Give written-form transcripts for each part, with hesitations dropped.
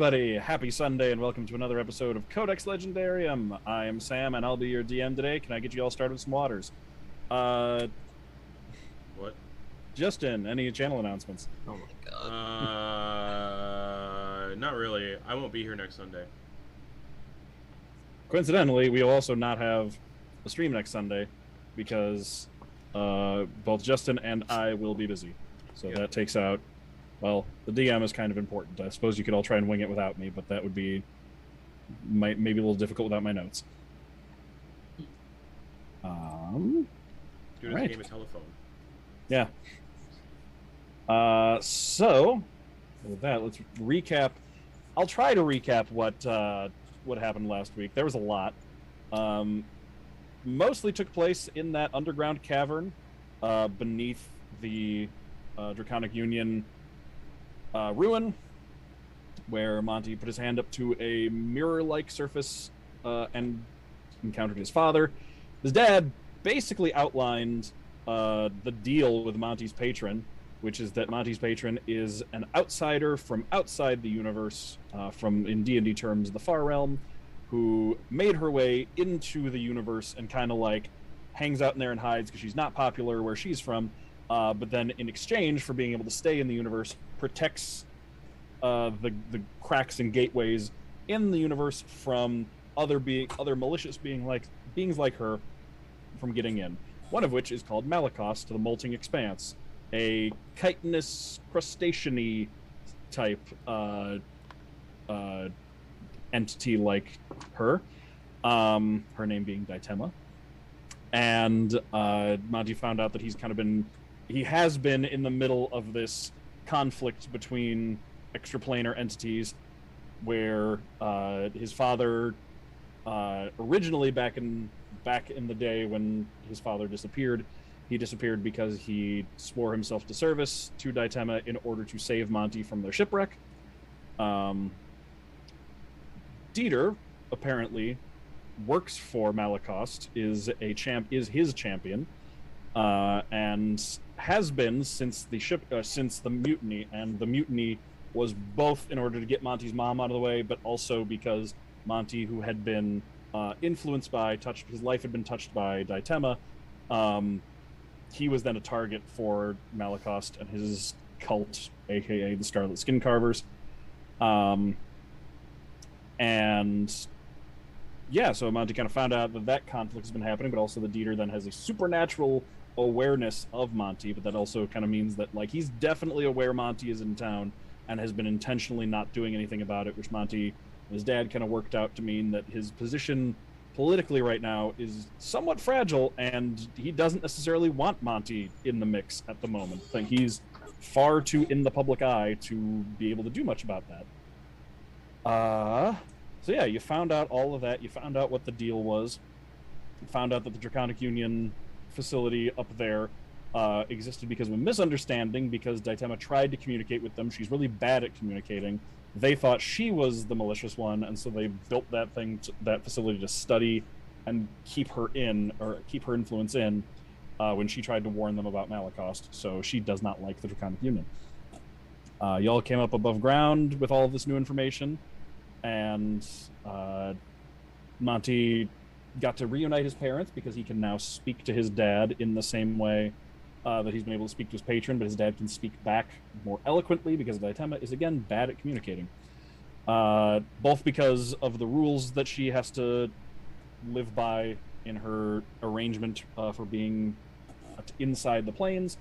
everybody. Happy Sunday and welcome to another episode of Codex Legendarium. I am Sam and I'll be your DM today. Can I get you all started with some waters? Uh, What? Justin, any channel announcements? Oh my god. Not really. I won't be here next Sunday. Coincidentally, we will also not have a stream next Sunday because both Justin and I will be busy. So Yep. that takes out, well, the DM is kind of important. I suppose you could all try and wing it without me, but that would be maybe a little difficult without my notes. Do this Right. game of telephone. Yeah. So with that, let's recap. I'll try to recap what happened last week. There was a lot. Mostly took place in that underground cavern beneath the Draconic Union ruin, where Monty put his hand up to a mirror-like surface and encountered his father. His dad basically outlined the deal with Monty's patron, which is that Monty's patron is an outsider from outside the universe, from, in D&D terms, the Far Realm, who made her way into the universe and kind of like hangs out in there and hides because she's not popular where she's from, but then in exchange for being able to stay in the universe, protects the cracks and gateways in the universe from other malicious beings like her from getting in. One of which is called Malakos to the Molting Expanse, a chitinous crustacean-y type entity like her. Her name being Ditema. And Monty found out that he has been in the middle of this conflict between extraplanar entities, where his father, originally back in the day when his father disappeared, he disappeared because he swore himself to service to Ditema in order to save Monty from their shipwreck. Dieter apparently works for Malakost, is his champion, and has been since the mutiny. And the mutiny was both in order to get Monty's mom out of the way, but also because Monty, who had been influenced by his life had been touched by Ditema, he was then a target for Malakost and his cult, aka the Scarlet Skin Carvers. And yeah, so Monty kind of found out that conflict has been happening, but also the Dieter then has a supernatural awareness of Monty, but that also kind of means that like he's definitely aware Monty is in town and has been intentionally not doing anything about it, which Monty and his dad kind of worked out to mean that his position politically right now is somewhat fragile, and he doesn't necessarily want Monty in the mix at the moment. I think he's far too in the public eye to be able to do much about that. So yeah, you found out all of that. You found out what the deal was. You found out that the Draconic Union facility up there existed because of a misunderstanding, because Ditema tried to communicate with them. She's really bad at communicating. They thought she was the malicious one, and so they built that facility to study and keep her influence in when she tried to warn them about Malakost. So she does not like the Draconic Union. Y'all came up above ground with all of this new information, and Monty got to reunite his parents because he can now speak to his dad in the same way that he's been able to speak to his patron, but his dad can speak back more eloquently because Ditema is, again, bad at communicating. Both because of the rules that she has to live by in her arrangement for being inside the planes,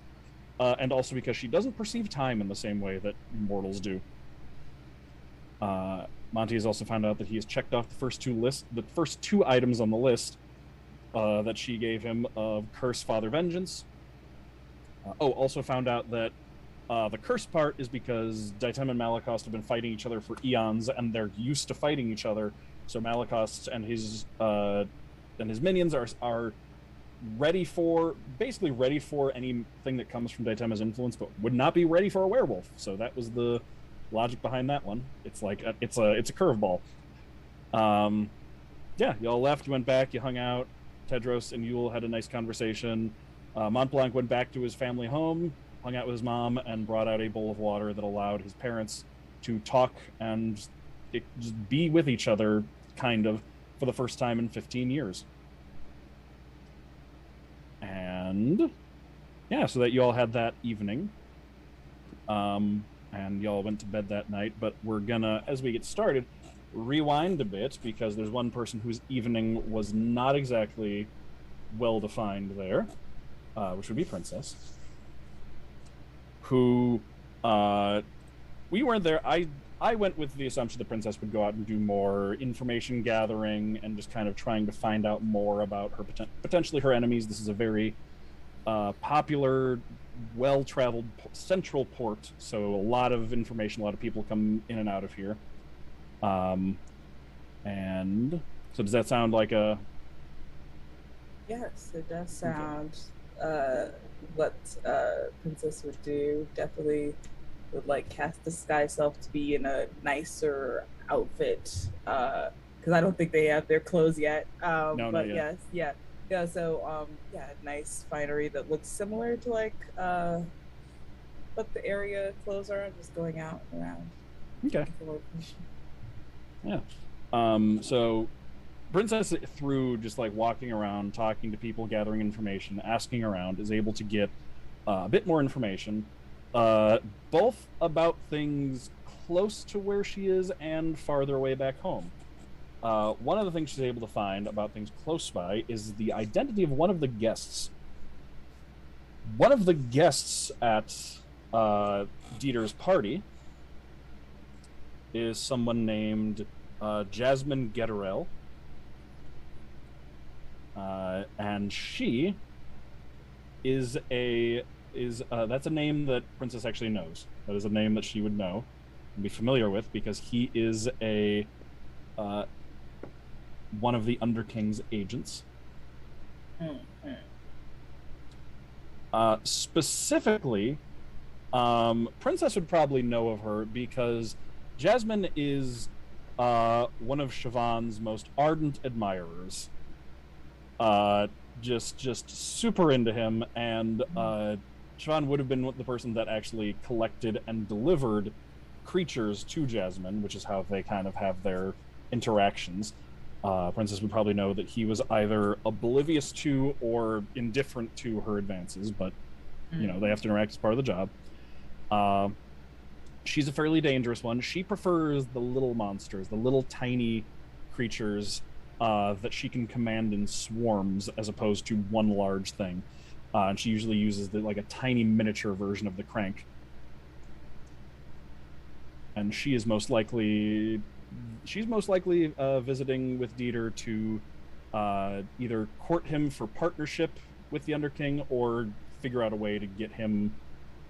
and also because she doesn't perceive time in the same way that mortals do. Monty has also found out that he has checked off the first two items on the list that she gave him of Curse, Father, Vengeance. Also found out that the curse part is because Ditema and Malakost have been fighting each other for eons, and they're used to fighting each other. So Malakost and his minions are basically ready for anything that comes from Ditema's influence, but would not be ready for a werewolf. So that was the logic behind that one. It's like it's a curveball. Yeah, y'all left, you went back, you hung out. Tedros and Yule had a nice conversation. Montblanc went back to his family home, hung out with his mom, and brought out a bowl of water that allowed his parents to talk and just be with each other, kind of, for the first time in 15 years. And yeah, so that you all had that evening. And y'all went to bed that night, but we're gonna, as we get started, rewind a bit because there's one person whose evening was not exactly well defined there, which would be Princess, who we weren't there. I went with the assumption the Princess would go out and do more information gathering and just kind of trying to find out more about her potentially her enemies. This is a very popular, well-traveled central port, so a lot of information, a lot of people come in and out of here. And so does that sound like a... Yes, it does sound what Princess would do. Definitely would like cast disguise self to be in a nicer outfit, because I don't think they have their clothes yet. No, but not yet. yes, yeah. So nice finery that looks similar to like what the area clothes are. Just going out and around. Okay. Yeah. So Princess, through just like walking around, talking to people, gathering information, asking around, is able to get a bit more information, both about things close to where she is and farther away back home. One of the things she's able to find about things close by is the identity of one of the guests. One of the guests at Dieter's party is someone named Jasmine Getterell. And she is that's a name that Princess actually knows. That is a name that she would know and be familiar with because he is a one of the Underking's agents. Specifically, Princess would probably know of her because Jasmine is one of Siobhan's most ardent admirers. Just super into him, and Siobhan would have been the person that actually collected and delivered creatures to Jasmine, which is how they kind of have their interactions. Princess would probably know that he was either oblivious to or indifferent to her advances, but you know, they have to interact as part of the job. She's a fairly dangerous one. She prefers the little monsters, the little tiny creatures that she can command in swarms as opposed to one large thing. And she usually uses like a tiny miniature version of the crank. And she is most likely visiting with Dieter to either court him for partnership with the Underking or figure out a way to get him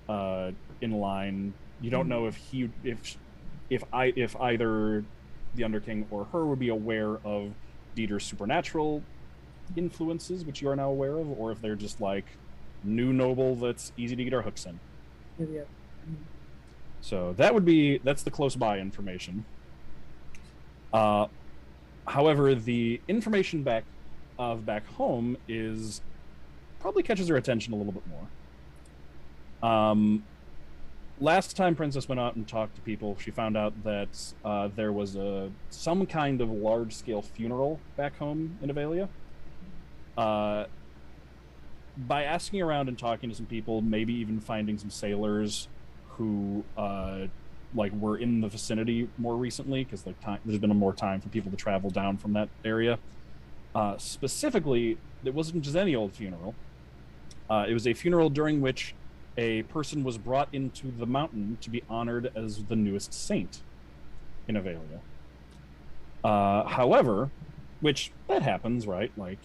in line. You don't know if either the Underking or her would be aware of Dieter's supernatural influences, which you are now aware of, or if they're just like new noble that's easy to get our hooks in. Yeah. So that's the close by information. However, the information back home is probably catches her attention a little bit more. Last time Princess went out and talked to people, she found out that there was some kind of large-scale funeral back home in Avelia. By asking around and talking to some people, maybe even finding some sailors who were in the vicinity more recently, because there's been more time for people to travel down from that area. Specifically, it wasn't just any old funeral. It was a funeral during which a person was brought into the mountain to be honored as the newest saint in Avelia. However, which that happens, right? Like,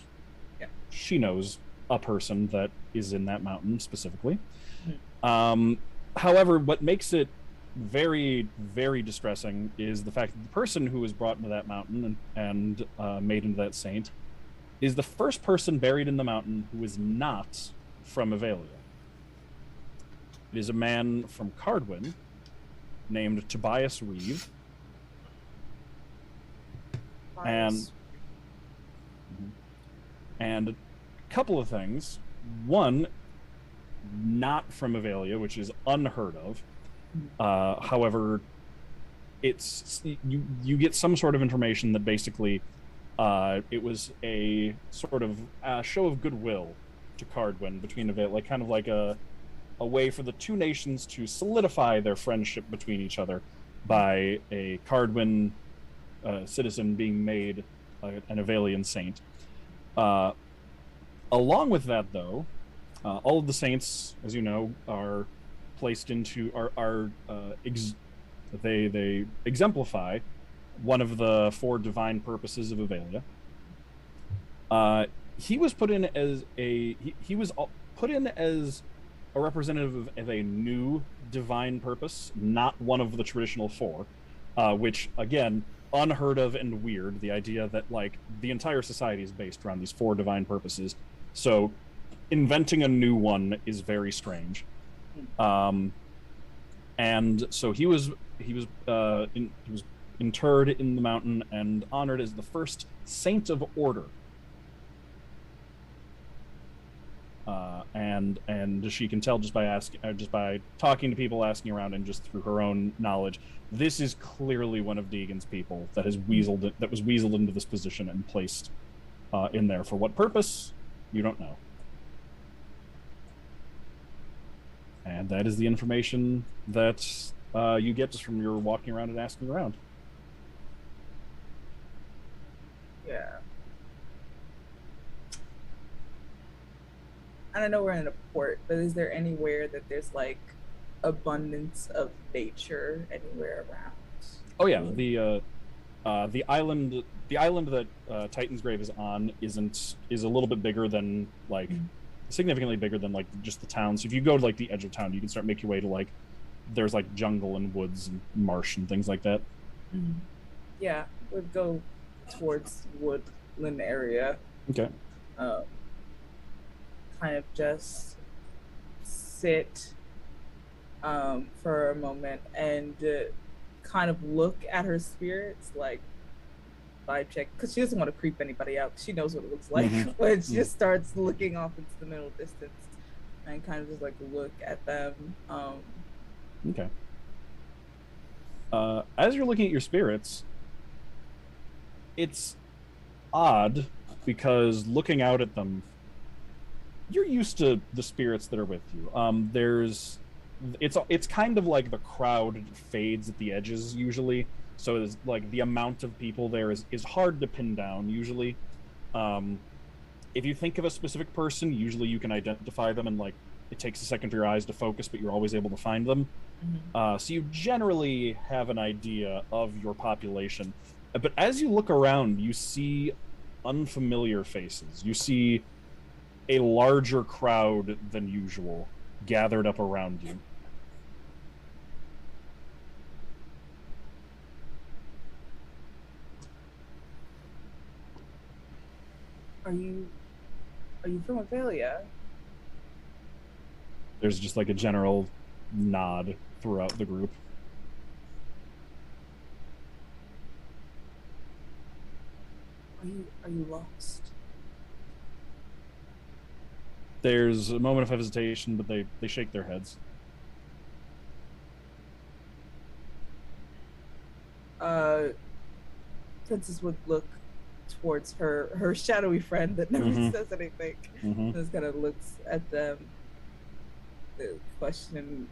yeah. She knows a person that is in that mountain specifically. However, what makes it very, very distressing is the fact that the person who was brought into that mountain and made into that saint is the first person buried in the mountain who is not from Avelia. It is a man from Cardwin named Tobias Reeve. And a couple of things. One, not from Avelia, which is unheard of. However, it's you get some sort of information that basically it was a sort of show of goodwill to Cardwin between like kind of like a way for the two nations to solidify their friendship between each other by a Cardwin citizen being made an Avalian saint. Along with that, though, all of the saints, as you know, are placed into they exemplify one of the four divine purposes of Avalia. He was put in as he was put in as a representative of a new divine purpose, not one of the traditional four, which again, unheard of and weird. The idea that like the entire society is based around these four divine purposes, so inventing a new one is very strange. And so he was interred in the mountain and honored as the first saint of order. And she can tell just by talking to people, asking around, and just through her own knowledge, this is clearly one of Deegan's people that was weaseled into this position and placed in there. For what purpose, you don't know. And that is the information that you get just from your walking around and asking around. Yeah. I know we're in a port, but is there anywhere that there's like abundance of nature anywhere around? Oh yeah, the island that Titan's Grave is on is a little bit bigger than like significantly bigger than like just the town. So if you go to like the edge of town, you can start make your way to like there's like jungle and woods and marsh and things like that. Yeah, we'd go towards woodland area. Okay. Kind of just sit for a moment and kind of look at her spirits, like vibe check, because she doesn't want to creep anybody out. She knows what it looks like, but she just starts looking off into the middle distance and kind of just like look at them. Okay. As you're looking at your spirits, it's odd because looking out at them, you're used to the spirits that are with you. It's kind of like the crowd fades at the edges usually, so it's like the amount of people there is hard to pin down usually. If you think of a specific person, usually you can identify them, and like it takes a second for your eyes to focus, but you're always able to find them. So you generally have an idea of your population. But as you look around, you see unfamiliar faces. You see a larger crowd than usual gathered up around you. Are you from Avalia? There's just like a general nod throughout the group. Are you lost? There's a moment of hesitation, but they shake their heads. Princess would look towards her shadowy friend that never says anything. Just kind of looks at them, the questioning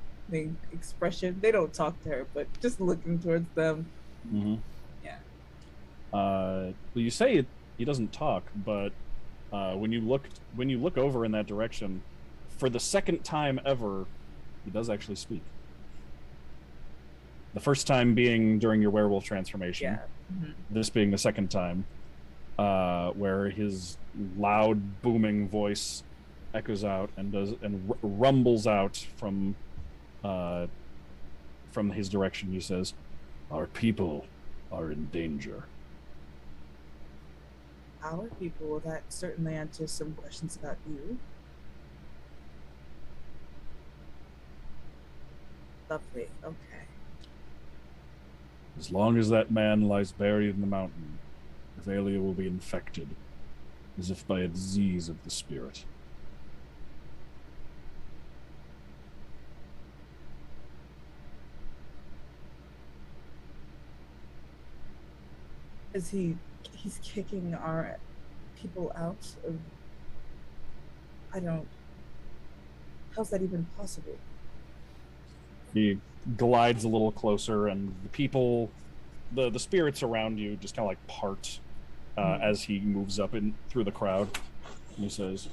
expression. They don't talk to her, but just looking towards them. Yeah. Well, you say he doesn't talk, but when you look over in that direction, for the second time ever, he does actually speak. The first time being during your werewolf transformation. Yeah. This being the second time, where his loud, booming voice echoes out and rumbles out from his direction. He says, "Our people are in danger." Our people? Well, that certainly answers some questions about you. Lovely. Okay. As long as that man lies buried in the mountain, Avalia will be infected, as if by a disease of the spirit. Is he's kicking our people out of, I don't, how's that even possible? He glides a little closer, and the people, the spirits around you just kind of like part as he moves up in through the crowd. And he says,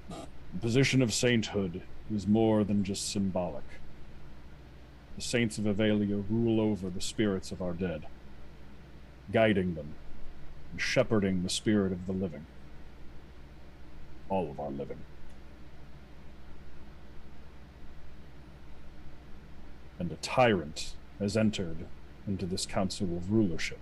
"The position of sainthood is more than just symbolic. The saints of Avelia rule over the spirits of our dead, guiding them and shepherding the spirit of the living. All of our living. And a tyrant has entered into this council of rulership.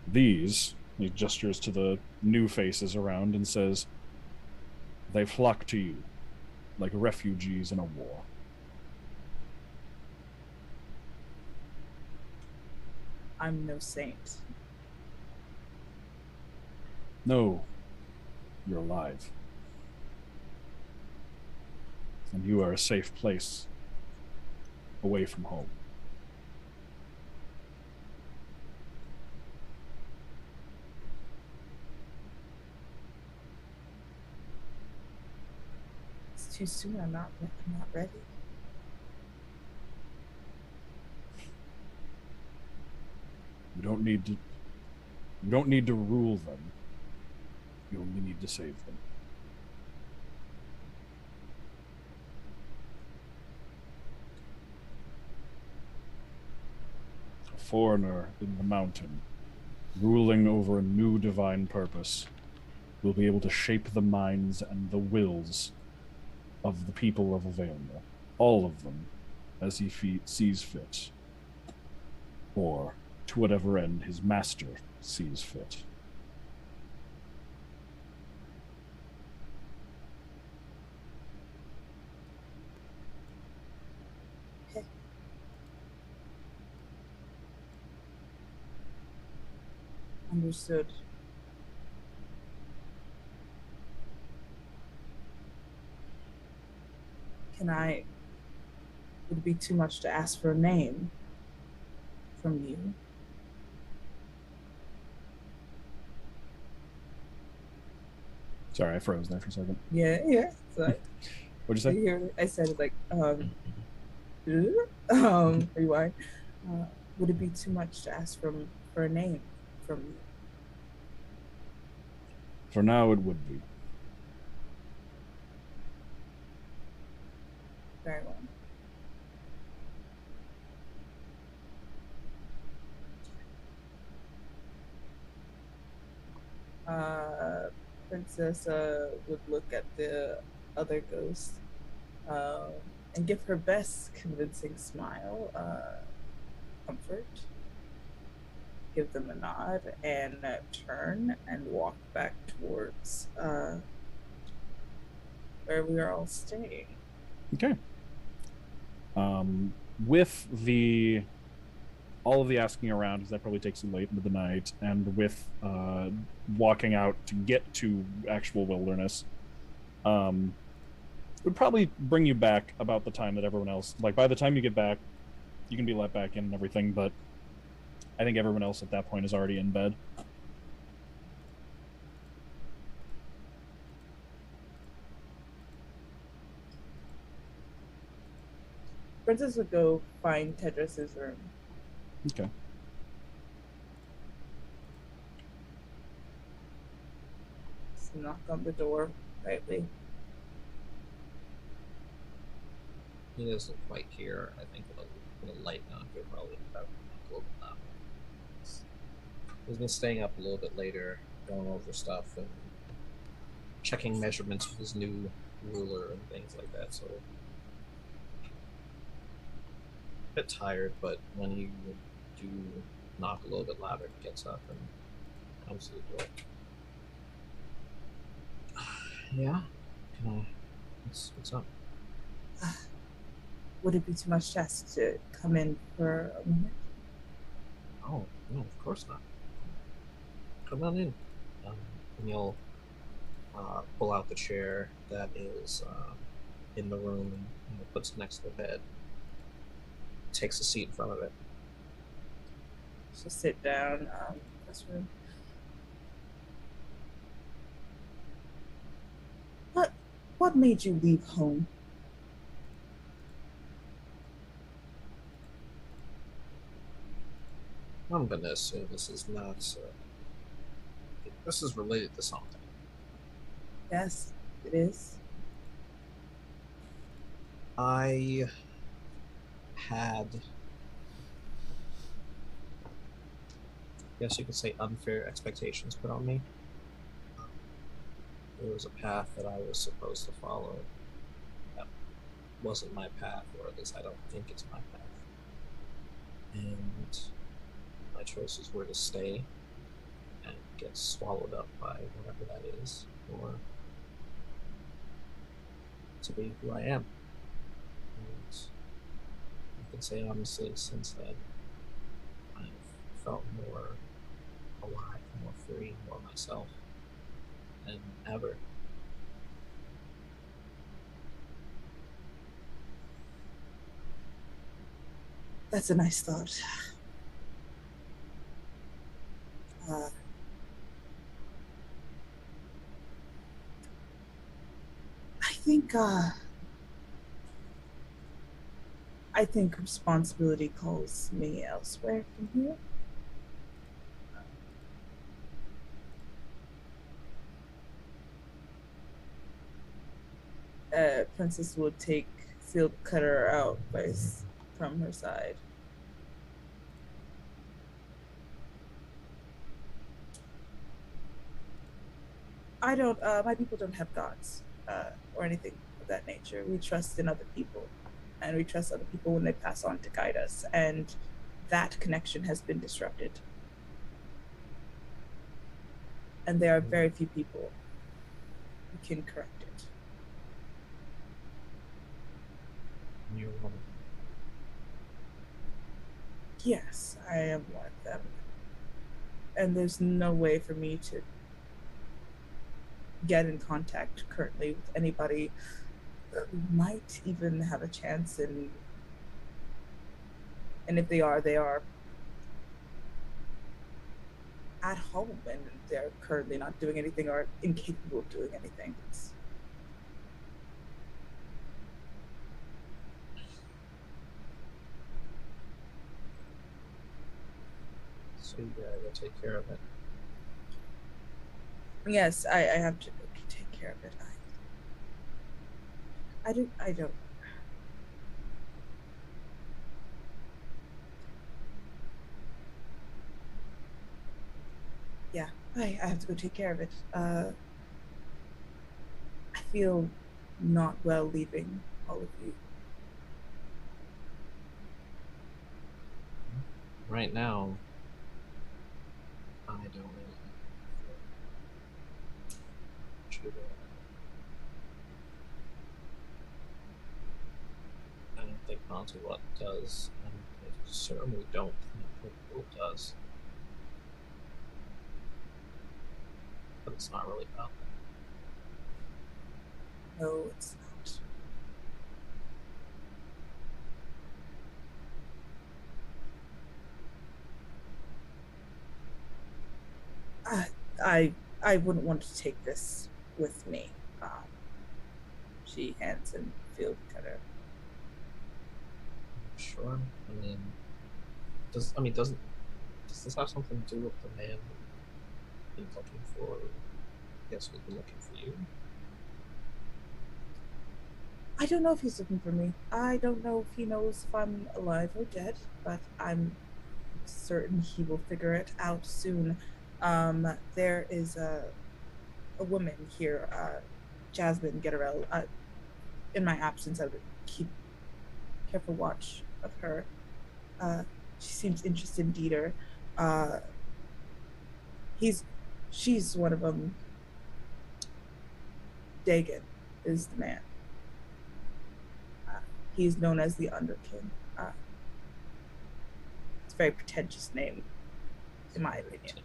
These," he gestures to the new faces around and says, "they flock to you like refugees in a war. I'm no saint. No, you're alive. And you are a safe place away from home." It's too soon. I'm not ready. You don't need to rule them. You only need to save them. A foreigner in the mountain, ruling over a new divine purpose, will be able to shape the minds and the wills of the people of Avelia, all of them, as he sees fit, or to whatever end his master sees fit. Okay. Understood. Would it be too much to ask for a name from you? Sorry, I froze there for a second. Yeah. So What'd you say? I said it like, rewind. Would it be too much to ask for a name from you? For now, it would be. Very well. Princess would look at the other ghost and give her best convincing smile, comfort, give them a nod, and turn and walk back towards where we are all staying. Okay. With all of the asking around, because that probably takes you late into the night, and with walking out to get to actual wilderness, would probably bring you back about the time that everyone else, like by the time you get back, you can be let back in and everything, but I think everyone else at that point is already in bed. Princess would go find Tedros' room. Okay. Just knock on the door lightly. He doesn't quite hear. I think it'll lighten up. He'll probably have a little bit now. He's been staying up a little bit later, going over stuff and checking measurements with his new ruler and things like that. So a bit tired, but when you do knock a little bit louder, he gets up and comes to the door. Yeah? What's up? Would it be too much to ask to come in for a minute? Oh, no, of course not. Come on in. And you'll pull out the chair that is in the room and puts it next to the bed. Takes a seat in front of it. So sit down. This room. What made you leave home? I'm gonna assume this is not. This is related to something. Yes, it is. I had, I guess you could say, unfair expectations put on me. There was a path that I was supposed to follow that wasn't my path, or at least I don't think it's my path. And my choices were to stay and get swallowed up by whatever that is, or to be who I am. And I can say honestly, since then, I've felt more alive, more free, more myself than ever. That's a nice thought. I think responsibility calls me elsewhere from here. Princess would take Field Cutter out from her side. My people don't have gods or anything of that nature. We trust in other people, and we trust other people when they pass on to guide us, and that connection has been disrupted. And there are very few people who can correct it. You're one of them. Yes, I am one of them. And there's no way for me to get in contact currently with anybody who might even have a chance, and if they are at home and they're currently not doing anything or incapable of doing anything. So you gotta take care of it. Yes, I have to take care of it. I don't. Yeah, I have to go take care of it. I feel not well leaving all of you. Right now, I don't really have I don't think Monty does, and I certainly don't think Will does. But it's not really about that. No, it's not. I wouldn't want to take this with me. She hands him Field Cutter. Sure. I mean, doesn't this have something to do with the man he's looking for? I guess we'd be looking for you. I don't know if he's looking for me. I don't know if he knows if I'm alive or dead, but I'm certain he will figure it out soon. There is a woman here, Jasmine Getterell. In my absence, I would keep careful watch of her. She seems interested in Dieter. She's one of them. Dagon is the man. He's known as the Underking. It's a very pretentious name, in my opinion.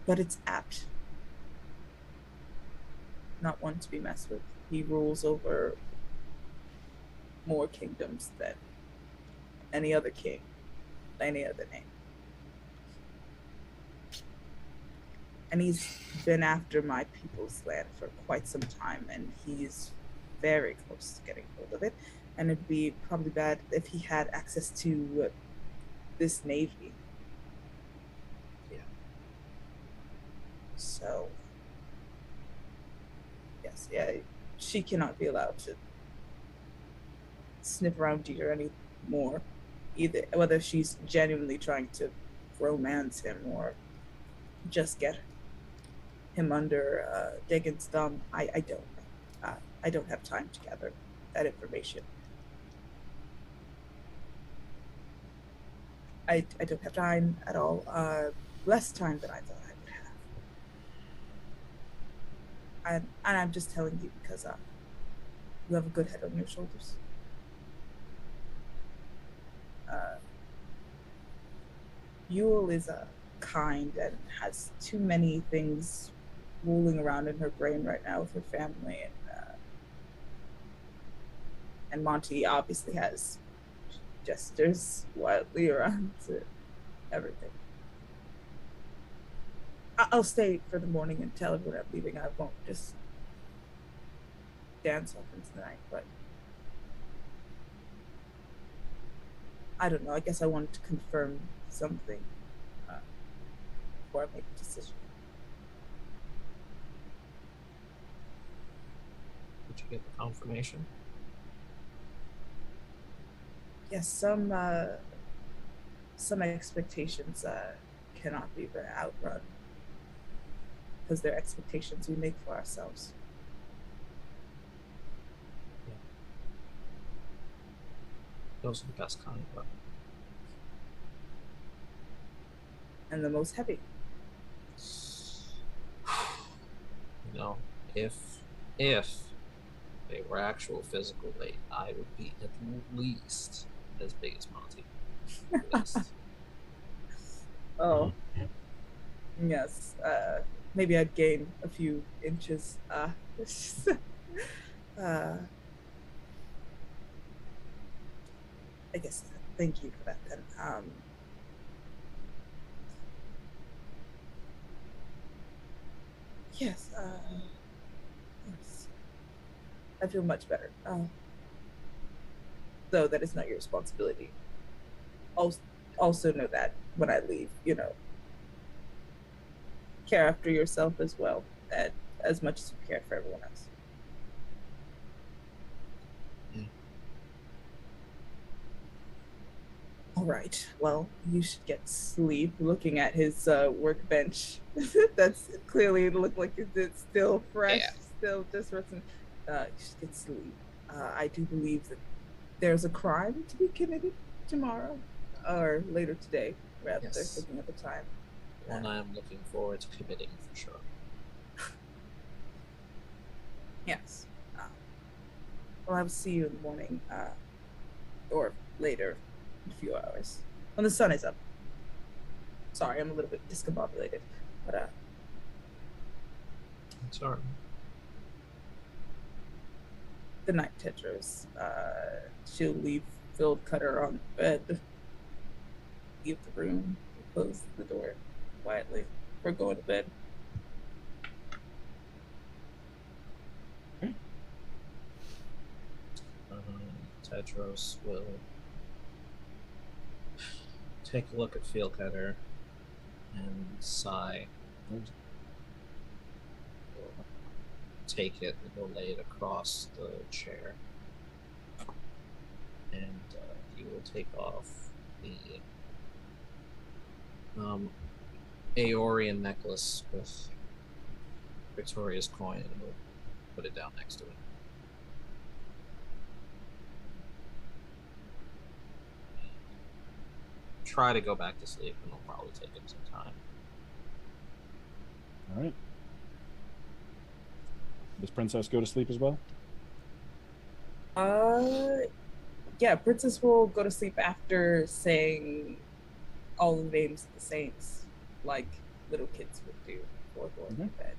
But it's apt. Not one to be messed with. He rules over more kingdoms than any other king. any other name. And he's been after my people's land for quite some time, and he's very close to getting hold of it. And it'd be probably bad if he had access to this navy. Yeah. So, yes, yeah, she cannot be allowed to sniff around Jeter anymore, either, whether she's genuinely trying to romance him or just get him under Dagon's thumb. I don't know. I don't have time to gather that information. I don't have time at all. Less time than I thought I would have. And I'm just telling you because you have a good head on your shoulders. Yule is kind and has too many things rolling around in her brain right now with her family, and Monty obviously has gestures wildly around to everything. I'll stay for the morning and tell everyone I'm leaving. I won't just dance off into the night, but I don't know. I guess I wanted to confirm something before I make a decision. Did you get the confirmation? Yes, some expectations cannot be outrun because they're expectations we make for ourselves. Yeah. Those are the best kind, but And the most heavy. you know, if they were actual physical weight, I would be at least as big as Monty. At least. Oh, yes. Maybe I'd gain a few inches. I guess. Thank you for that. Then. Yes. Yes. I feel much better. Though that is not your responsibility. Also know that when I leave, care after yourself as well, and as much as you care for everyone else. Yeah. All right. Well, you should get sleep. Looking at his workbench, that's clearly looked like it's still fresh, still just resting. You should get sleep. I do believe that there's a crime to be committed tomorrow, or later today, rather. Yes. Looking at the time. One I am looking forward to committing for sure. Yes. Well, I will see you in the morning, or later, in a few hours, when the sun is up. Sorry, I'm a little bit discombobulated, but Sorry. good night, Tedros. She'll leave Phil Cutter on the bed, leave the room, close the door quietly. We're going to bed. Tedros will take a look at Field Cutter and sigh. He'll take it and he'll lay it across the chair. And he will take off the Aeorian necklace with Viktoria's coin and he'll put it down next to it. Try to go back to sleep, and it'll probably take him some time. All right. Does Princess go to sleep as well? Yeah, Princess will go to sleep after saying all the names of the saints, like little kids would do before going to bed.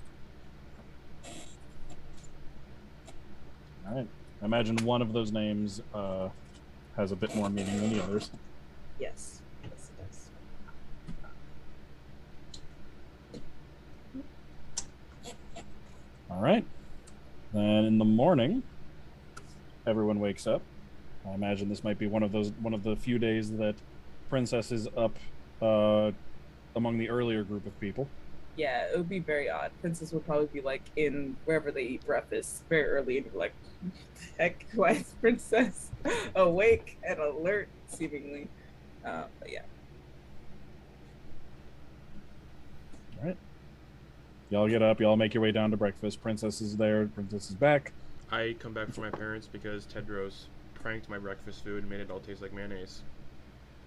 All right. I imagine one of those names has a bit more meaning than the others. Yes. Yes, All right. Then in the morning, everyone wakes up. I imagine this might be one of the few days that Princess is up among the earlier group of people. Yeah, it would be very odd. Princess would probably be like in wherever they eat breakfast very early, and you're like, what the heck? Why is Princess awake and alert, seemingly? But yeah. All right. Y'all get up. Y'all make your way down to breakfast. Princess is there. Princess is back. I come back for my parents because Tedros pranked my breakfast food and made it all taste like mayonnaise.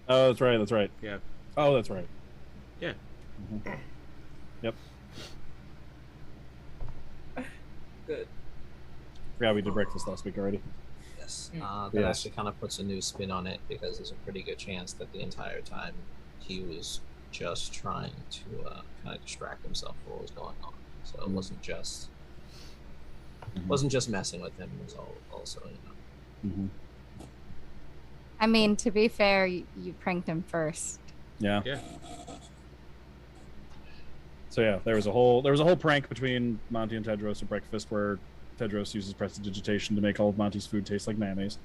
Oh, that's right. That's right. Yeah. Oh, that's right. Yeah. Mm-hmm. Yep. Good. Forgot we did breakfast last week already. Yes. Mm. That Yes. actually kind of puts a new spin on it because there's a pretty good chance that the entire time he was just trying to kind of distract himself from what was going on. So it wasn't just messing with him. It was also, you know. Mm-hmm. I mean, to be fair, you pranked him first. Yeah. Yeah. So yeah, there was a whole prank between Monty and Tedros at breakfast where Tedros uses prestidigitation to make all of Monty's food taste like mayonnaise.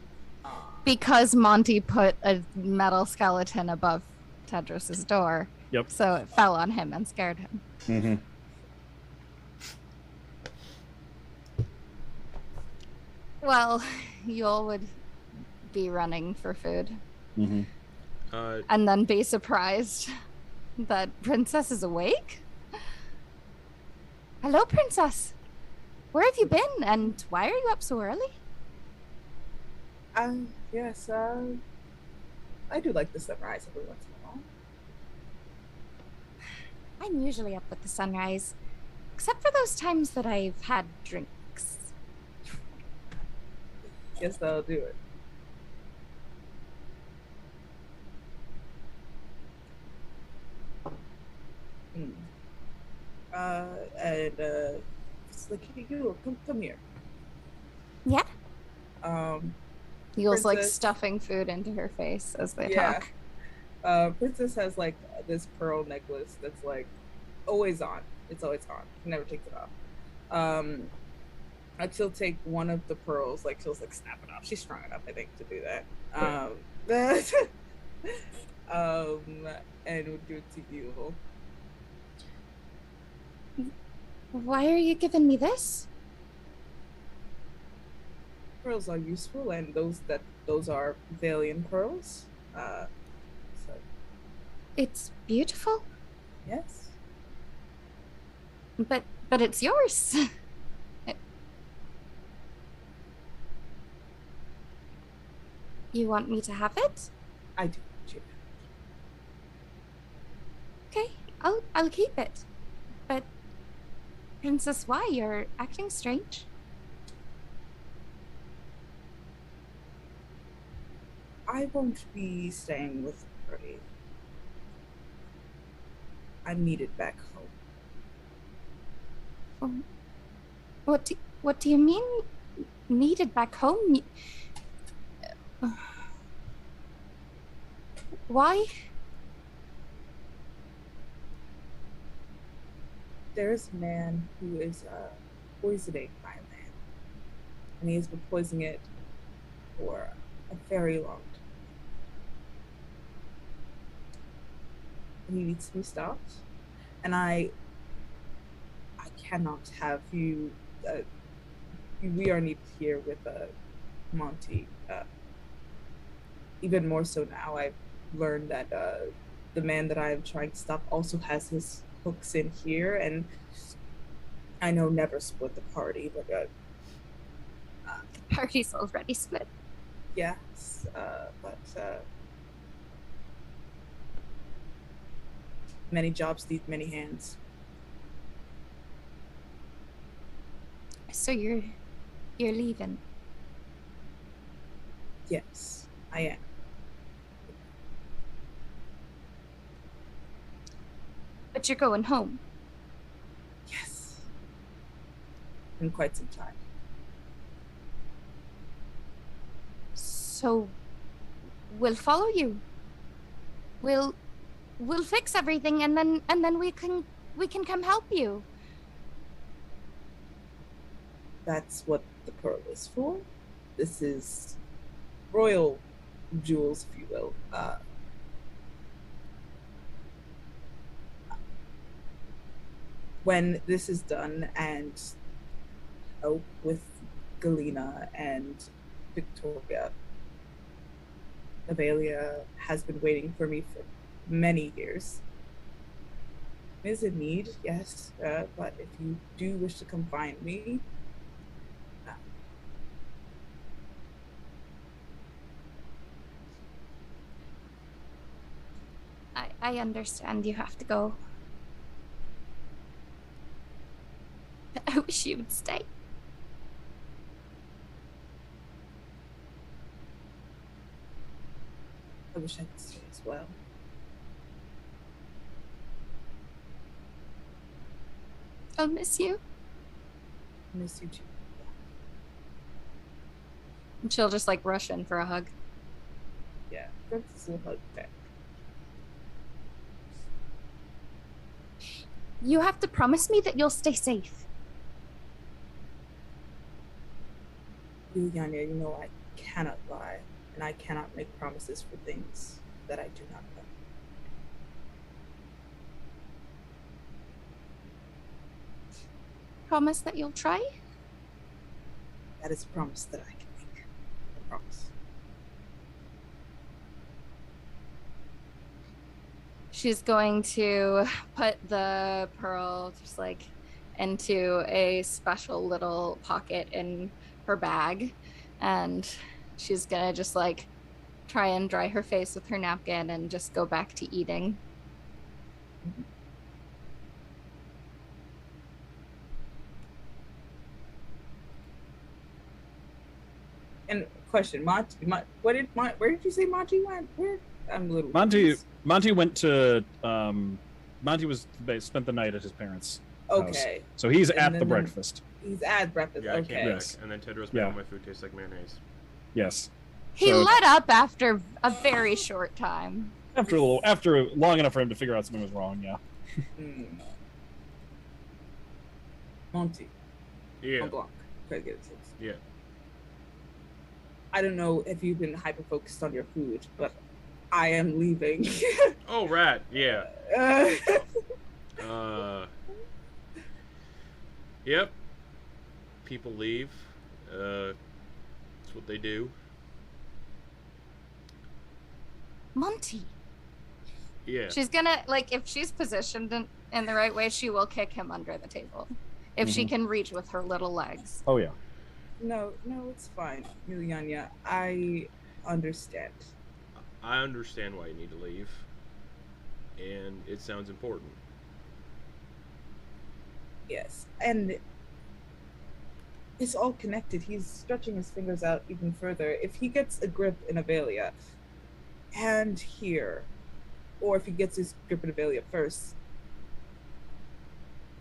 Because Monty put a metal skeleton above Tedros's door. Yep. So it fell on him and scared him. Mm-hmm. Well, you all would be running for food. Mm-hmm. And then be surprised that Princess is awake? Hello, Princess. Where have you been, and why are you up so early? Yes, I do like the sunrise every once in a while. I'm usually up with the sunrise, except for those times that I've had drinks. Guess that'll do it. It's like, you come here. Yeah? Yule's like Princess. stuffing food into her face as they talk. Princess has like this pearl necklace that's like always on. It's always on. She never takes it off. And she'll take one of the pearls, like she'll like snap it off. She's strong enough, I think, to do that. And would give it to you. Why are you giving me this? Pearls are useful, and those are Valian pearls. So It's beautiful, yes. but it's yours. You want me to have it? I do. Too. Okay, I'll keep it. But Princess, why? You're acting strange. I won't be staying with the party. I'm needed back home. What do you mean needed back home? Why? There's a man who is poisoning my land, and he has been poisoning it for a very long time. And he needs to be stopped, and I cannot have you. We are needed here with Monty. Even more so now, I've learned that the man that I am trying to stop also has his hooks in here, and I know never split the party, but The party's already split. yes, but many jobs need many hands. So you're leaving. Yes, I am. But you're going home. Yes. In quite some time. So we'll follow you. We'll fix everything, and then we can come help you. that's what the pearl is for. This is royal jewels, if you will. When this is done, and with Galina and Viktoria, Avelia has been waiting for me for many years. Is in need, yes, but if you do wish to come find me, I understand you have to go. I wish you would stay. I wish I could stay as well. I'll miss you. I miss you too. And she'll just like rush in for a hug. Yeah, Princess will hug back. You have to promise me that you'll stay safe. Yulyanya, you know I cannot lie, and I cannot make promises for things that I do not know. Promise that you'll try? That is a promise that I can make. I promise. She's going to put the pearl just like into a special little pocket in her bag, and she's gonna just like try and dry her face with her napkin and just go back to eating. And question, where did you say Monty went? Where? I'm a little Monty went to Monty spent the night at his parents' house. Okay. So he's And at then- the breakfast. He's at breakfast. Yeah, I came Okay. back, Yes. and then Tedros made all my food taste like mayonnaise. Yes. He So- let up after a very short time. After long enough for him to figure out something was wrong, yeah. Mm. Monty. Yeah. Montblanc. Try to get it. Yeah. I don't know if you've been hyper focused on your food, but I am leaving. Oh, rat. Yeah. Yep. People leave. That's what they do. Monty. Yeah. She's gonna, like, if she's positioned in the right way, she will kick him under the table. If she can reach with her little legs. Oh yeah. No, it's fine, Yulyanya. I understand. I understand why you need to leave. And it sounds important. Yes, and it's all connected. He's stretching his fingers out even further. If he gets a grip in Avelia, and here, or if he gets his grip in Avelia first,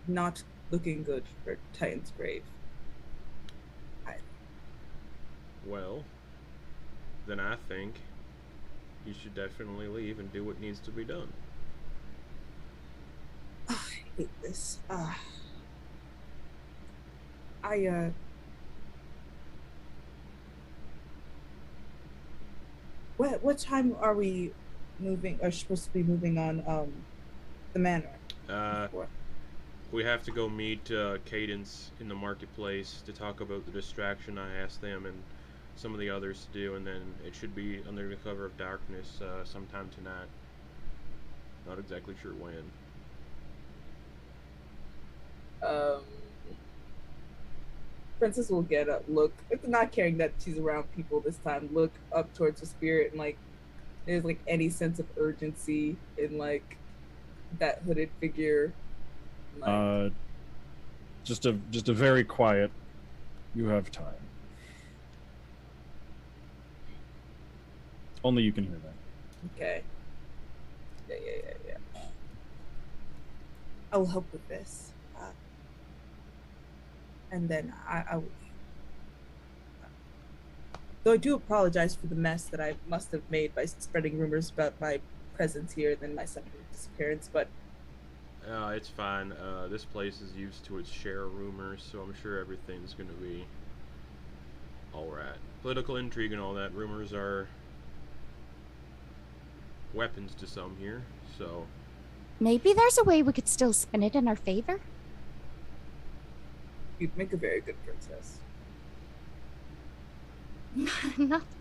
not looking good for Titan's grave. Well, then I think you should definitely leave and do what needs to be done. I hate this. What time are we moving, or supposed to be moving on, the manor? We have to go meet Cadence in the marketplace to talk about the distraction I asked them and some of the others to do, and then it should be under the cover of darkness sometime tonight. Not exactly sure when. Princess will get up, look, not caring that she's around people this time, look up towards the spirit, and like there's like any sense of urgency in like that hooded figure. Like, Just a very quiet. You have time. Only you can hear that. okay. Yeah. I will help with this. And then I will. Though I do apologize for the mess that I must have made by spreading rumors about my presence here and then my sudden disappearance, but It's fine. This place is used to its share of rumors, so I'm sure everything's gonna be alright. Political intrigue and all that. Rumors are weapons to some here, so... Maybe there's a way we could still spin it in our favor? You'd make a very good princess.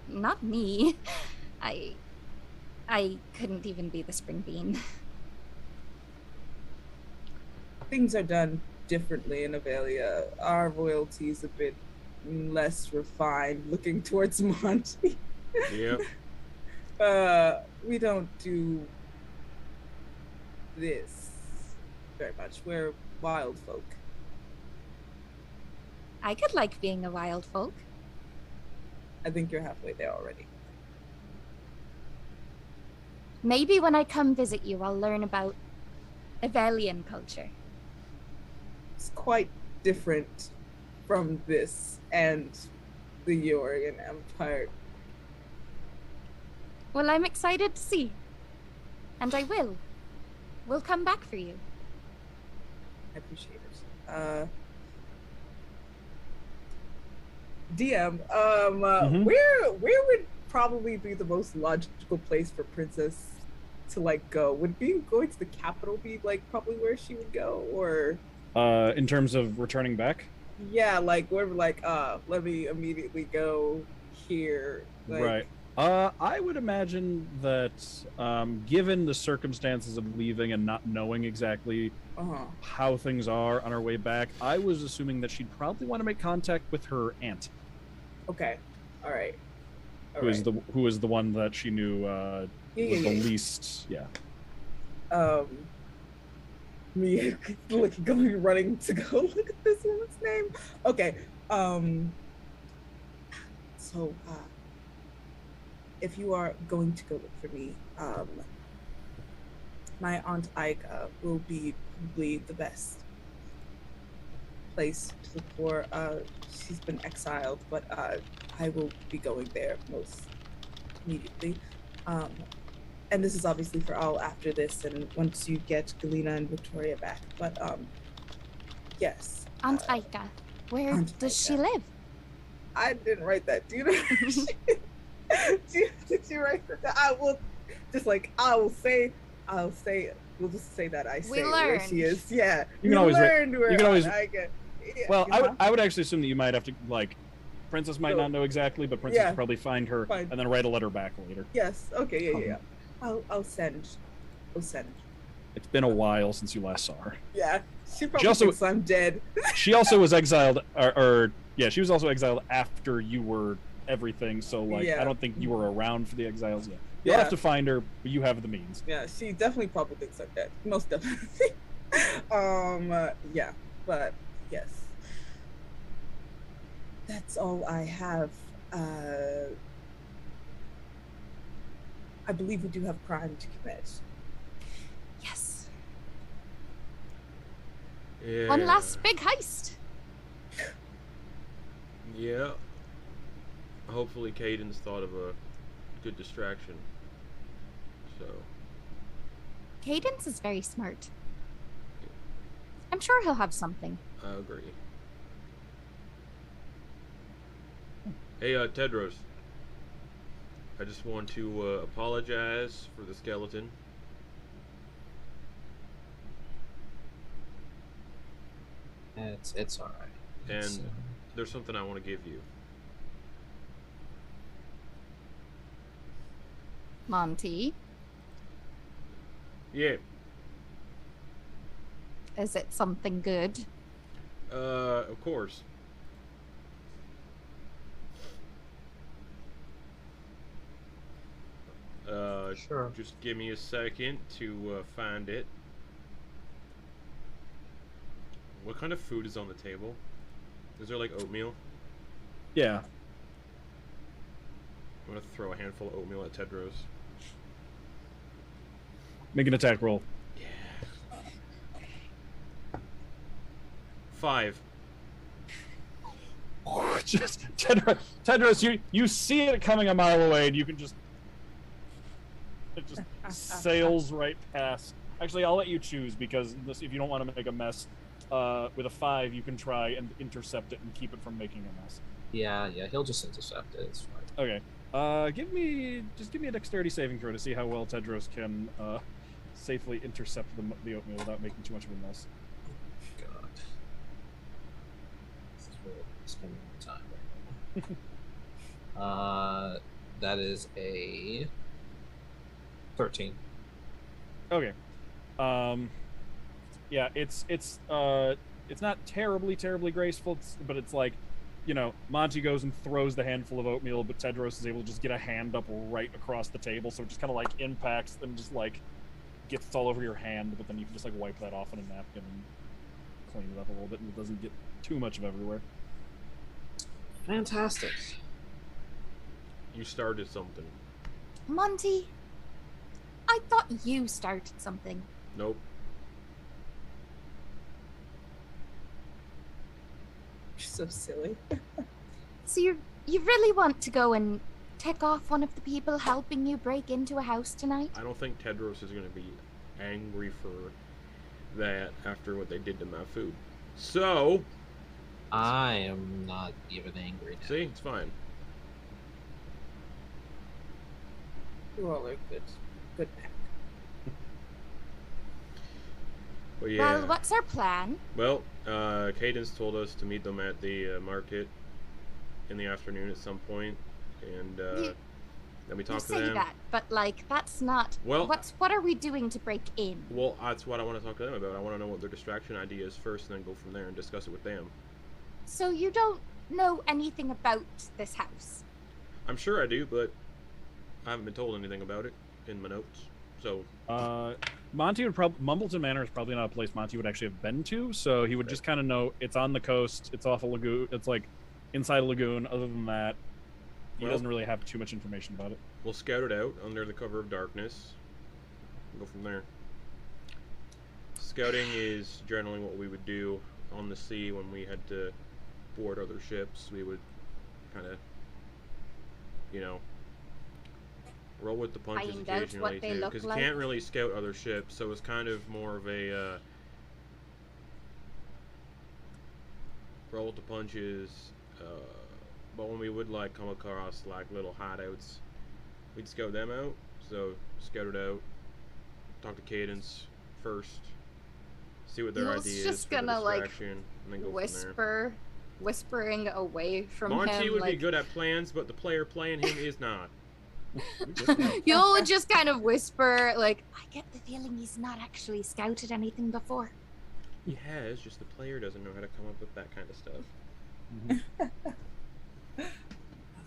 Not me. I couldn't even be the spring bean. Things are done differently in Avelia. Our royalty is a bit less refined, looking towards Monty. Yep. We don't do this very much. We're wild folk. I could like being a wild folk. I think you're halfway there already. Maybe when I come visit you, I'll learn about Avelian culture. It's quite different from this and the Yorian Empire. Well, I'm excited to see. And I will. We'll come back for you. I appreciate it. DM, where would probably be the most logical place for Princess to like go? Would being going to the capital be like probably where she would go, or in terms of returning back? Yeah, like we're like let me immediately go here. Like, right. I would imagine that given the circumstances of leaving and not knowing exactly how things are on our way back, I was assuming that she'd probably want to make contact with her aunt. Okay. All right. Who is the one that she knew was the least, me like running to go look at this woman's name. Okay. So if you are going to go look for me, my aunt Aika will be probably the best place to look for. She's been exiled, but I will be going there most immediately. And this is obviously for all after this and once you get Galina and Viktoria back. But yes. Aunt Aika, where does she live? I didn't write that. Do you know? Did you write that? I will just like I'll say we'll just say that I say where she is. Yeah. You can always learned where you can always yeah, well, I would actually assume that you might have to like Princess might not know exactly, but Princess will probably find her and then write a letter back later. Yes. Okay, yeah. I'll send. It's been a while since you last saw her. Yeah. She probably thinks I'm dead. She also was exiled she was also exiled after you were everything, so like I don't think you were around for the exiles yet. You'll have to find her, but you have the means. Yeah, she definitely probably thinks I'm dead. Most definitely. Yeah, but yes. That's all I have. I believe we do have crime to commit. Yes. Yeah. One last big heist. Yeah. Hopefully Caden's thought of a good distraction. So. Cadence is very smart. I'm sure he'll have something. I agree. Hey, Tedros. I just want to apologize for the skeleton. It's all right. And there's something I want to give you. Monty, Yeah. is it something good? Of course. Sure. Just give me a second to find it. What kind of food is on the table? Is there like oatmeal? Yeah. I'm gonna throw a handful of oatmeal at Tedros. Make an attack roll. Yeah. 5. Just Tedros, you see it coming a mile away, and you can just it just sails right past Actually, I'll let you choose because if you don't want to make a mess, with a 5, you can try and intercept it and keep it from making a mess. Yeah, he'll just intercept it. It's fine. Okay. Give me a dexterity saving throw to see how well Tedros can safely intercept the oatmeal without making too much of a mess. God. This is really spending my time right now. That is a 13. Okay. Yeah, it's not terribly graceful, but it's like, you know, Monty goes and throws the handful of oatmeal, but Tedros is able to just get a hand up right across the table, so it just kind of like impacts and just like gets all over your hand, but then you can just like wipe that off on a napkin and clean it up a little bit, and it doesn't get too much of everywhere. Fantastic. You started something. Monty, I thought you started something. Nope. You're so silly. So you really want to go and tick off one of the people helping you break into a house tonight? I don't think Tedros is going to be angry for that after what they did to my food. So... I am not even angry now. See? It's fine. You all are good pack. Well, yeah. Well, what's our plan? Well, Cadence told us to meet them at the market in the afternoon at some point, and then we talk to them. You say that, but like that's not. Well, what are we doing to break in? Well, that's what I want to talk to them about. I want to know what their distraction idea is first, and then go from there and discuss it with them. So you don't know anything about this house? I'm sure I do, but I haven't been told anything about it in my notes. So, Monty would Mumbleton Manor is probably not a place Monty would actually have been to, so he would just kind of know it's on the coast, it's off a lagoon, it's like inside a lagoon. Other than that, he doesn't really have too much information about it. We'll scout it out under the cover of darkness and go from there. Scouting is generally what we would do on the sea when we had to board other ships. We would kind of, you know, roll with the punches Find out occasionally what they too, look because like. you can't really scout other ships, so it's kind of more of a roll with the punches. But when we would like come across like little hideouts, we'd scout them out. So scout it out, talk to Cadence first, see what their He idea was is just for the gonna like distraction, and then go from there. whispering away from Monty him. would like, be good at plans, but the player playing him is not. You'll just kind of whisper, like, I get the feeling he's not actually scouted anything before. He has, just the player doesn't know how to come up with that kind of stuff.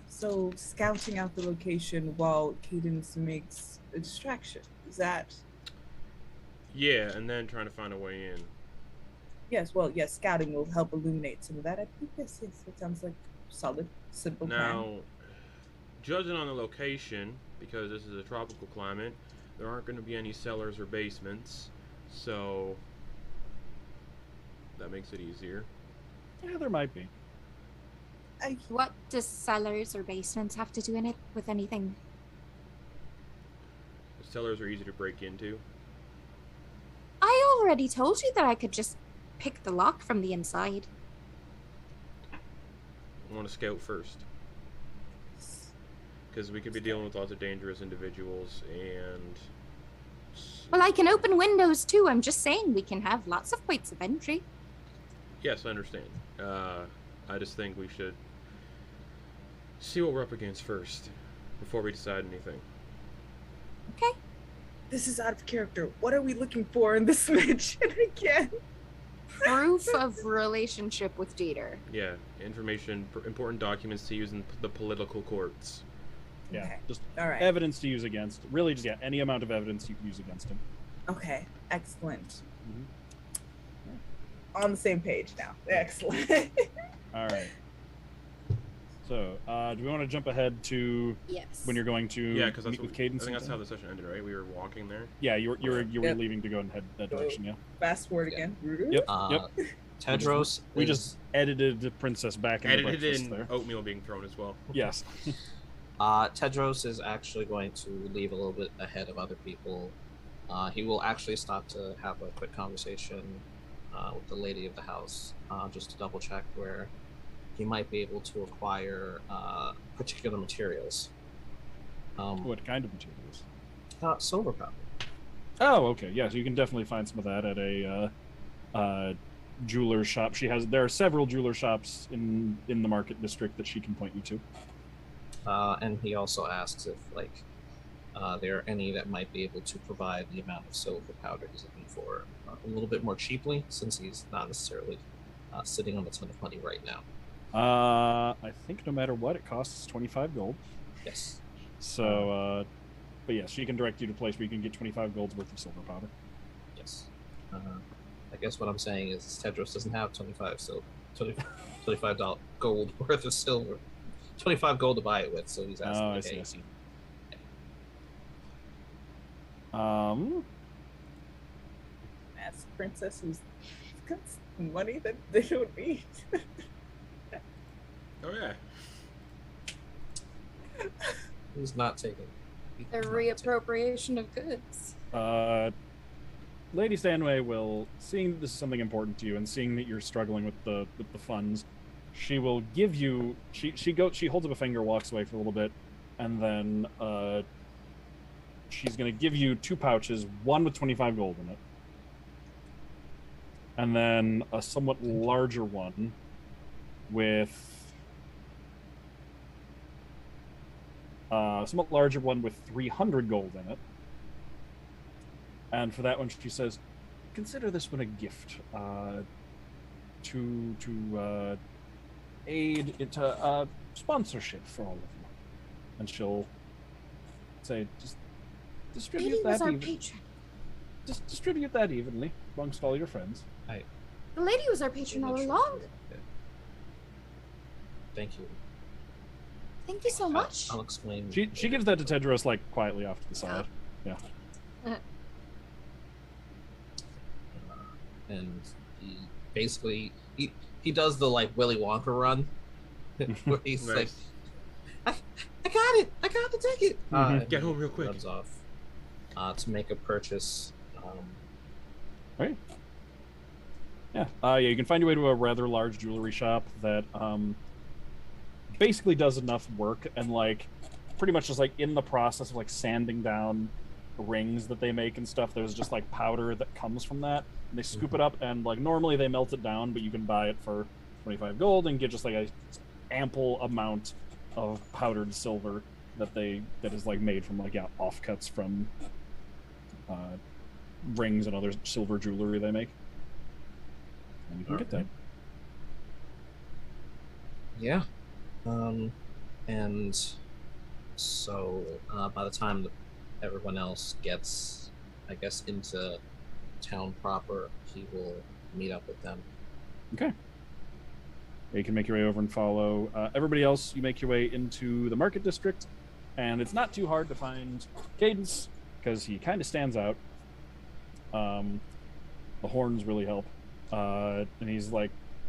So, scouting out the location while Cadence makes a distraction. Is that... Yeah, and then trying to find a way in. Yes, well, yes, scouting will help illuminate some of that. I think yes, it sounds like solid, simple Now, plan. judging on the location, because this is a tropical climate, there aren't going to be any cellars or basements, so that makes it easier. Yeah, there might be. What does cellars or basements have to do in it with anything? The cellars are easy to break into. I already told you that I could just pick the lock from the inside. I want to scout first, because we could be dealing with lots of dangerous individuals, and... Well, I can open windows too. I'm just saying we can have lots of points of entry. Yes, I understand. I just think we should see what we're up against first, before we decide anything. Okay. This is out of character. What are we looking for in this mission again? Proof of relationship with Jeter. Yeah, information, important documents to use in the political courts. Yeah, Okay. just All right. evidence to use against. Really, just any amount of evidence you can use against him. Okay, excellent. Mhm. On the same page now. Excellent. All right. So, do we want to jump ahead to Yes. when you're going to Yeah, because meet with Cadence? I think and that's how things? the session ended, right? We were walking there. Yeah, you were Yep. leaving to go and head that direction. Yeah. Fast forward Yeah. again. Yep. Yep. Tedros. We is- just edited the princess back into Edited breakfast in there. oatmeal being thrown as well. Yes. Tedros is actually going to leave a little bit ahead of other people He will actually stop to have a quick conversation with the lady of the house, just to double check where he might be able to acquire particular materials. What kind of materials? Silver powder. Oh, okay. Yeah, so you can definitely find some of that at a jeweler shop. There are several jeweler shops in the market district that she can point you to. And he also asks if there are any that might be able to provide the amount of silver powder he's looking for a little bit more cheaply, since he's not necessarily sitting on a ton of money right now. I think no matter what, it costs 25 gold. Yes. So, but yes, she can direct you to a place where you can get 25 gold's worth of silver powder. Yes. I guess what I'm saying is Tedros doesn't have 25 gold worth of silver. 25 gold to buy it with, so he's asking. Oh, I see. Ask princess who's got money that they don't need. Oh yeah. He's not taking. The reappropriation of goods. Lady Stanway will, seeing that this is something important to you, and seeing that you're struggling with the funds, she will give you. She holds up a finger, walks away for a little bit, and then she's going to give you 2 pouches, one with 25 gold in it, and then a somewhat larger one with 300 gold in it. And for that one, she says, "Consider this one a gift to aid into sponsorship for all of you." And she'll say, "Just distribute Lady was that our evenly. patron. Just distribute that evenly amongst all your friends." The lady was our patron all along. Thank you. Thank you so much. I'll explain. She gives that to Tedros quietly off to the side. Yeah. And he basically he does the Willy Wonka run, where he's Nice. I got it, I got the ticket. Mhm. Get home real quick. Runs off to make a purchase. Right. Yeah. Yeah. You can find your way to a rather large jewelry shop that basically does enough work and pretty much just in the process of sanding down rings that they make and stuff. There's just powder that comes from that, and they scoop it up, and normally they melt it down, but you can buy it for 25 gold and get just a ample amount of powdered silver that is made from offcuts from rings and other silver jewelry they make, and you can get that. Yeah. And so by the time everyone else gets, I guess, into town proper, he will meet up with them. Okay. You can make your way over and follow everybody else. You make your way into the market district, and it's not too hard to find Cadence because he kind of stands out. The horns really help, and he's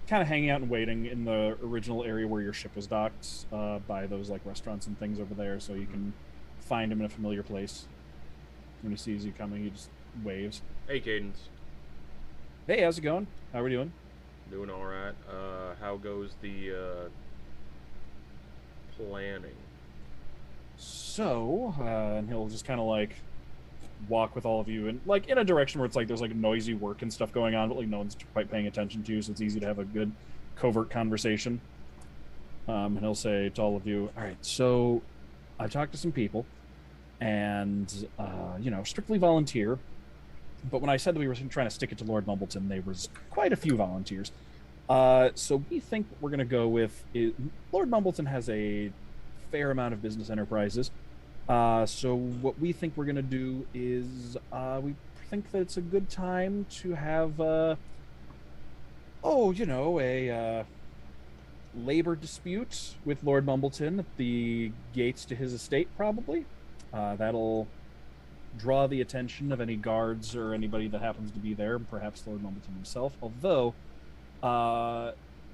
kind of hanging out and waiting in the original area where your ship was docked, by those restaurants and things over there, so you can find him in a familiar place. When he sees you coming, he just waves. Hey, Cadence. Hey, how's it going? How are we doing? Doing all right. How goes the planning? So, and he'll just kind of walk with all of you and in a direction where it's there's noisy work and stuff going on, but no one's quite paying attention to you, so it's easy to have a good covert conversation. And he'll say to all of you, "All right, so I've talked to some people, and strictly volunteer, but when I said that we were trying to stick it to Lord Mumbleton, there was quite a few volunteers. So we think what we're going to go with is Lord Mumbleton has a fair amount of business enterprises. So what we think we're going to do is we think that it's a good time to have a labor dispute with Lord Mumbleton at the gates to his estate, probably. That'll draw the attention of any guards or anybody that happens to be there, perhaps Lord Mumbleton himself. Although,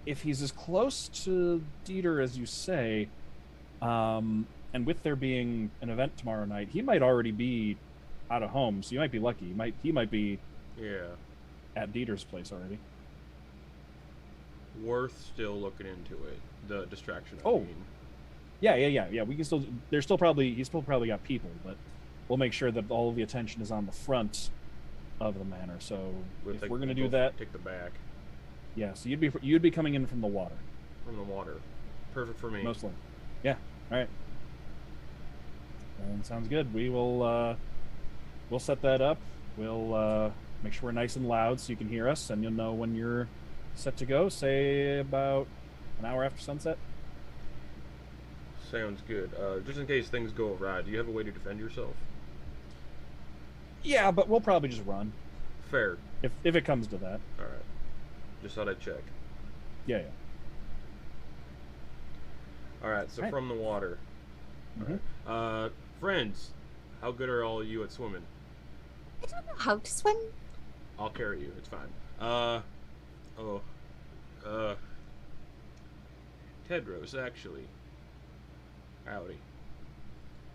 if he's as close to Dieter as you say, and with there being an event tomorrow night, he might already be out of home, so you might be lucky. He might be Yeah. at Dieter's place already. Worth still looking into it. The distraction. I Oh. mean. Yeah. We can still. He's still probably got people, but we'll make sure that all of the attention is on the front of the manor. So if we're gonna do that, take the back. Yeah. So you'd be coming in from the water. From the water. Perfect for me. Mostly. Yeah. All right. Sounds good. We'll set that up. We'll make sure we're nice and loud so you can hear us, and you'll know when you're set to go. Say about an hour after sunset. Sounds good. Just in case things go awry, do you have a way to defend yourself? Yeah, but we'll probably just run. Fair. If it comes to that. All right. Just thought I'd check. Yeah. All right. So All right. from the water. Mm-hmm. Friends, how good are all of you at swimming? I don't know how to swim. I'll carry you. It's fine. Tedros, actually. Howdy.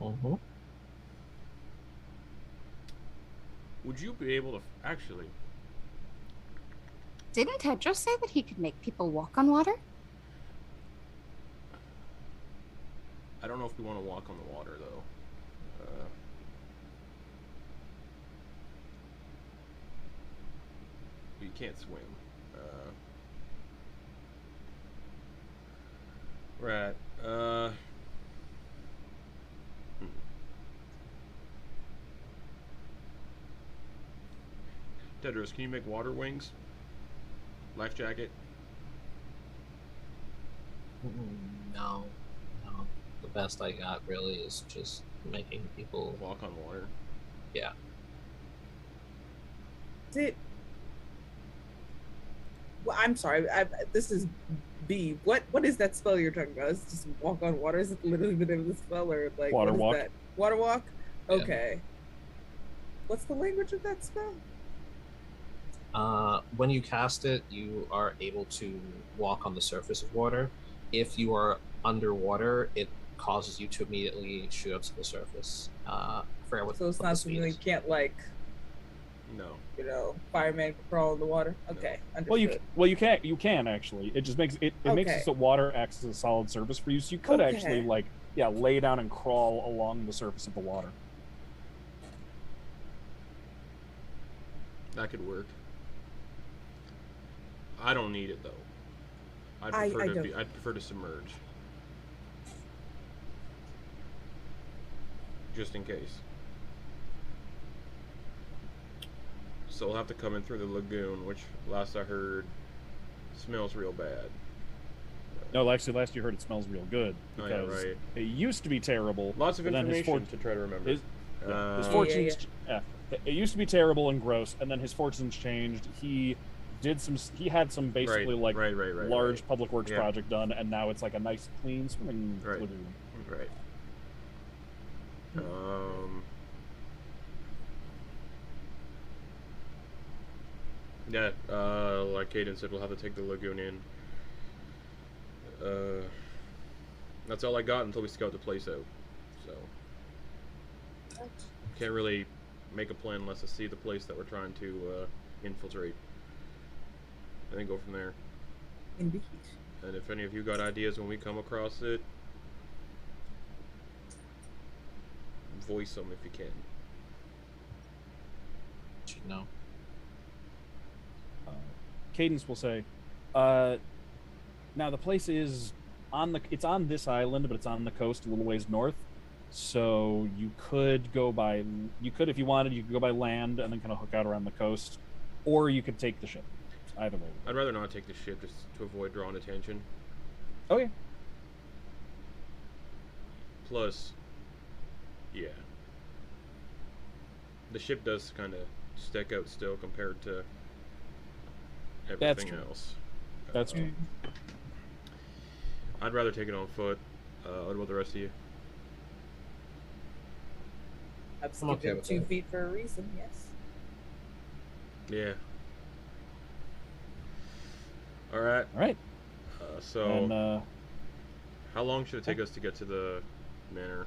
Mm-hmm. Would you be able to actually? Didn't Tedros say that he could make people walk on water? I don't know if we want to walk on the water though. You can't swim. Right. Tedros, can you make water wings? Life jacket? No. The best I got really is just making people. Walk on water? Yeah. Well, I'm sorry. This is B. What is that spell you're talking about? Is it just walk on water? Is it literally the name of the spell, or like Water what is walk. that? Water walk. Yeah. Okay. What's the language of that spell? When you cast it, you are able to walk on the surface of water. If you are underwater, it causes you to immediately shoot up to the surface. I forget what. So it's what the not speed something you is. can't like, No. fireman crawl in the water. Okay, understood. Well, you can actually. It just makes it makes it so water acts as a solid surface for you. So you could actually lay down and crawl along the surface of the water. That could work. I don't need it though. I'd prefer to submerge. Just in case. So we'll have to come in through the lagoon, which last I heard smells real bad. No, actually, last you heard it smells real good. Oh, yeah, Because right. it used to be terrible. Lots of but then his information to try to remember. His fortunes. Yeah. It used to be terrible and gross, and then his fortunes changed. He had some basically large public works project done, and now it's like a nice clean swimming lagoon. Right. Yeah, like Caden said, we'll have to take the lagoon in. That's all I got until we scout the place out. So can't really make a plan unless I see the place that we're trying to infiltrate, and then go from there. Indeed. And if any of you got ideas when we come across it, voice them if you can. Should know. Cadence will say, now the place is it's on this island, but it's on the coast a little ways north. So you could if you wanted, you could go by land and then kind of hook out around the coast, or you could take the ship. Either way. I'd rather not take the ship just to avoid drawing attention. Okay. Plus, yeah, the ship does kind of stick out still compared to everything else. That's true. I'd rather take it on foot. What about the rest of you? I've skipped okay with 2 that. feet for a reason. Yes. Yeah. All right. All right. So, And, how long should it take us to get to the manor?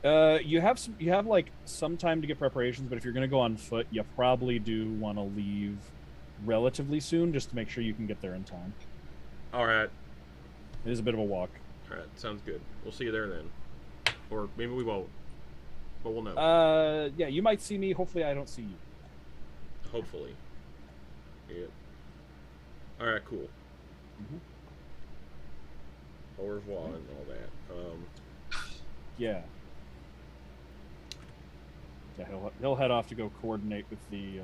You have like some time to get preparations, but if you're gonna go on foot, you probably do want to leave relatively soon, just to make sure you can get there in time. All right. It is a bit of a walk. All right. Sounds good. We'll see you there then, or maybe we won't, but we'll know. Yeah, you might see me. Hopefully, I don't see you. Hopefully. Yeah. All right. Cool. Au revoir and all that. Yeah. Yeah, he'll head off to go coordinate with the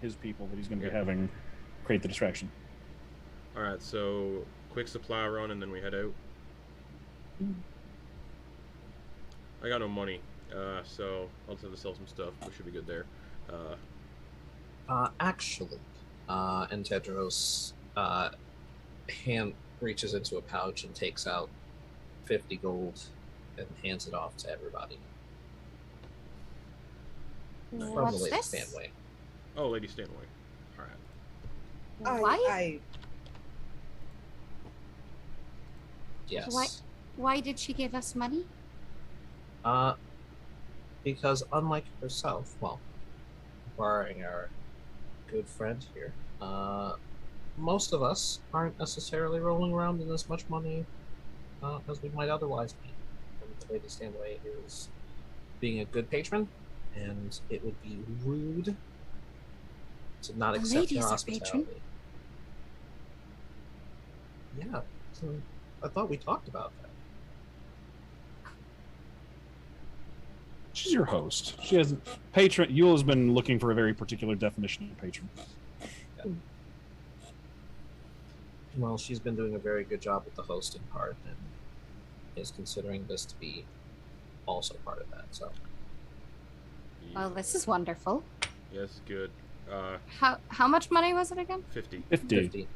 his people that he's going to be having create the distraction. All right, so quick supply run and then we head out. I got no money, so I'll just have to sell some stuff. We should be good there. Actually, and Tedros hand reaches into a pouch and takes out 50 gold and hands it off to everybody. From the What's Lady this? Stanway. Oh, Lady Stanway. All right. Why? Yes. Why did she give us money? Because unlike herself, well, barring our good friend here, most of us aren't necessarily rolling around in as much money as we might otherwise be. And the Lady Stanway is being a good patron, and it would be rude to not accept lady's their a hospitality. patron? Yeah, so I thought we talked about that. She's your host. She has patron. Yule has been looking for a very particular definition of patron. Well, she's been doing a very good job with the hosting part, and is considering this to be also part of that. So, Well, this is wonderful. Yes, good. How much money was it again? 50 50.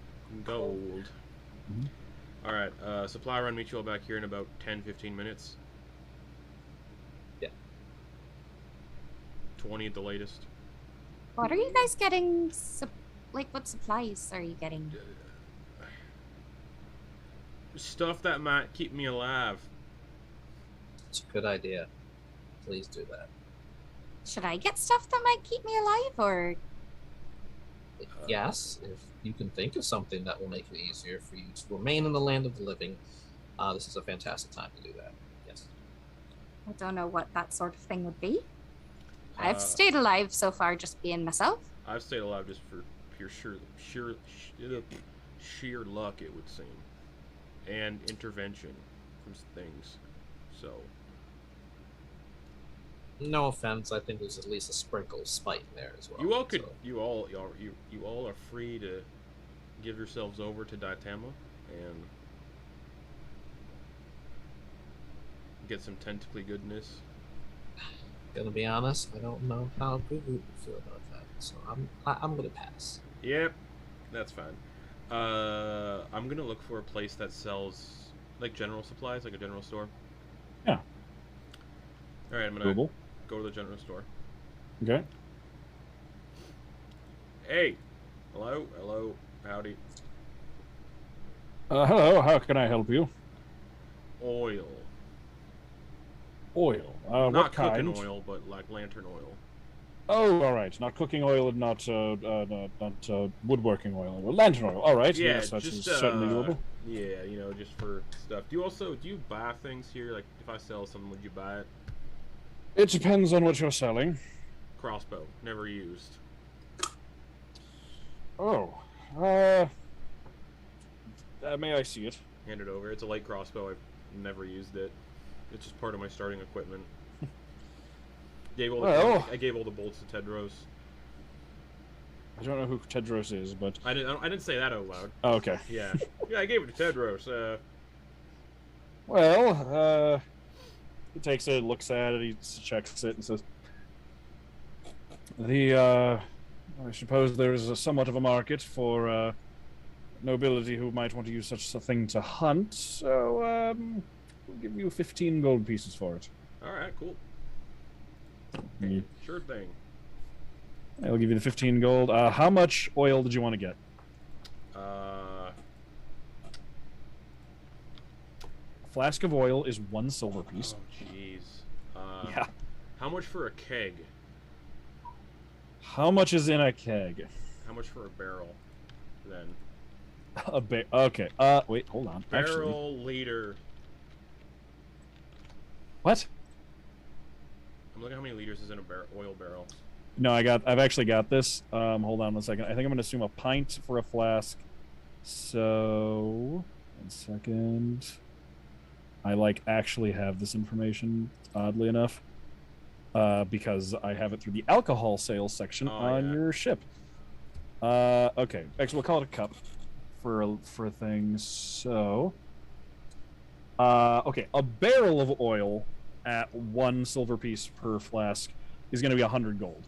gold. All right, supply run. Meet you all back here in about 10-15 minutes. Yeah. 20 at the latest. What are you guys getting? Like, what supplies are you getting? Stuff that might keep me alive. It's a good idea. Please do that. Should I get stuff that might keep me alive, or Yes, if you can think of something that will make it easier for you to remain in the land of the living, this is a fantastic time to do that. Yes. I don't know what that sort of thing would be. I've stayed alive so far just being myself. I've stayed alive just for pure sheer luck, it would seem, and intervention from things. So, No offense, I think there's at least a sprinkle of spite in there as well. you all could, so. you all are free to give yourselves over to Daitama and get some tentacly goodness. Gonna be honest, I don't know how good we feel about that, so I'm gonna pass. Yep, that's fine. I'm gonna look for a place that sells like general supplies, like a general store. Yeah. All right, I'm gonna Doable. go to the general store. Okay. Hey, hello, howdy. Hello. How can I help you? Oil. Oil. Not What kind? cooking oil, but like lantern oil. Oh, all right. Not cooking oil and not woodworking oil. Well, lantern oil. All right. Yeah, yes, that's just certainly doable. yeah, just for stuff. Do you buy things here? Like, if I sell something, would you buy it? It depends on what you're selling. Crossbow, never used. Oh. May I see it? Hand it over. It's a light crossbow. I've never used it. It's just part of my starting equipment. I gave all the bolts to Tedros. I don't know who Tedros is, but I didn't say that out loud. oh, okay. Yeah, yeah, I gave it to Tedros. Well, he takes it, looks at it, he checks it, and says, I suppose there is somewhat of a market for nobility who might want to use such a thing to hunt, so we'll give you 15 gold pieces for it. All right, cool. Mm. Sure thing. I'll give you the 15 gold. How much oil did you want to get? flask of oil is 1 silver piece. Oh, jeez. Yeah. How much for a keg? How much is in a keg? How much for a barrel, then? Okay. Wait, hold on. Barrel liter. What? I'm looking at how many liters is in a oil barrel. No, I've actually got this. Hold on 1 second. I think I'm gonna assume a pint for a flask. So, 1 second. I actually have this information, oddly enough, because I have it through the alcohol sales section on your ship. Okay. Actually, we'll call it a cup for things. So, okay, a barrel of oil at 1 silver piece per flask is going to be 100 gold.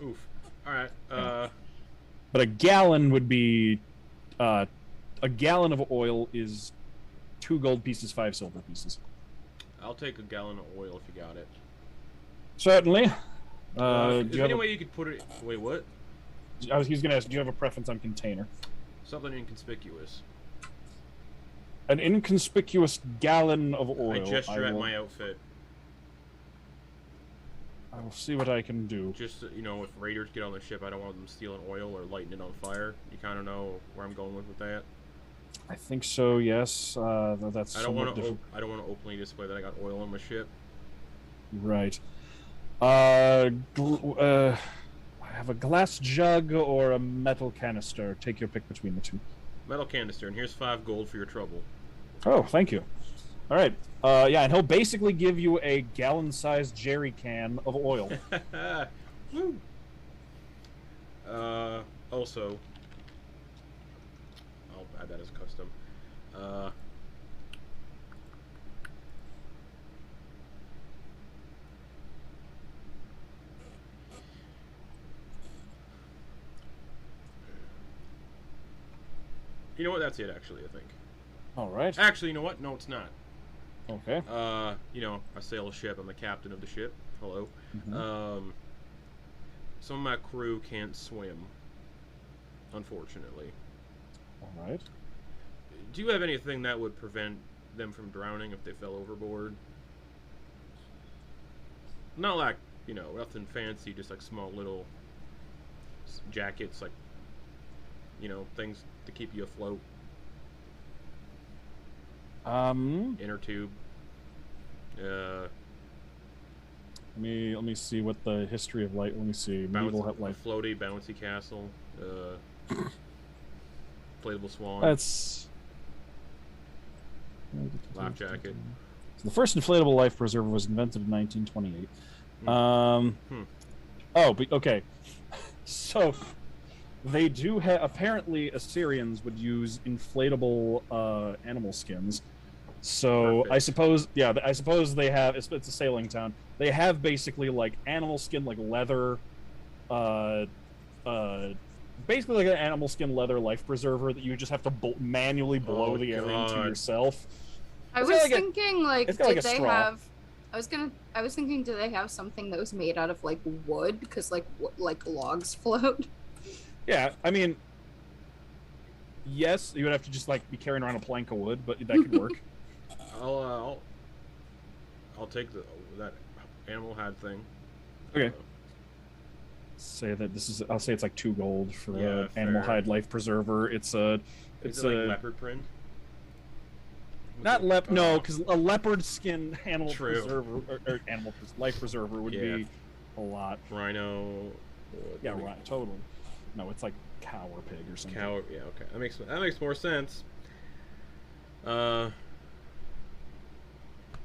Oof. All right. But a gallon would be a gallon of oil is 2 gold pieces, 5 silver pieces. I'll take a gallon of oil if you got it. Certainly. Is there any way you could put it? Wait, what? He was going to ask, do you have a preference on container? Something inconspicuous. An inconspicuous gallon of oil. I gesture at my outfit. I will see what I can do. Just, you know, if raiders get on the ship, I don't want them stealing oil or lighting it on fire. You kind of know where I'm going with that. I think so. Yes. That's. I don't want to openly display that I got oil on my ship. Right. I have a glass jug or a metal canister. Take your pick between the two. Metal canister, and here's 5 gold for your trouble. Oh, thank you. All right. Yeah, and he'll basically give you a gallon-sized jerry can of oil. Woo. Also, I'll add that as custom. You know what? That's it, actually, I think. All right. Actually, you know what? No, it's not. Okay. You know, I sail a ship. I'm the captain of the ship. Hello. Mm-hmm. Some of my crew can't swim, unfortunately. All right. Do you have anything that would prevent them from drowning if they fell overboard? Not like, you know, nothing fancy, just like small little jackets, like, you know, things to keep you afloat. Inner tube. Let me see what the history of light. Let me see. Medieval life. Floaty, bouncy castle. Inflatable swan. That's life jacket. So the first inflatable life preserver was invented in 1928. Oh, but okay. So they do have. Apparently, Assyrians would use inflatable animal skins. So perfect. I suppose they have. It's a sailing town. They have basically like animal skin, like leather, basically like an animal skin leather life preserver that you just have to manually blow the air into yourself. I was thinking, like, did they have? I was thinking, do they have something that was made out of like wood? Because like logs float. Yeah, I mean, yes, you would have to just like be carrying around a plank of wood, but that could work. I'll take that animal hide thing. Okay. Say that this is. I'll say it's like 2 gold for the animal hide life preserver. It's a. It's like leopard print. Not no, because a leopard skin animal preserver or life preserver would be a lot. Rhino. Yeah, right. Totally. No, it's like cow or pig or something. Cow. Yeah. Okay. That makes more sense.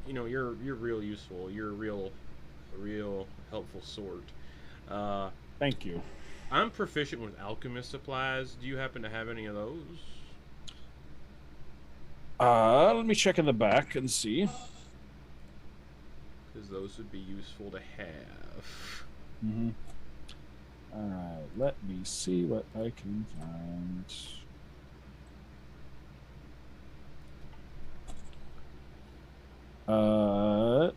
You know, you're real useful. You're a real helpful sort. Thank you. I'm proficient with alchemist supplies. Do you happen to have any of those? Let me check in the back and see. Because those would be useful to have. Mm-hmm. Alright, let me see what I can find. I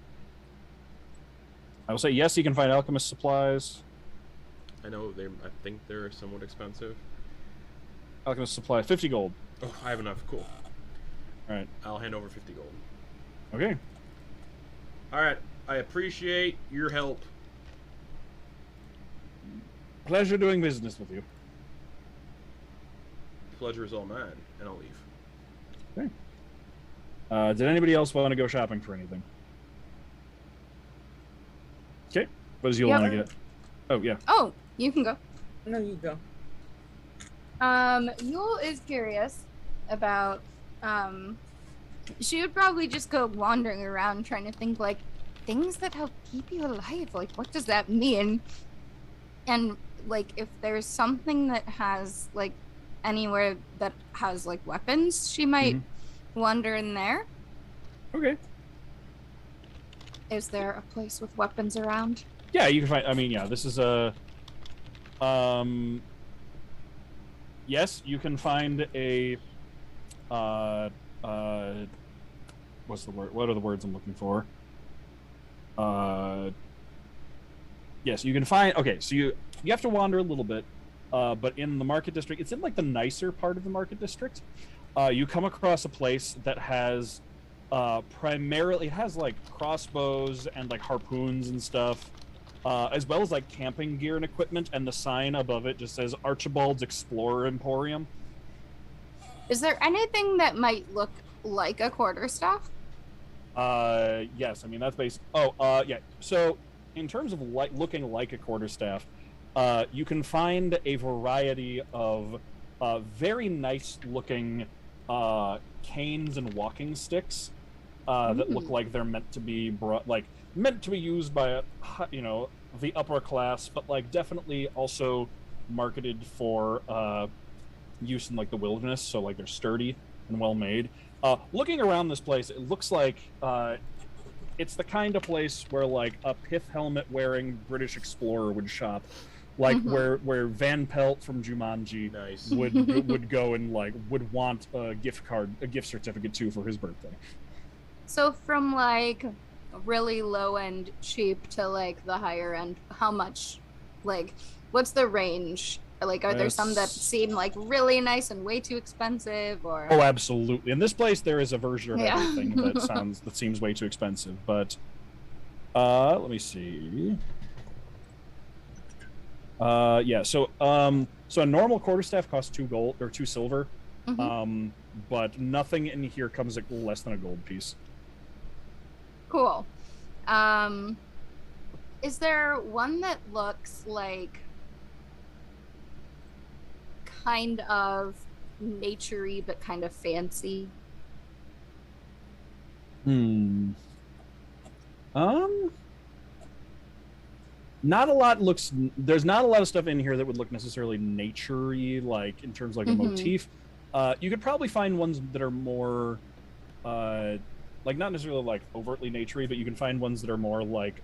will say yes, you can find alchemist supplies. I know I think they're somewhat expensive. Alchemist supply, 50 gold. Oh, I have enough. Cool. Alright. I'll hand over 50 gold. Okay. All right. I appreciate your help. Pleasure doing business with you. Pleasure is all mine, and I'll leave. Okay. Did anybody else want to go shopping for anything? Okay. What does Yulyanya get? Oh, yeah. Oh, you can go. No, you go. Yule is curious about, she would probably just go wandering around trying to think, like, things that help keep you alive. Like, what does that mean? And, like, if there's something that has, like, anywhere that has, like, weapons, she might wander in there. Okay. Is there a place with weapons around? Yeah, you can find, I mean, yeah, this is a, yes, you can find a, what's the word? What are the words I'm looking for? Yes, you can find, okay, so you have to wander a little bit, but in the market district, it's in like the nicer part of the market district. You come across a place that has, primarily, it has like crossbows and like harpoons and stuff, as well as like camping gear and equipment, and the sign above it just says Archibald's Explorer Emporium. Is there anything that might look like a quarterstaff? Yes, I mean that's based. Oh, yeah. So in terms of looking like a quarterstaff, you can find a variety of very nice looking canes and walking sticks that look like they're meant to be meant to be used by the upper class, but like definitely also marketed for use in like the wilderness, so like they're sturdy and well made. Looking around this place, it looks like it's the kind of place where like a pith helmet wearing British explorer would shop, like where Van Pelt from Jumanji would go and like would want a gift certificate to for his birthday. So from like really low end cheap to like the higher end, how much, like what's the range? Like, are there some that seem like really nice and way too expensive, or? Oh, absolutely. In this place, there is a version of everything that seems way too expensive. But let me see. Yeah. So a normal quarterstaff costs 2 gold or 2 silver. But nothing in here comes at less than a gold piece. Cool. Is there one that looks like kind of naturey but kind of fancy? Not a lot looks. There's not a lot of stuff in here that would look necessarily naturey, like in terms of like a motif. You could probably find ones that are more, like not necessarily like overtly naturey, but you can find ones that are more like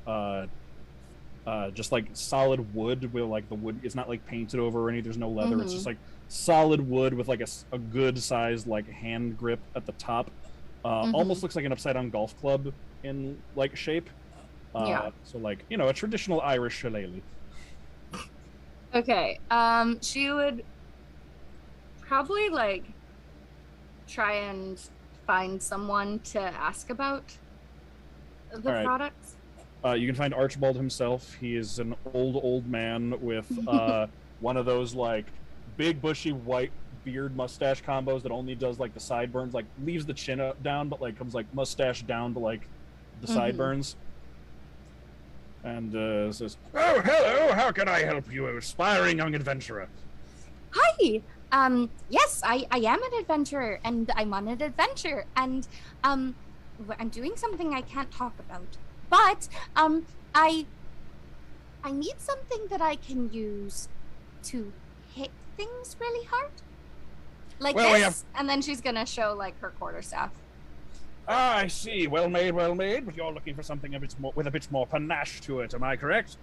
just like solid wood, where like the wood is not like painted over or anything. There's no leather. It's just like solid wood with like a good sized like hand grip at the top. Almost looks like an upside down golf club in like shape. So like, a traditional Irish shillelagh. Okay. She would probably like try and find someone to ask about the products. You can find Archibald himself. He is an old man with one of those like big bushy white beard mustache combos that only does like the sideburns, like leaves the chin up down, but like comes like mustache down to like the sideburns. And says, "Oh, hello, how can I help you, aspiring young adventurer?" Hi, yes, I am an adventurer, and I'm on an adventure, and I'm doing something I can't talk about, but I need something that I can use to hit things really hard, like this, and then she's gonna show like her quarterstaff. Ah, I see. Well made, but you're looking for something with a bit more panache to it, am I correct?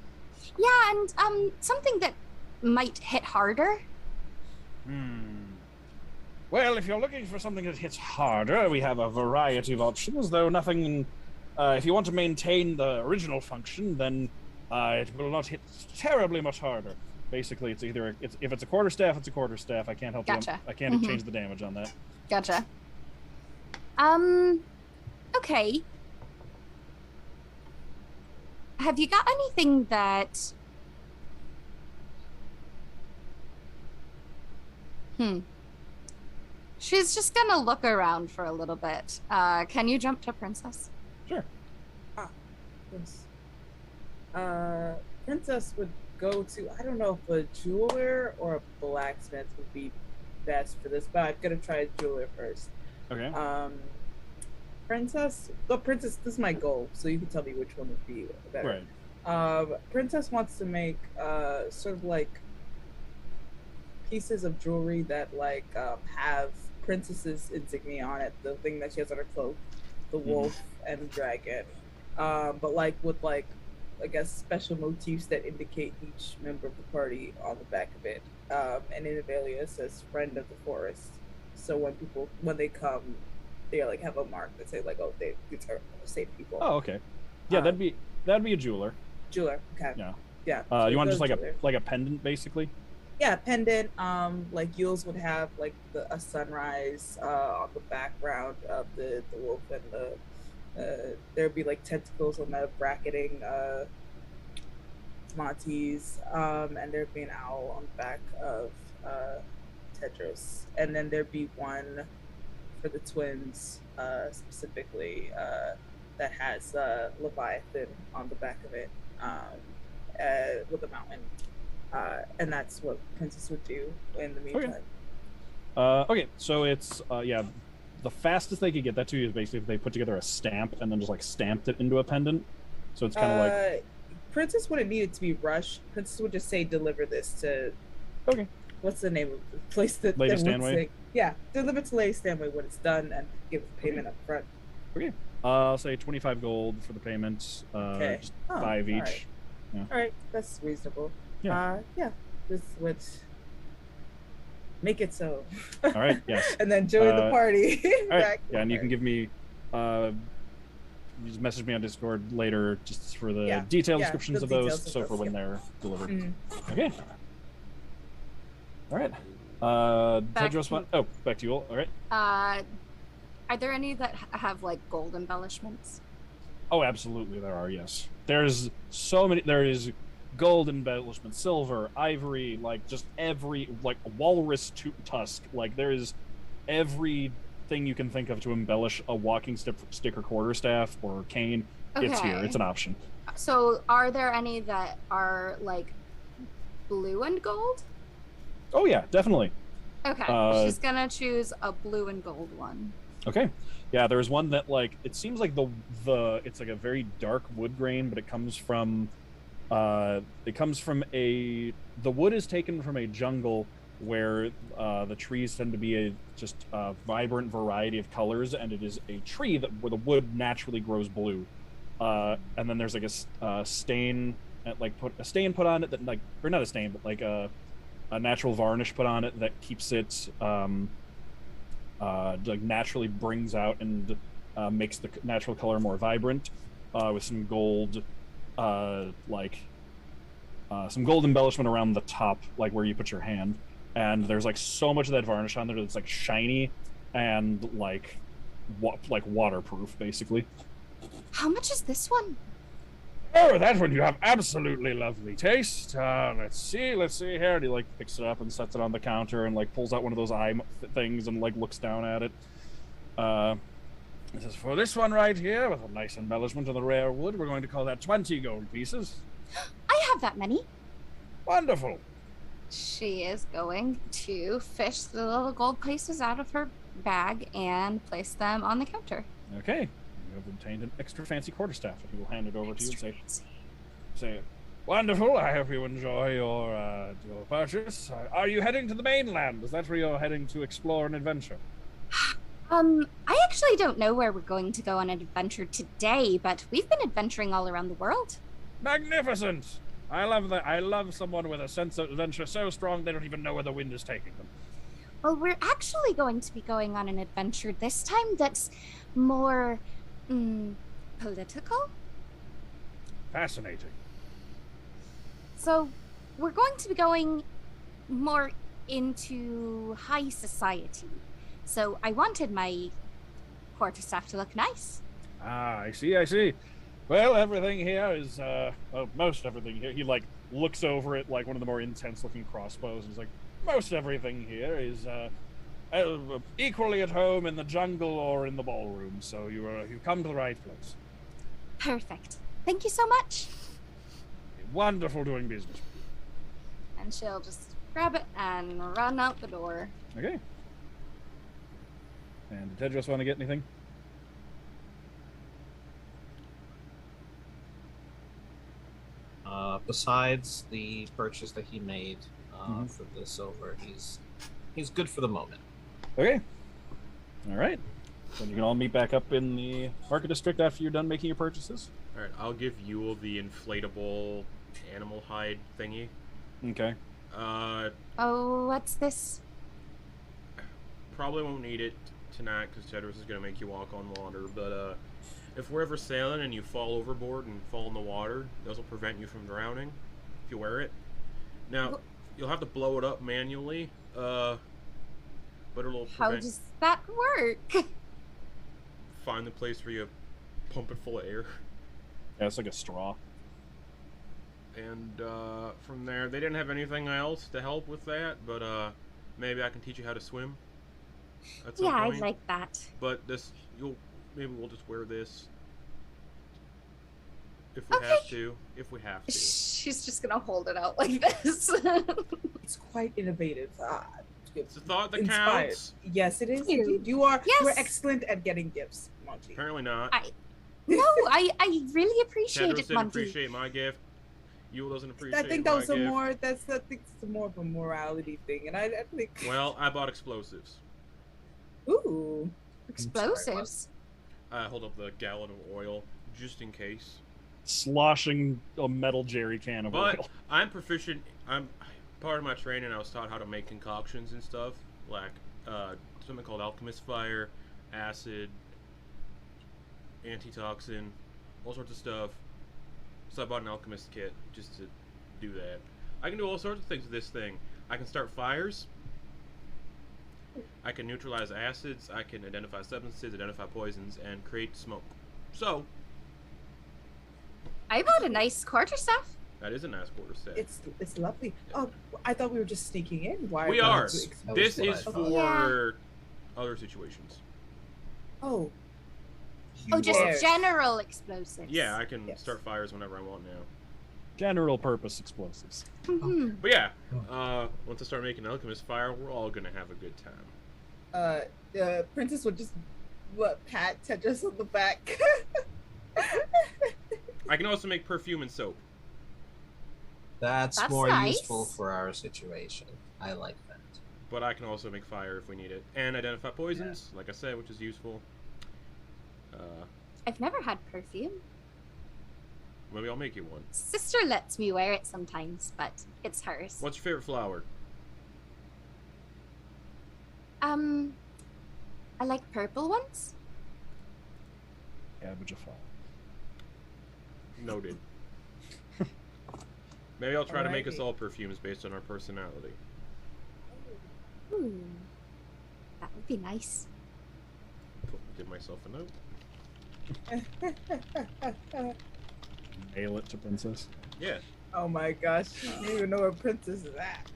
Yeah, and something that might hit harder. Well, if you're looking for something that hits harder, we have a variety of options, though nothing... if you want to maintain the original function, then it will not hit terribly much harder. Basically, it's either... if it's a quarterstaff, it's a quarterstaff. I can't help you. I can't change the damage on that. Gotcha. Okay. Have you got anything that... She's just gonna look around for a little bit. Can you jump to Princess? Sure. Yes. Princess would go to, I don't know if a jeweler or a blacksmith would be best for this, but I'm gonna try a jeweler first. Okay. Princess, this is my goal, so you can tell me which one would be better. Right. Princess wants to make sort of like pieces of jewelry that like have princess's insignia on it, the thing that she has on her cloak, the wolf and the dragon, but like with like, I guess, special motifs that indicate each member of the party on the back of it. And in Avelia it says friend of the forest. So when they come, they like have a mark that say like, oh, these are safe people. Oh, okay. Yeah, that'd be a jeweler. Jeweler, okay. Yeah. Yeah. So you want just jeweler. like a pendant, basically? Yeah, pendant. Like Yules would have like a sunrise on the background of the wolf, and there'd be like tentacles on the bracketing Monty's, and there'd be an owl on the back of Tedros, and then there'd be one for the twins specifically that has Leviathan on the back of it with a mountain. And that's what Princess would do in the meantime. Okay, so it's the fastest they could get that to you is basically if they put together a stamp and then just like stamped it into a pendant. So it's kind of like Princess wouldn't need it to be rushed. Princess would just say, "Deliver this to." Okay. What's the name of the place that Lady that Stanway? say, yeah, deliver to Lady Stanway when it's done, and give the payment up front. Okay. I'll say 25 gold for the payment. Okay. Just 5 each. All right. Yeah. All right, that's reasonable. Yeah. This would make it so. All right. Yes. And then join the party. All right. Yeah, and you can give me. You just message me on Discord later, just for the detailed descriptions of those, so for when they're delivered. Mm-hmm. Okay. All right. Tedros, back to you all. All right. Are there any that have like gold embellishments? Oh, absolutely, there are. Yes, there's so many. There is gold embellishment, silver, ivory, like just every like walrus tusk. Like there is everything you can think of to embellish a walking stick or quarterstaff or cane. Okay. It's here. It's an option. So, are there any that are like blue and gold? Oh yeah, definitely. Okay, she's gonna choose a blue and gold one. Okay. Yeah, there's one that like it seems like the it's like a very dark wood grain, but it comes from the wood is taken from a jungle where the trees tend to be just a vibrant variety of colors, and it is a tree where the wood naturally grows blue. And then there's like a stain put on it that like, or not a stain, but like a natural varnish put on it that keeps it like naturally brings out and makes the natural color more vibrant, with some gold some gold embellishment around the top, like where you put your hand. And there's like so much of that varnish on there that's like shiny and like waterproof, basically. How much is this one? Oh, that one you have absolutely lovely taste. Let's see here. And he like picks it up and sets it on the counter and like pulls out one of those eye things and like looks down at it. This is for this one right here with a nice embellishment of the rare wood. We're going to call that 20 gold pieces. I have that many. Wonderful. She is going to fish the little gold pieces out of her bag and place them on the counter. Okay. You have obtained an extra fancy quarterstaff, and he will hand it over to you and say, wonderful, I hope you enjoy your purchase. Are you heading to the mainland? Is that where you're heading to explore an adventure? I actually don't know where we're going to go on an adventure today, but we've been adventuring all around the world. Magnificent! I love that. I love someone with a sense of adventure so strong they don't even know where the wind is taking them. Well, we're actually going to be going on an adventure this time that's more political. Fascinating. So we're going to be going more into high society. So I wanted my quarterstaff to look nice. Ah, I see, I see. Well, everything here is, most everything here. He, like, looks over at, like, one of the more intense-looking crossbows, and he's like, most everything here is, equally at home in the jungle or in the ballroom, so you've come to the right place. Perfect. Thank you so much. Wonderful doing business. And she'll just grab it and run out the door. Okay. And did Tedros want to get anything? Besides the purchase that he made for the silver, he's good for the moment. Okay. All right. Then you can all meet back up in the market district after you're done making your purchases. All right, I'll give Yule the inflatable animal hide thingy. Okay. Oh, what's this? Probably won't need it tonight because Tedros is gonna make you walk on water. But if we're ever sailing and you fall overboard and fall in the water, this will prevent you from drowning if you wear it. Now you'll have to blow it up manually, but it'll prevent. How does that work? Find the place where you pump it full of air. Yeah, it's like a straw. And from there, they didn't have anything else to help with that, but maybe I can teach you how to swim. At some Yeah, point. I'd like that. But maybe we'll just wear this if we have to. If we have to. She's just gonna hold it out like this. It's quite innovative. It's a thought that inspired. counts. Yes, it is. You. Indeed. You are Yes. excellent at getting gifts, Monty. Apparently not. No, I really appreciate Tedros it, didn't Monty. appreciate my gift. Yule doesn't appreciate I think my that was gift. I think it's more of a morality thing, and I think. Well, I bought explosives. Ooh. Explosives. I hold up the gallon of oil just in case. Sloshing a metal jerry can of But oil. I'm proficient. I'm part of my training. I was taught how to make concoctions and stuff, like something called alchemist fire, acid, antitoxin, all sorts of stuff. So I bought an alchemist kit just to do that. I can do all sorts of things with this thing. I can start fires. I can neutralize acids. I can identify substances, identify poisons, and create smoke. So I bought a nice quarterstaff. that is a nice quarter set. It's lovely. Oh, I thought we were just sneaking in. Why? We why are. would we expose This what? is for other situations. Oh. Oh, just are- general explosives. Yeah, I can Yes. start fires whenever I want now. General purpose explosives. Mhm. But yeah, once I start making alchemist fire, we're all gonna have a good time. Princess would just pat Tedros on the back. I can also make perfume and soap. That's That's more nice. useful for our situation. I like that. But I can also make fire if we need it. And identify poisons, like I said, which is useful. I've never had perfume. Maybe I'll make you one. Sister lets me wear it sometimes, but it's hers. What's your favorite flower? I like purple ones. Cabbage of fire. Noted. Maybe I'll try to make us Alrighty. all perfumes based on our personality. Ooh, that would be nice. Give myself a note. Mail it to Princess. Yeah. Oh my gosh, I don't even know where Princess is at.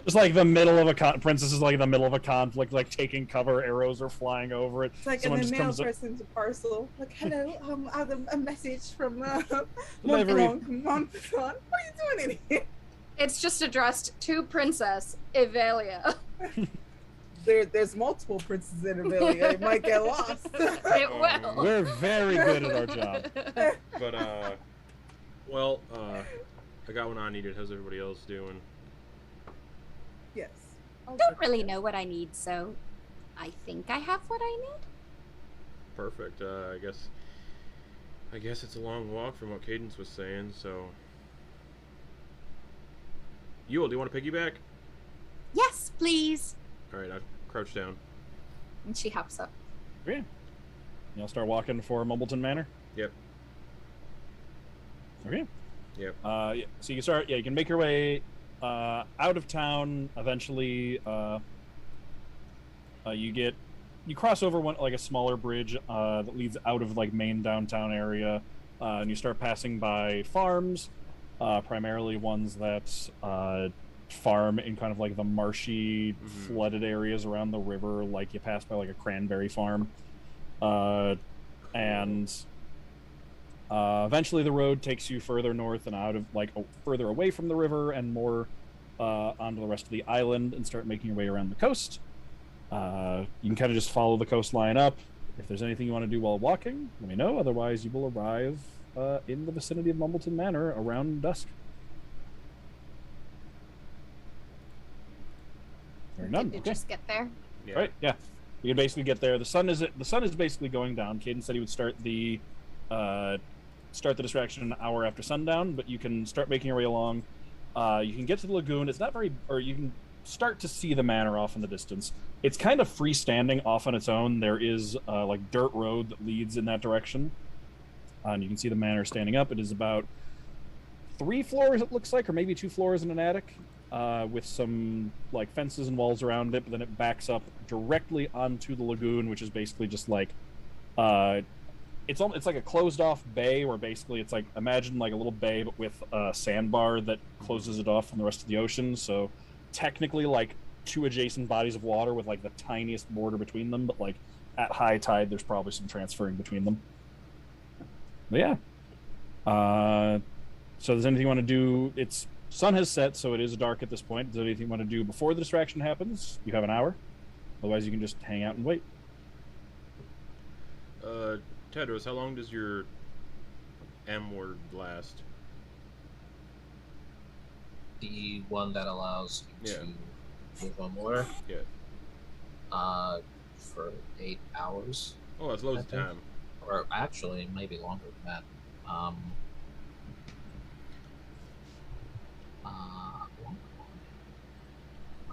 It's like the middle of a Princess is like in the middle of a conflict, like taking cover. Arrows are flying over it. It's like Someone in the just mail comes up- person's a parcel. Like, hello, I have a message from Delivery. Montblanc. What are you doing in here? It's just addressed to Princess Evelia. There's multiple princesses in Avelia. It might get lost. It will. We're very good at our job. But, well, I got what I needed. How's everybody else doing? Yes. Don't really know what I need, so I think I have what I need. Perfect. I guess it's a long walk from what Cadence was saying, so... Yule, do you want to piggyback? Yes, please. Alright, I crouch down. And she hops up. Okay. Y'all start walking for Mumbleton Manor? Yep. Okay. Yep. Yeah, so you start, you can make your way out of town. Eventually, you get you cross over one like a smaller bridge that leads out of like main downtown area, and you start passing by farms, primarily ones that farm in kind of like the marshy, flooded areas around the river. Like you pass by like a cranberry farm, and eventually the road takes you further north and out of like further away from the river and more onto the rest of the island, and start making your way around the coast. You can kind of just follow the coastline up. If there's anything you want to do while walking, let me know. Otherwise, you will arrive in the vicinity of Mumbleton Manor around dusk. Very none. Did you just get there? Yeah. Right. Yeah. You can basically get there. The sun is basically going down. Caden said he would start the distraction an hour after sundown, but you can start making your way along. You can get to the lagoon. It's not very, or you can start to see the manor off in the distance. It's kind of freestanding off on its own. There is like dirt road that leads in that direction, and you can see the manor standing up. It is about 3 floors, it looks like, or maybe 2 floors and an attic, with some like fences and walls around it. But then it backs up directly onto the lagoon, which is basically just like it's like a closed off bay, where basically it's like, imagine like a little bay but with a sandbar that closes it off from the rest of the ocean. So technically like 2 adjacent bodies of water with like the tiniest border between them, but like at high tide there's probably some transferring between them. But yeah, so there's anything you want to do? It's sun has set, so it is dark at this point. Is there anything you want to do before the distraction happens? You have an hour. Otherwise you can just hang out and wait. Tedros, how long does your M word last? The one that allows you Yeah. to move on water. Yeah. For 8 hours. Oh, that's loads of think. time. Or actually, maybe longer than that.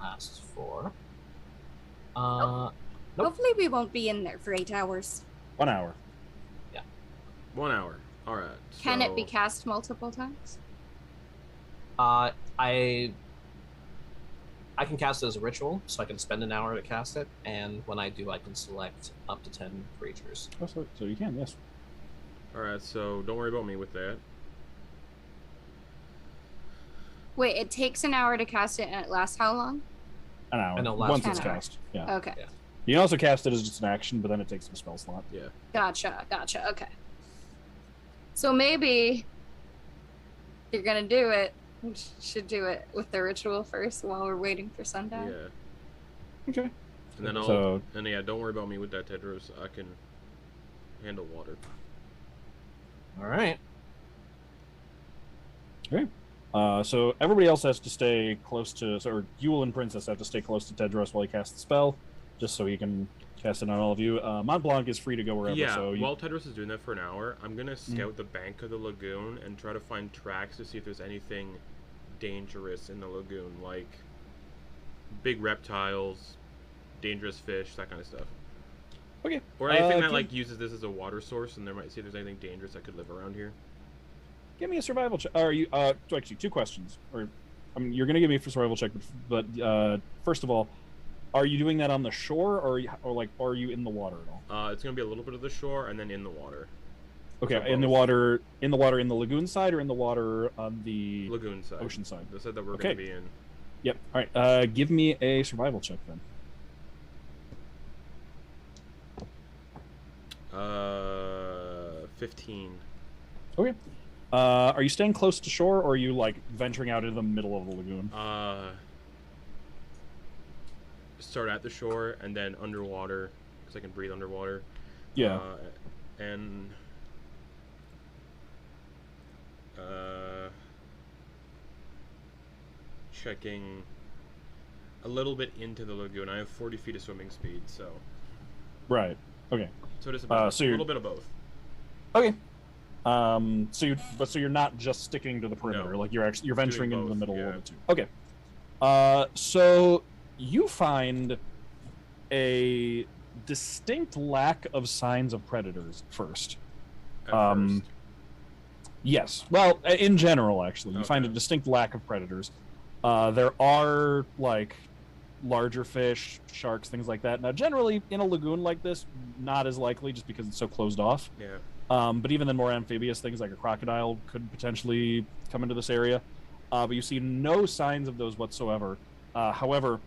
Lasts for. Nope. Hopefully we won't be in there for 8 hours. 1 hour. 1 hour. All right. Can it be so- cast multiple times? I can cast it as a ritual, so I can spend an hour to cast it, and when I do, I can select up to 10 creatures. Oh, so you can, yes. All right. So don't worry about me with that. Wait, it takes an hour to cast it, and it lasts how long? An hour. And it'll last Once an it's hour. cast. Yeah. Okay. Yeah. You can also cast it as just an action, but then it takes some spell slot. Yeah. Gotcha. Okay. So maybe you're gonna do it. We should do it with the ritual first while we're waiting for sundown. Yeah. Okay. And then yeah, don't worry about me with that, Tedros. I can handle water. All right. Okay. So everybody else has to stay close to, or Yule and Princess have to stay close to Tedros while he casts the spell, just so he can cast it on all of you. Montblanc is free to go wherever. Yeah, So while Tedros is doing that for an hour, I'm going to scout the bank of the lagoon and try to find tracks to see if there's anything dangerous in the lagoon, like big reptiles, dangerous fish, that kind of stuff. Okay. Or anything that like uses this as a water source, and there might see if there's anything dangerous that could live around here. Give me a survival check. Are you? Actually, 2 questions. Or, I mean, you're going to give me a survival check, but first of all, are you doing that on the shore, or are you in the water at all? It's going to be a little bit of the shore and then in the water. Okay, So in the both. water, in the lagoon side, or in the water on the Lagoon side. ocean side? They said that we're Okay. going to be in. Yep. All right. Give me a survival check then. 15. Okay. Are you staying close to shore, or are you like venturing out into the middle of the lagoon? Start at the shore and then underwater, because I can breathe underwater. Yeah. And checking a little bit into the lagoon. I have 40 feet of swimming speed, so Right. Okay. so just about so a you're- little bit of both. Okay. So you're not just sticking to the perimeter, No. like you're venturing into the both, middle yeah. of the two. Okay. So you find a distinct lack of signs of predators first. At first. Yes. Well, in general, actually, you find a Okay. distinct lack of predators. There are like larger fish, sharks, things like that. Now, generally, in a lagoon like this, not as likely just because it's so closed off. Yeah. But even then, more amphibious things like a crocodile could potentially come into this area. But you see no signs of those whatsoever. However,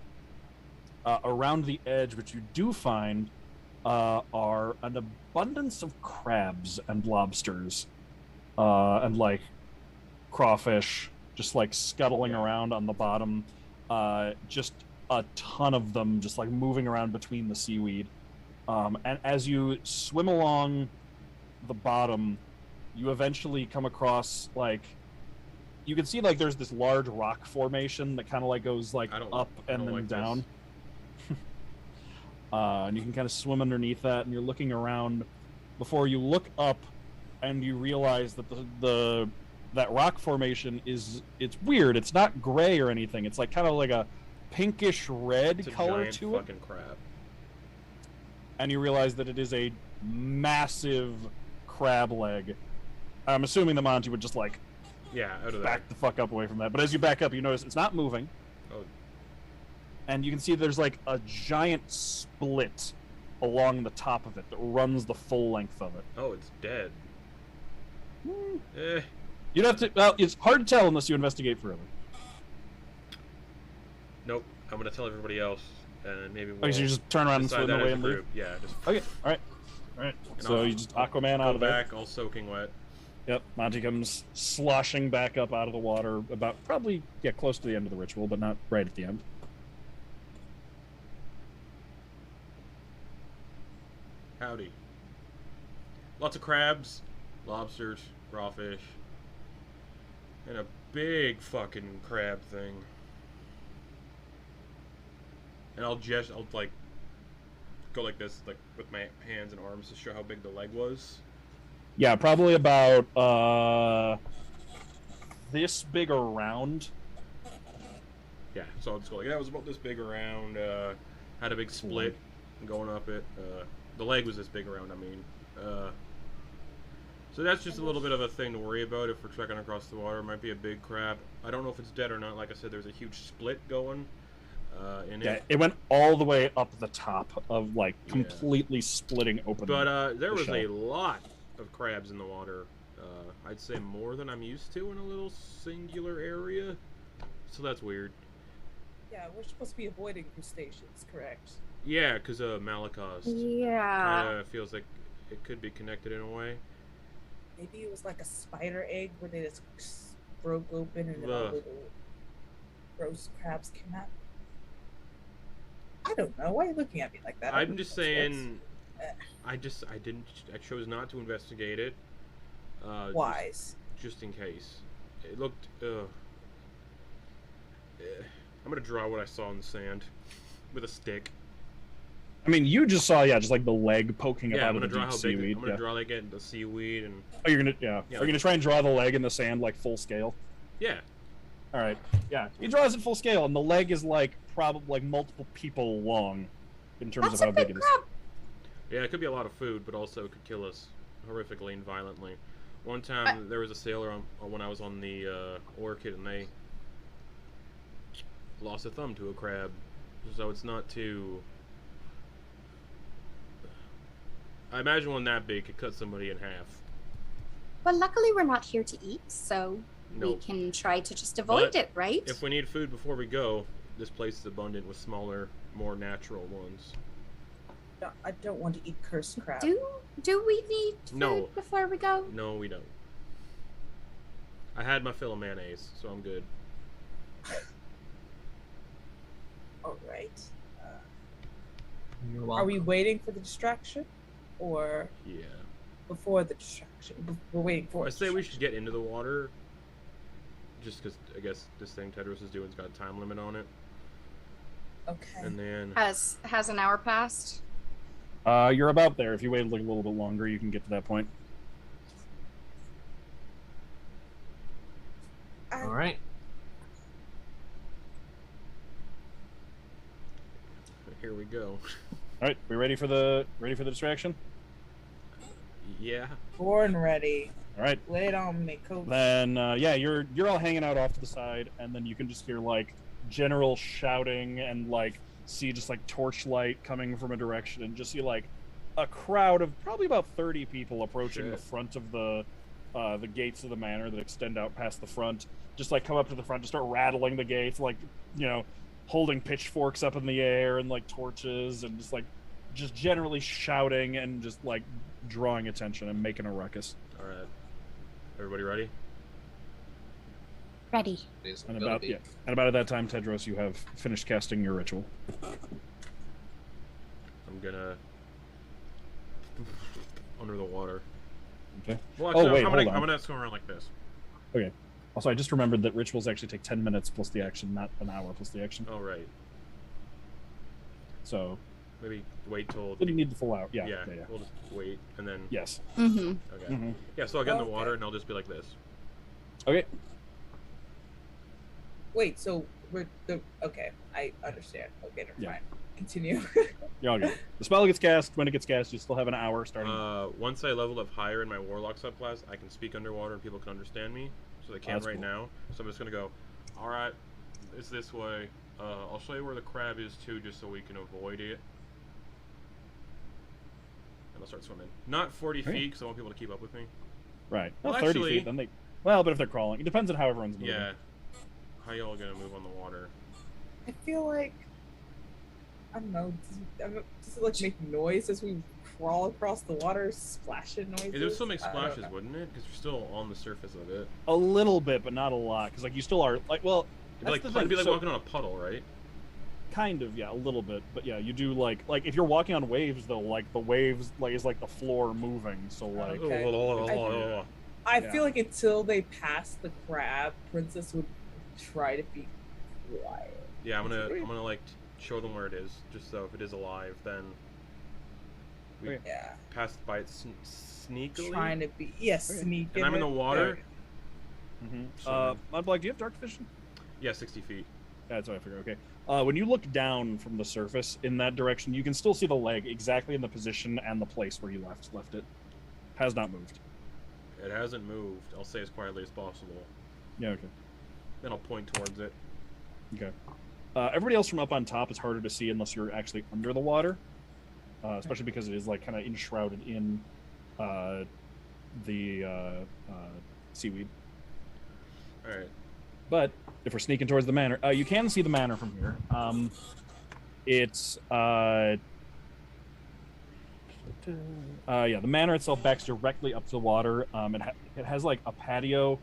around the edge, what you do find are an abundance of crabs and lobsters, and like crawfish, just like scuttling around on the bottom. Just a ton of them, just like moving around between the seaweed. And as you swim along the bottom, you eventually come across like you can see like there's this large rock formation that kind of like goes like up and then down. And you can kind of swim underneath that, and you're looking around before you look up, and you realize that that rock formation it's weird. It's not gray or anything. It's like kind of like a pinkish red color to it. Fucking crab. And you realize that it is a massive crab leg. I'm assuming the Monty would just like out of back the fuck up away from that. But as you back up, you notice it's not moving. Oh. And you can see there's like a giant split along the top of it that runs the full length of it. Oh, it's dead. You'd have to. Well, it's hard to tell unless you investigate further. Nope. I'm gonna tell everybody else, and maybe we'll. Okay, so you just turn around and swim away and leave. Yeah. Just. Okay. All right. All right. So you just Aquaman out of there. Back, all soaking wet. Yep. Monty comes sloshing back up out of the water, about probably close to the end of the ritual, but not right at the end. Howdy. Lots of crabs, lobsters, crawfish, and a big fucking crab thing. And I'll like go like this, like with my hands and arms to show how big the leg was. Yeah, probably about this big around. Yeah, so I'll just go like that. It was about this big around. Had a big split going up it. The leg was this big around. I mean, so that's just a little bit of a thing to worry about if we're trekking across the water. It might be a big crab. I don't know if it's dead or not. Like I said, there's a huge split going in it. Yeah, it went all the way up the top of like completely splitting open. But there was a lot of crabs in the water. I'd say more than I'm used to in a little singular area. So that's weird. Yeah, we're supposed to be avoiding crustaceans, correct? Yeah, because of Malakazed. Yeah. Kinda feels like it could be connected in a way. Maybe it was like a spider egg where they just broke open and then all little gross crabs came out. I don't know. Why are you looking at me like that? I'm just saying. I chose not to investigate it. Wise. Just in case. It looked. I'm gonna draw what I saw in the sand with a stick. I mean, you just saw, just like the leg poking up out of the deep seaweed. I'm gonna draw like it in the seaweed and. Oh, you're gonna Are you gonna try and draw the leg in the sand like full scale? Yeah. All right. Yeah, he draws it full scale, and the leg is like probably like multiple people long, in terms of how big it is. Yeah, it could be a lot of food, but also it could kill us horrifically and violently. One time there was a sailor when I was on the Orchid, and they lost a thumb to a crab, so it's not too. I imagine one that big could cut somebody in half. But luckily we're not here to eat, so we can try to just avoid it, right? If we need food before we go, this place is abundant with smaller, more natural ones. I don't want to eat cursed crab. Do we need food before we go? No, we don't. I had my fill of mayonnaise, so I'm good. All right. You're welcome. Are we waiting for the distraction? Or before the distraction? We're waiting for it. I say we should get into the water. Just because I guess this thing Tedros is doing's got a time limit on it. Okay. And then Has an hour passed? You're about there. If you wait like a little bit longer, you can get to that point. All right. Here we go. All right, we ready for the distraction? Yeah. Born ready. All right. Lay it on me, coach. Then you're all hanging out off to the side, and then you can just hear like general shouting and like see just like torchlight coming from a direction, and just see like a crowd of probably about 30 people approaching the front of the gates of the manor that extend out past the front. Just like come up to the front, just start rattling the gates, like, you know, holding pitchforks up in the air and like torches, and just generally shouting and just like drawing attention and making a ruckus. All right, everybody ready? Ready. And about at that time, Tedros, you have finished casting your ritual. I'm gonna under the water. Okay. Well, actually, wait, I'm gonna swim around like this. Okay. Also, I just remembered that rituals actually take 10 minutes plus the action, not an hour plus the action. Oh, right. So maybe wait till. You need the full hour. Yeah. We'll just wait and then. Yes. Okay. Yeah. So I'll get in the water and I'll just be like this. Okay. Wait. So we're okay. I understand. Okay. Never mind. Continue. You're all good. The spell gets cast. When it gets cast, you still have an hour starting. Once I level up higher in my warlock subclass, I can speak underwater and people can understand me. So they can right now. So I'm just gonna go. All right, it's this way. I'll show you where the crab is too, just so we can avoid it. And I'll start swimming. Not 40 feet, because I want people to keep up with me. Right. Well, 30 feet. Then they. Well, but if they're crawling, it depends on how everyone's moving. Yeah. How y'all gonna move on the water? I feel like I don't know. Does it like make noise as we crawl across the water, splashing noises? It would still make splashes, wouldn't it? Because you're still on the surface of it. A little bit, but not a lot, because like you still are like it'd be like walking on a puddle, right? Kind of, yeah, a little bit, but yeah, you do like if you're walking on waves though, like the waves like is like the floor moving, so like. Okay. I feel like until they pass the crab, Princess would try to be quiet. Yeah, I'm gonna like show them where it is, just so if it is alive, then we pass by it sneakily. Trying to be sneaking. And I'm in the water. Montblanc, do you have dark vision? Yeah, 60 feet. That's what I figured. Okay. When you look down from the surface in that direction, you can still see the leg exactly in the position and the place where you left it. Has not moved. It hasn't moved. I'll say as quietly as possible. Yeah. Okay. Then I'll point towards it. Okay. Everybody else from up on top is harder to see unless you're actually under the water, especially because it is like kind of enshrouded in the seaweed. All right. But if we're sneaking towards the manor, you can see the manor from here. It's the manor itself backs directly up to the water. It has like a patio,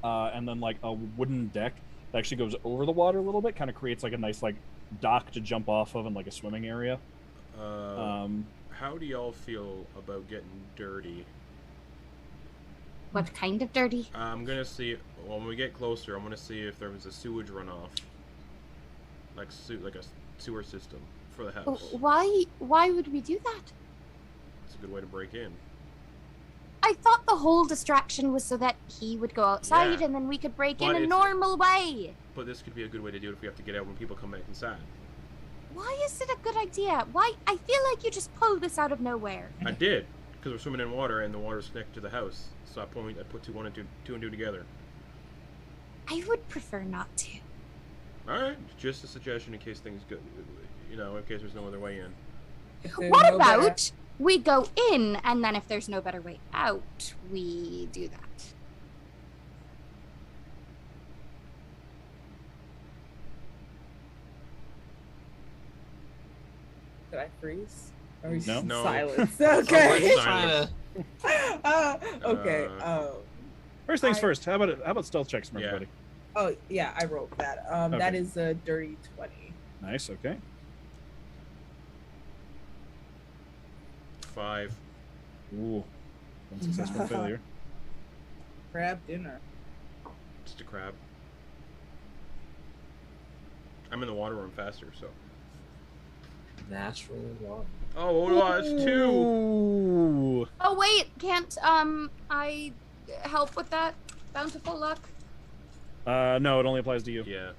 and then like a wooden deck that actually goes over the water a little bit, kind of creates like a nice like dock to jump off of and like a swimming area. How do y'all feel about getting dirty? What kind of dirty? I'm gonna see. When we get closer, I'm gonna see if there was a sewage runoff, like a sewer system for the house. Why would we do that? It's a good way to break in. I thought the whole distraction was so that he would go outside and then we could break in a normal way. But this could be a good way to do it if we have to get out when people come back inside. Why is it a good idea? Why? I feel like you just pulled this out of nowhere. I did, because we're swimming in water and the water's connected to the house. So I put two and two together. I would prefer not to. All right, just a suggestion in case things go, in case there's no other way in. What about we go in, and then if there's no better way out, we do that? Did I freeze? Or is no. Silence. Okay. Silence. Okay. First things first. How about stealth checks from everybody? Oh yeah, I wrote that. Okay. That is a dirty 20. Nice. Okay. 5. Ooh. One successful failure. Crab dinner. Just a crab. I'm in the water room faster, so. Natural one. Oh, it's 2. Ooh. Oh wait, can't I help with that? Bountiful luck? No, it only applies to you. Yeah.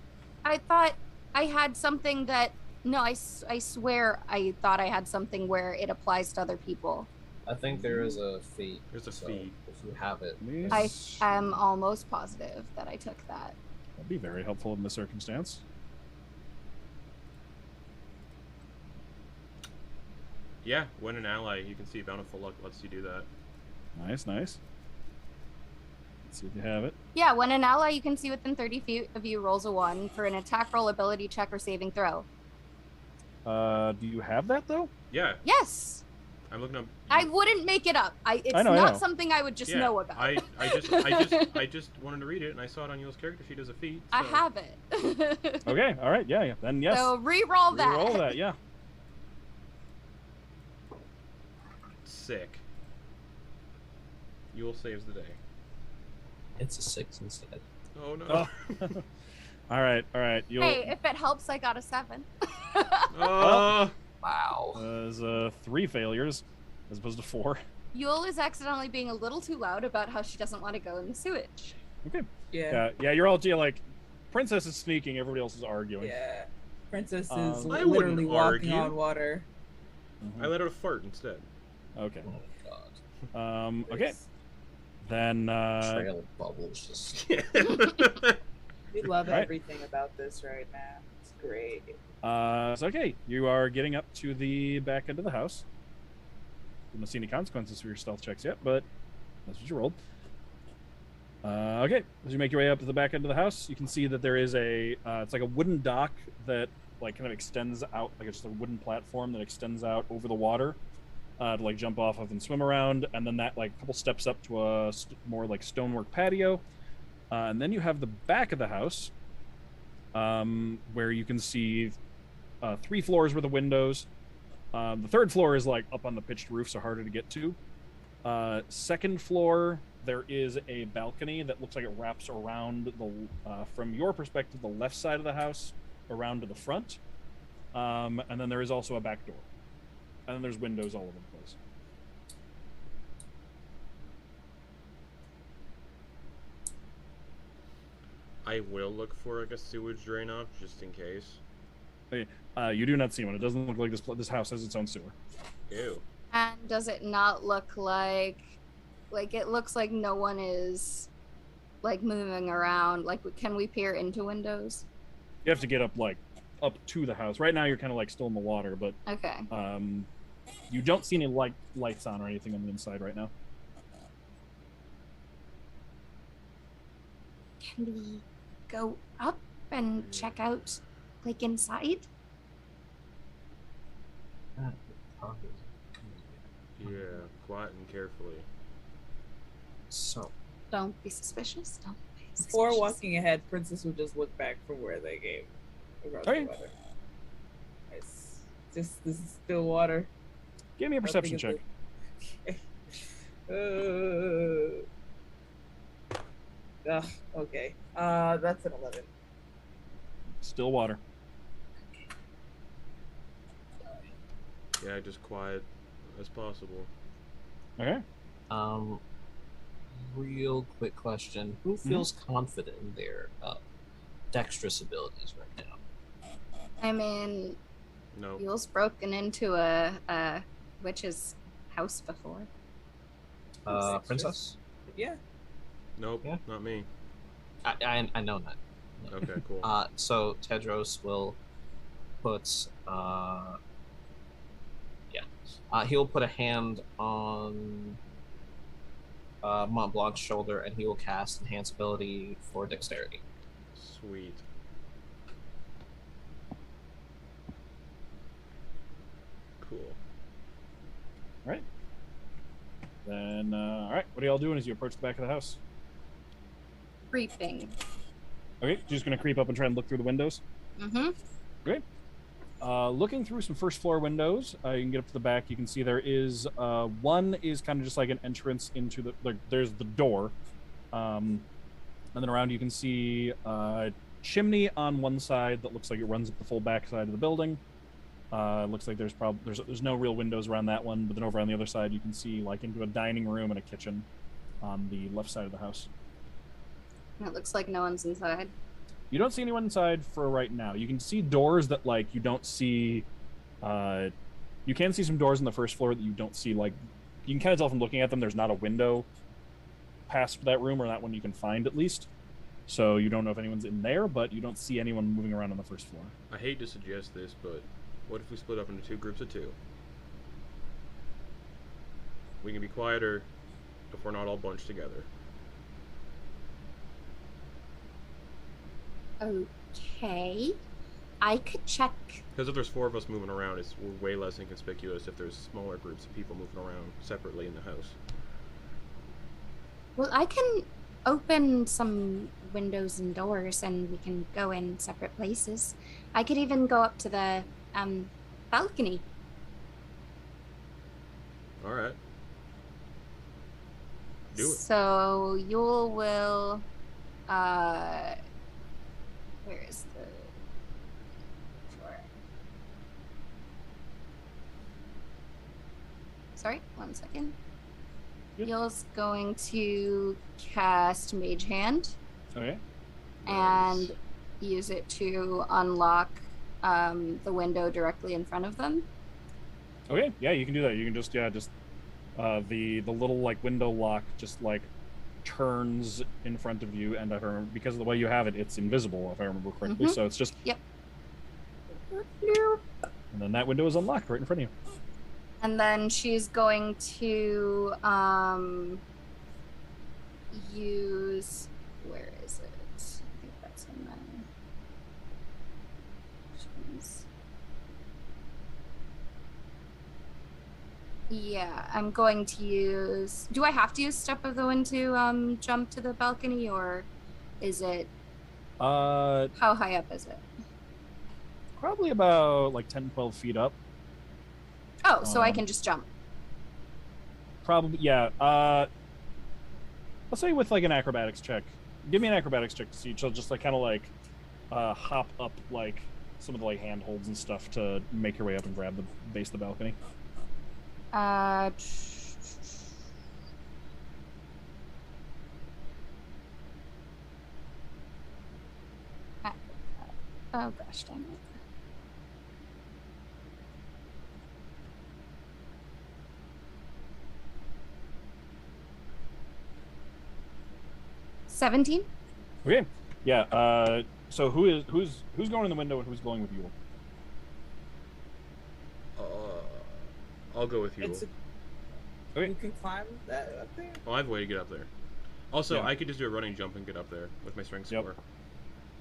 I thought I had something that... No, I swear I thought I had something where it applies to other people. I think there is a feat. There's a feat. If you have it. I am almost positive that I took that. That'd be very helpful in this circumstance. Yeah, when an ally, you can see Bountiful Luck lets you do that. Nice, nice. Let's see if you have it. Yeah, when an ally you can see within 30 feet of you rolls a 1 for an attack roll, ability check, or saving throw. Do you have that though? Yeah. Yes. I'm looking up. I wouldn't make it up. It's I know. not something I would just know about. I just wanted to read it, and I saw it on Yul's character sheet as a feat. So. I have it. Okay, all right, yeah. Then yes. So re-roll that. Re-roll that, yeah. Sick. Yul saves the day. It's a 6 instead. Oh no. Oh. all right. You'll... Hey, if it helps, I got a 7. Oh. Wow. There's 3 failures as opposed to 4. Yul is accidentally being a little too loud about how she doesn't want to go in the sewage. Okay. Yeah. Yeah, you're all like, Princess is sneaking, everybody else is arguing. Yeah. Princess is I literally wouldn't walking argue. on water. Mhm. I let out a fart instead. Okay. Oh my god. Okay. Then Trail of bubbles just. We love Right. everything about this right now. It's great. so okay, you are getting up to the back end of the house. You don't see any consequences for your stealth checks yet, but that's what you rolled. Okay, as you make your way up to the back end of the house, you can see that there is it's like a wooden dock that like kind of extends out, like it's just a wooden platform that extends out over the water to like jump off of and swim around, and then that like couple steps up to a more like stonework patio, and then you have the back of the house, where you can see 3 floors worth of windows. The 3rd floor is like up on the pitched roof, so harder to get to. 2nd floor, there is a balcony that looks like it wraps around the, from your perspective, the left side of the house around to the front. And then there is also a back door. And then there's windows all over the place. I will look for like a sewage drain off just in case. You do not see one. It doesn't look like this house has its own sewer. Ew. And does it not look like it looks like no one is like moving around? Like, can we peer into windows? You have to get up to the house. Right now you're kind of like still in the water, but Okay. you don't see any lights on or anything on the inside right now. Can we go up and check out like inside? Yeah, quiet and carefully. So, Don't be suspicious. Don't be suspicious. Before walking ahead, Princess would just look back from where they came. Across the Okay. water. It's just, this is still water. Give me a perception check. Okay. That's an 11. Still water. Yeah, just quiet as possible. Okay. Real quick question: who feels confident in their dexterous abilities right now? I mean, No. Yul's broken into a witch's house before. Princess. Yeah. Nope. Yeah. Not me. I know that. Okay, cool. So Tedros will put he'll put a hand on Montblanc's shoulder, and he will cast enhance ability for dexterity. Sweet. Cool. All right. Then, all right. What are y'all doing as you approach the back of the house? Creeping. Okay, you're just gonna creep up and try and look through the windows. Mm-hmm. Great. Looking through some first floor windows, you can get up to the back. You can see there is one is kind of just like an entrance into the. There's the door, and then around you can see a chimney on one side that looks like it runs up the full back side of the building. Looks like there's no real windows around that one, but then over on the other side you can see like into a dining room and a kitchen on the left side of the house. It looks like no one's inside. You don't see anyone inside for right now. You can see doors that like you don't see. You can see some doors on the first floor that you don't see. Like you can kind of tell from looking at them, there's not a window past that room, or that one you can find at least. So you don't know if anyone's in there, but you don't see anyone moving around on the first floor. I hate to suggest this, but what if we split up into 2 groups of 2? We can be quieter if we're not all bunched together. Okay. I could check. Because if there's 4 of us moving around, we're way less inconspicuous if there's smaller groups of people moving around separately in the house. Well, I can open some windows and doors and we can go in separate places. I could even go up to the balcony. Alright. Do it. So Yule will where is the floor? Sorry, 1 second. Yep. Yule's going to cast Mage Hand Okay. and use it to unlock the window directly in front of them. Okay, yeah, you can do that. You can just the little like window lock just like turns in front of you, and if I remember, because of the way you have it, it's invisible if I remember correctly. Mhm. So it's just Yep. and then that window is unlocked right in front of you. And then she's going to use, where is it? I think that's in my options. Yeah, I'm going to use, do I have to use Step of the Wind to jump to the balcony, or is it, How high up is it? probably about like 10-12 feet up. Oh, so I can just jump. Probably, yeah. Let's say with like an acrobatics check. Give me an acrobatics check to see. She'll just like kind of like hop up like some of the like handholds and stuff to make your way up and grab the base of the balcony. Oh gosh, dang it. $17? Okay. Yeah. So who's going in the window and who's going with you? I'll go with you. Okay. You can climb that up there. Oh, I have a way to get up there. Also, Yeah. I could just do a running jump and get up there with my strength Yep. score.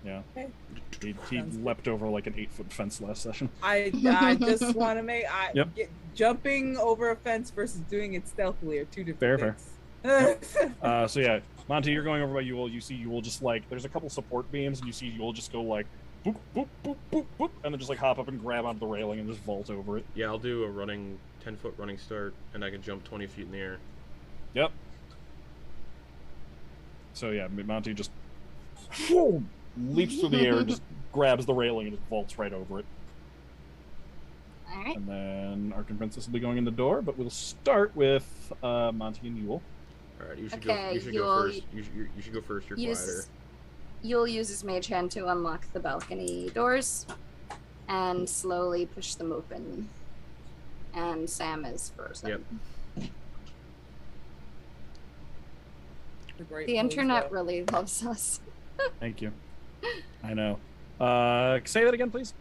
Yeah. Okay. He Sounds good. leapt over like an 8-foot fence last session. I just want to make Yep. jumping over a fence versus doing it stealthily are 2 different Fair. things. So yeah, Monty, you're going over by Yule. You see Yule just like there's a couple support beams, and you see Yule just go like boop boop boop boop boop, and then just like hop up and grab onto the railing and just vault over it. Yeah, I'll do a 10-foot running start, and I can jump 20 feet in the air. Yep. So yeah, Monty just leaps through the air and just grabs the railing and just vaults right over it. All right. And then Arcan Princess will be going in the door, but we'll start with Monty and Yule. All right, you should Okay, go. You should you'll- go first. You should go first. You're quieter. You'll use his Mage Hand to unlock the balcony doors and slowly push them open. And Sam is frozen. Yep. The internet really loves us. Thank you. I know. Say that again, please.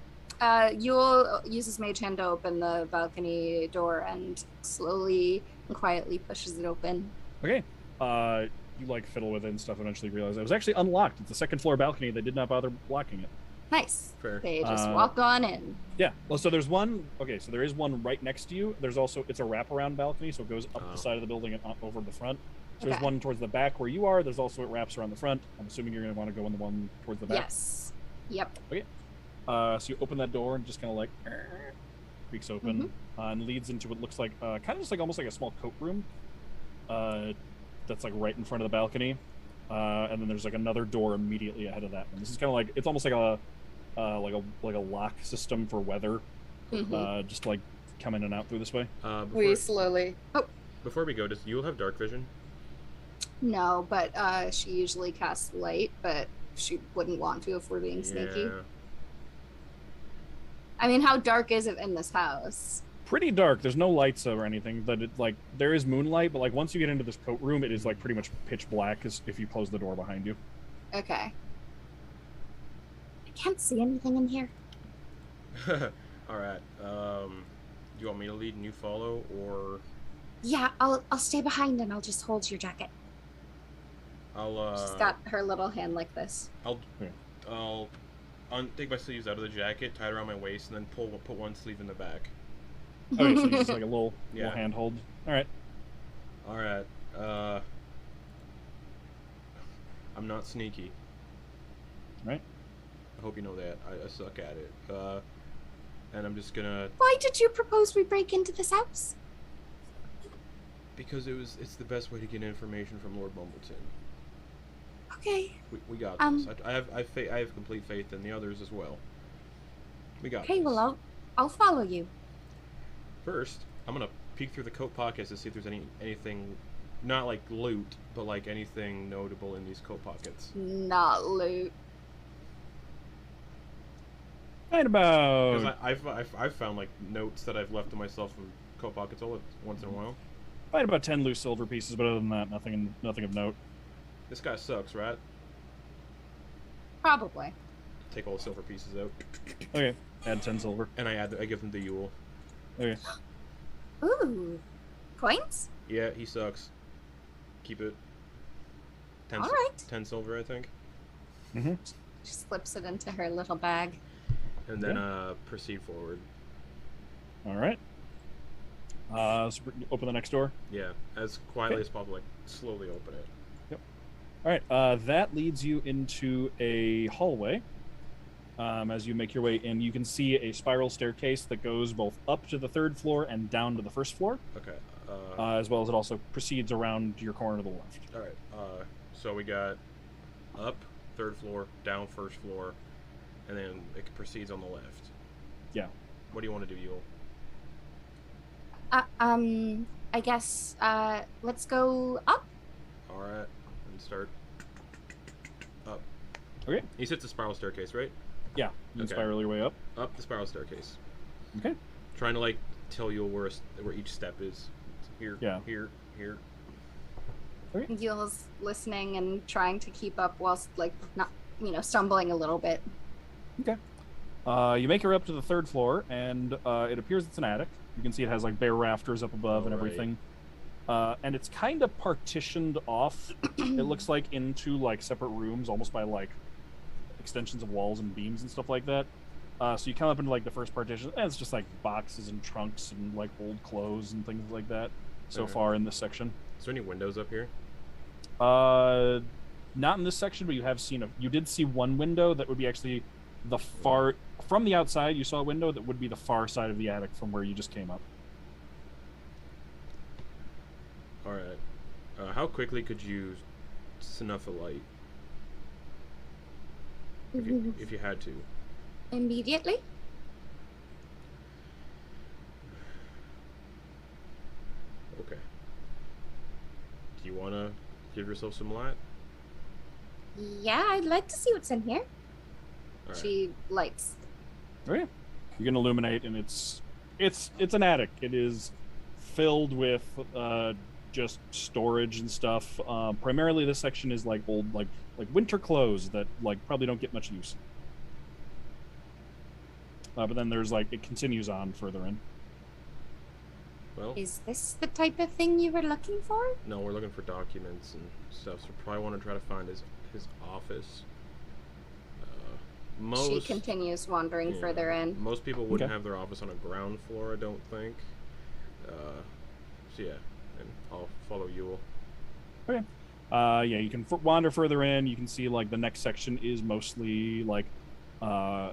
You'll use his Mage Hand to open the balcony door and slowly and quietly pushes it open. Okay. You like fiddle with it and stuff. Eventually realize it was actually unlocked. It's a 2nd floor balcony. They did not bother blocking it. Nice. Fair. They just walk on in. Yeah. Well, so there's one. Okay, so there is one right next to you. There's also it's a wraparound balcony, so it goes up the side of the building and over the front. So there's Okay. one towards the back where you are. There's also it wraps around the front. I'm assuming you're going to want to go in the one towards the back. Yes. Yep. So you open that door and just kind of like creaks open and leads into what looks like kind of just like almost like a small coat room. That's like right in front of the balcony, and then there's like another door immediately ahead of that one. This is kind of like it's almost like a lock system for weather, just like come in and out through this way. We slowly. Oh Before we go, does Yule have dark vision? no, but she usually casts light, but she wouldn't want to if we're being sneaky. Yeah. I mean, how dark is it in this house? Pretty dark. There's no lights or anything, but it like there is moonlight. But like once you get into this coat room, it is like pretty much pitch black as if you close the door behind you. Okay. I can't see anything in here. All right. You want me to lead and you follow, or Yeah, I'll stay behind and I'll just hold your jacket. I'll She's got her little hand like this. I'll take my sleeves out of the jacket, tie it around my waist, and then put one sleeve in the back. Okay, so it's like a little Yeah. handhold. All right. All right. I'm not sneaky. Right. I hope you know that. I suck at it. And I'm just gonna. Why did you propose we break into this house? Because it's the best way to get information from Lord Mumbleton. Okay. We got this. I have complete faith in the others as well. We got Okay, this. well I'll follow you. First, I'm gonna peek through the coat pockets to see if there's anything, not like loot, but like anything notable in these coat pockets. Not loot. Right about. Because I've found like notes that I've left to myself in coat pockets once in a while. Right about 10 loose silver pieces, but other than that, nothing of note. This guy sucks, right? Probably. Take all the silver pieces out, Okay, add 10 silver. and I give them to Yule. Okay. Ooh. Coins? Yeah, he sucks. Keep it. 10 All right. 10 silver, I think. Mm-hmm. She slips it into her little bag. And then proceed forward. All right. So open the next door. Yeah, as quietly Okay. as possible. Like slowly open it. All right. That leads you into a hallway. As you make your way in, you can see a spiral staircase that goes both up to the 3rd floor and down to the 1st floor, Okay. as well as it also proceeds around your corner to the left. All right. So we got up 3rd floor, down 1st floor, and then it proceeds on the left. Yeah. What do you want to do, Yule? I guess let's go up. All right. And start up. Okay. He sits the spiral staircase, right? Yeah. You Okay. spiral your way up. Up the spiral staircase. Okay. Trying to like tell you where each step is. Here. Yeah. Here. Here. Yule's listening and trying to keep up whilst like not stumbling a little bit. Okay. You make your way up to the 3rd floor, and it appears it's an attic. You can see it has like bare rafters up above and Right. everything. And it's kind of partitioned off. It looks like into like separate rooms, almost by like extensions of walls and beams and stuff like that. So you come up into like the first partition, and it's just like boxes and trunks and like old clothes and things like that. So Okay. far in this section, Is there any windows up here? not in this section, but you did see one window that would be actually the far from the outside. You saw a window that would be the far side of the attic from where you just came up. All right. How quickly could you snuff a light if you had to? Immediately. Okay. Do you want to give yourself some light? Yeah, I'd like to see what's in here. All right. She lights. Oh yeah, you can illuminate, and it's an attic. It is filled with just storage and stuff. Primarily, this section is like old like winter clothes that like probably don't get much use. But then there's like it continues on further in. Well, Is this the type of thing you were looking for? no, we're looking for documents and stuff, so we probably want to try to find his office. She continues wandering yeah, further in. Most people wouldn't Okay. have their office on a ground floor, I don't think. So yeah, and I'll follow Yule. Okay. Yeah, you can wander further in. You can see like the next section is mostly like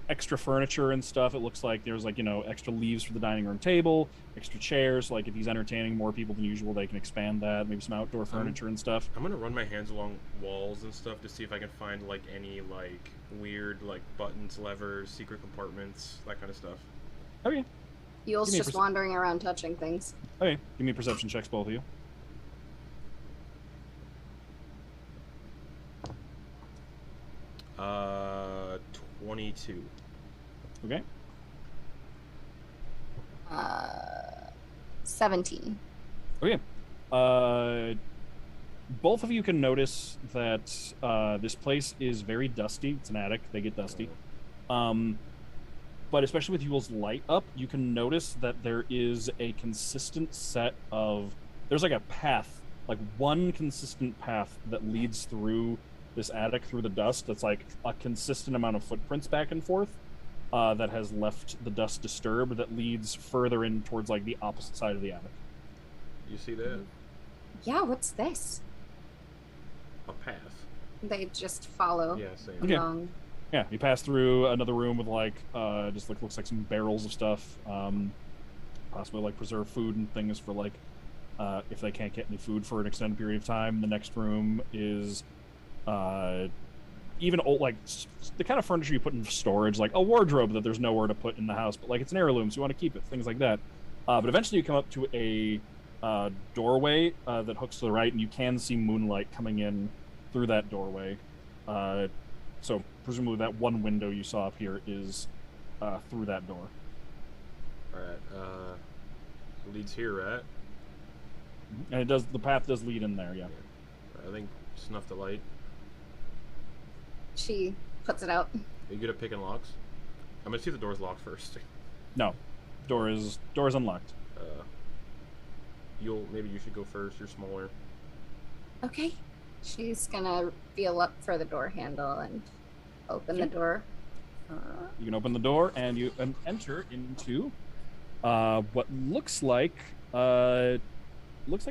extra furniture and stuff. It looks like there's like extra leaves for the dining room table, extra chairs. Like if he's entertaining more people than usual, they can expand that. Maybe some outdoor furniture and stuff. I'm gonna run my hands along walls and stuff to see if I can find like any like weird like buttons, levers, secret compartments, that kind of stuff. Okay. Yule's Give me a just wandering around touching things. Okay. Give me perception checks, both of you. Uh, 22. Okay. 17. Okay. both of you can notice that this place is very dusty. It's an attic. They get dusty. But especially with Yule's light up, you can notice that there is a consistent set of... There's like a path, like one consistent path that leads through this attic, through the dust. That's like a consistent amount of footprints back and forth that has left the dust disturbed, that leads further in towards like the opposite side of the attic. You see that? Yeah, what's this? A path. They just follow Yeah, same. Okay. along. Yeah, you pass through another room with like just like looks like some barrels of stuff, possibly like preserved food and things for like if they can't get any food for an extended period of time. The next room is even old, like the kind of furniture you put in storage, like a wardrobe that there's nowhere to put in the house, but like it's an heirloom, so you want to keep it, things like that. But eventually you come up to a doorway that hooks to the right, and you can see moonlight coming in through that doorway. So presumably that one window you saw up here is through that door. Alright, leads here, right? And it does. The path does lead in there. Yeah. I think snuff the light. She puts it out. Are you good at picking locks? I'm gonna see if the door's locked first. No, door is unlocked. Maybe you should go first. You're smaller. Okay. She's gonna feel up for the door handle and open the door. You can open the door and you enter into what looks like a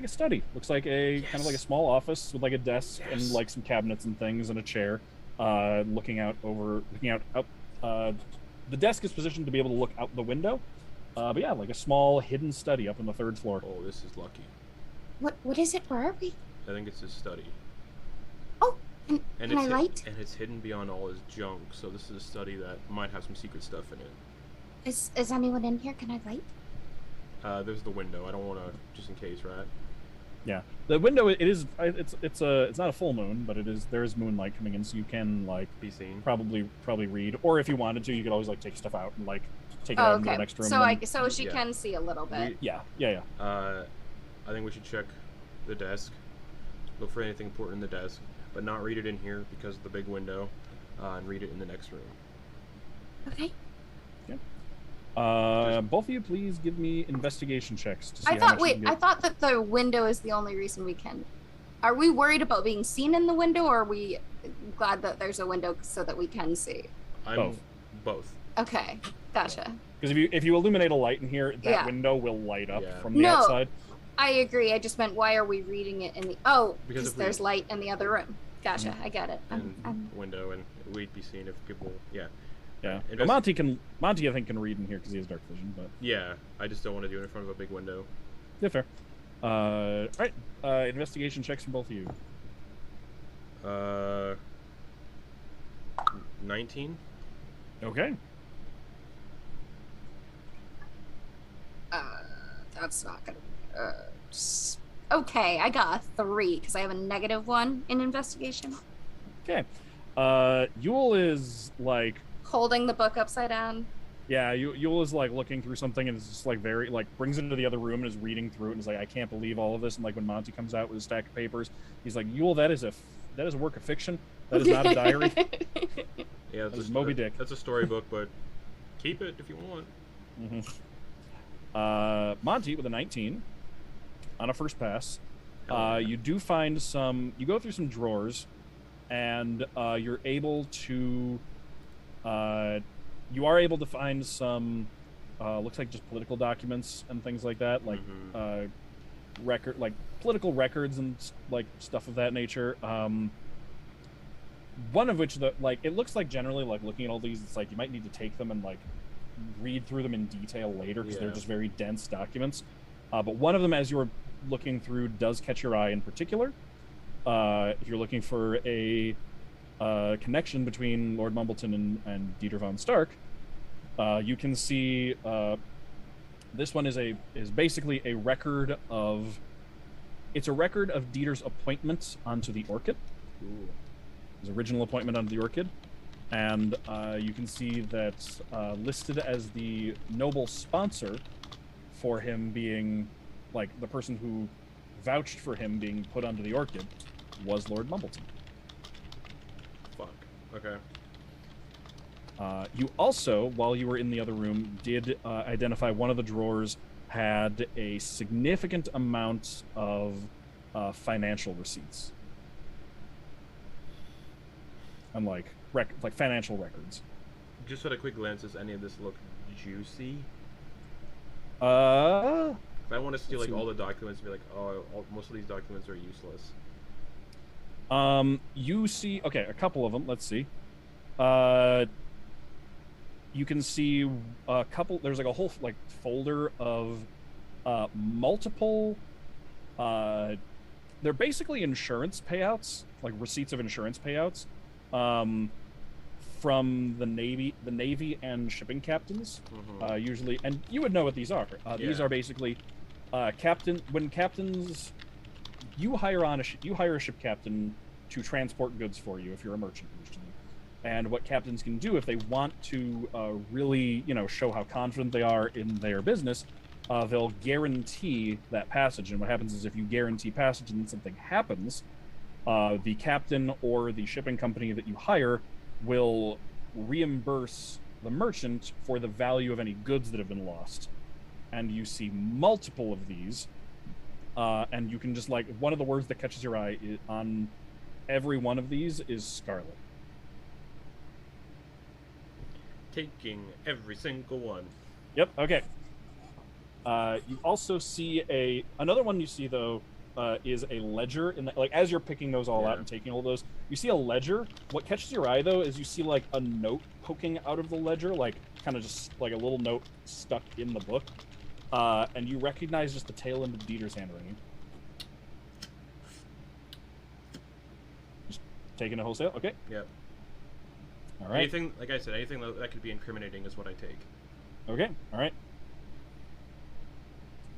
study. Looks like a kind of like a small office with like a desk and like some cabinets and things and a chair. Looking out. The desk is positioned to be able to look out the window. But yeah, like a small hidden study up on the 3rd floor. Oh, this is lucky. What is it? Where are we? I think it's his study. Oh, And can I light? And it's hidden beyond all his junk, so this is a study that might have some secret stuff in it. Is anyone in here? Can I light? There's the window. I don't want to, just in case, right? Yeah, the window. It's not a full moon, but there is moonlight coming in, so you can like Be seen. probably read, or if you wanted to, you could always like take stuff out and like take it out into the next room. So she Yeah. can see a little bit. Yeah. I think we should check the desk. Look for anything important in the desk, but not read it in here because of the big window, and read it in the next room. Okay. Both of you, please give me investigation checks to see I how thought. much you Wait. can I get. thought that the window is the only reason we can. Are we worried about being seen in the window, or are we glad that there's a window so that we can see? Both. Okay. Gotcha. Because if you illuminate a light in here, that Yeah. window will light up Yeah. from the No. outside. I agree. I just meant why are we reading it in the? Because Because if we- there's light in the other room. Gotcha. I get it. And window, and we'd be seen if people. Yeah. Yeah. Invest- But Monty I think can read in here because he has dark vision. But Yeah. I just don't want to do it in front of a big window. yeah, fair. All right. Investigation checks from both of you. 19. Okay. That's not gonna. Okay, I got a 3 because I have a -1 in investigation. Okay. Yule is like, Holding the book upside down. yeah, Yule is like looking through something and is just like very like brings it into the other room and is reading through it and is like, I can't believe all of this. And like when Monty comes out with a stack of papers, he's like, Yule, that is a work of fiction. That is not a diary. Yeah, That is Moby Dick. That's a storybook, but keep it if you want. Monty with a 19 on a first pass. Hell yeah. You do find some. You go through some drawers, and you're able to. You are able to find some. Looks like just political documents and things like that, like political records and like stuff of that nature. One of which it looks like generally like looking at all these, it's like you might need to take them and like read through them in detail later because they're just very dense documents. But one of them, as you're looking through, does catch your eye in particular. If you're looking for a connection between Lord Mumbleton and Dieter von Stark, you can see this one is basically a record of. It's a record of Dieter's appointment onto the Orchid. Ooh. His original appointment onto the Orchid. And you can see that listed as the noble sponsor for him being like the person who vouched for him being put onto the Orchid was Lord Mumbleton. Fuck. Okay. You also, while you were in the other room, did identify one of the drawers had a significant amount of financial receipts. And like financial records. Just at a quick glance, does any of this look juicy? Uh, I want to steal let's like see. all the documents and be like, oh, most of these documents are useless. You see, okay, a couple of them. Let's see. You can see a couple. There's like a whole like folder of multiple. They're basically insurance payouts, like receipts of insurance payouts, from the Navy and shipping captains. Mm-hmm. Usually, and you would know what these are. These Yeah. are basically when captains. You hire a ship captain to transport goods for you if you're a merchant usually. And what captains can do if they want to really, show how confident they are in their business, they'll guarantee that passage. And what happens is if you guarantee passage and something happens, the captain or the shipping company that you hire will reimburse the merchant for the value of any goods that have been lost. And you see multiple of these. And you can just one of the words that catches your eye on every one of these is Scarlet. Taking every single one. Yep. Okay. You also see another one you see though is a ledger in the, as you're picking those all out and taking all those, you see a ledger. What catches your eye though is you see a note poking out of the ledger, kind of just a little note stuck in the book. And you recognize just the tail end of Dieter's handwriting. Just taking a wholesale? Okay. Yep. All right. Anything, like I said, anything that could be incriminating is what I take. Okay. All right.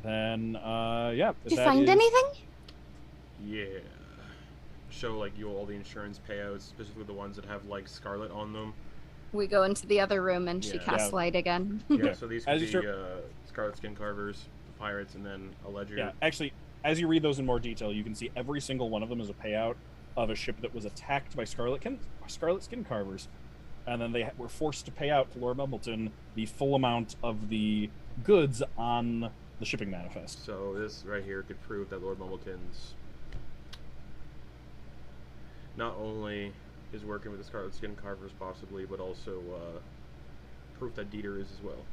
Then, yeah. Did you find anything? Yeah. Show you all the insurance payouts, specifically the ones that have Scarlet on them. We go into the other room and she Yeah. casts light again. Yeah. So these could As you be Scarlet Skin Carvers, the pirates, and then a ledger. Yeah. Actually, as you read those in more detail, you can see every single one of them is a payout of a ship that was attacked by Scarlet Skin Carvers, and then they were forced to pay out to Lord Mumbleton the full amount of the goods on the shipping manifest. So this right here could prove that Lord Mumbleton's not only is working with the Scarlet Skin Carvers possibly, but also proof that Dieter is as well.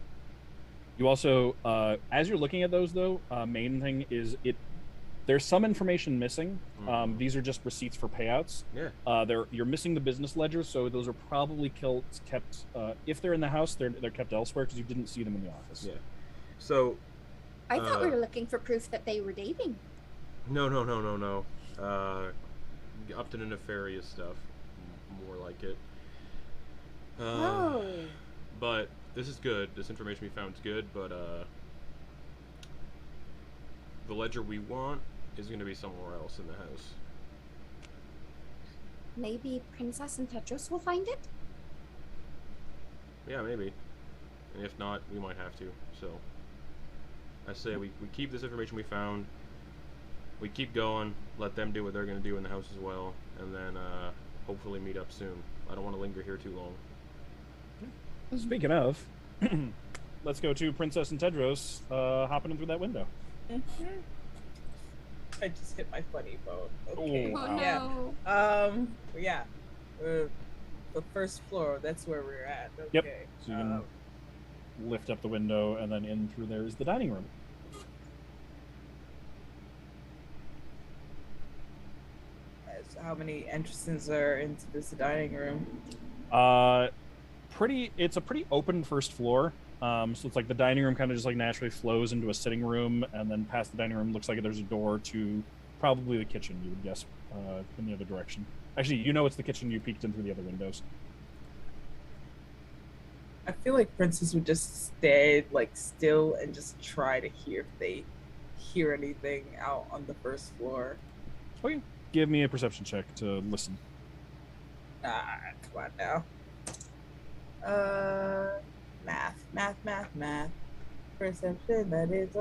You also, as you're looking at those though, main thing is there's some information missing. Mhm. These are just receipts for payouts. Yeah. You're missing the business ledgers, so those are probably kept. If they're in the house, they're kept elsewhere because you didn't see them in the office. Yeah. So. I thought we were looking for proof that they were dating. No. Up to the nefarious stuff, more like it. Oh. But this is good. This information we found is good, but the ledger we want is going to be somewhere else in the house. Maybe Princess and Tedros will find it? Yeah, maybe. And if not, we might have to. So I say we keep this information we found. We keep going, let them do what they're going to do in the house as well, and then hopefully meet up soon. I don't want to linger here too long. Speaking of, let's go to Princess and Tedros hopping in through that window. I just hit my funny bone. Okay. Oh, Oh wow. no. Yeah. The first floor, that's where we're at. Okay. Yep. So you can lift up the window, and then in through there is the dining room. How many entrances are into this dining room? It's a pretty open first floor. So it's the dining room kind of just naturally flows into a sitting room, and then past the dining room looks like there's a door to probably the kitchen, you would guess, in the other direction. Actually, it's the kitchen. You peeked in through the other windows. I feel like Princess would just stay still and just try to hear if they hear anything out on the first floor. Okay, give me a perception check to listen. Come on now. Math. Perception, that is,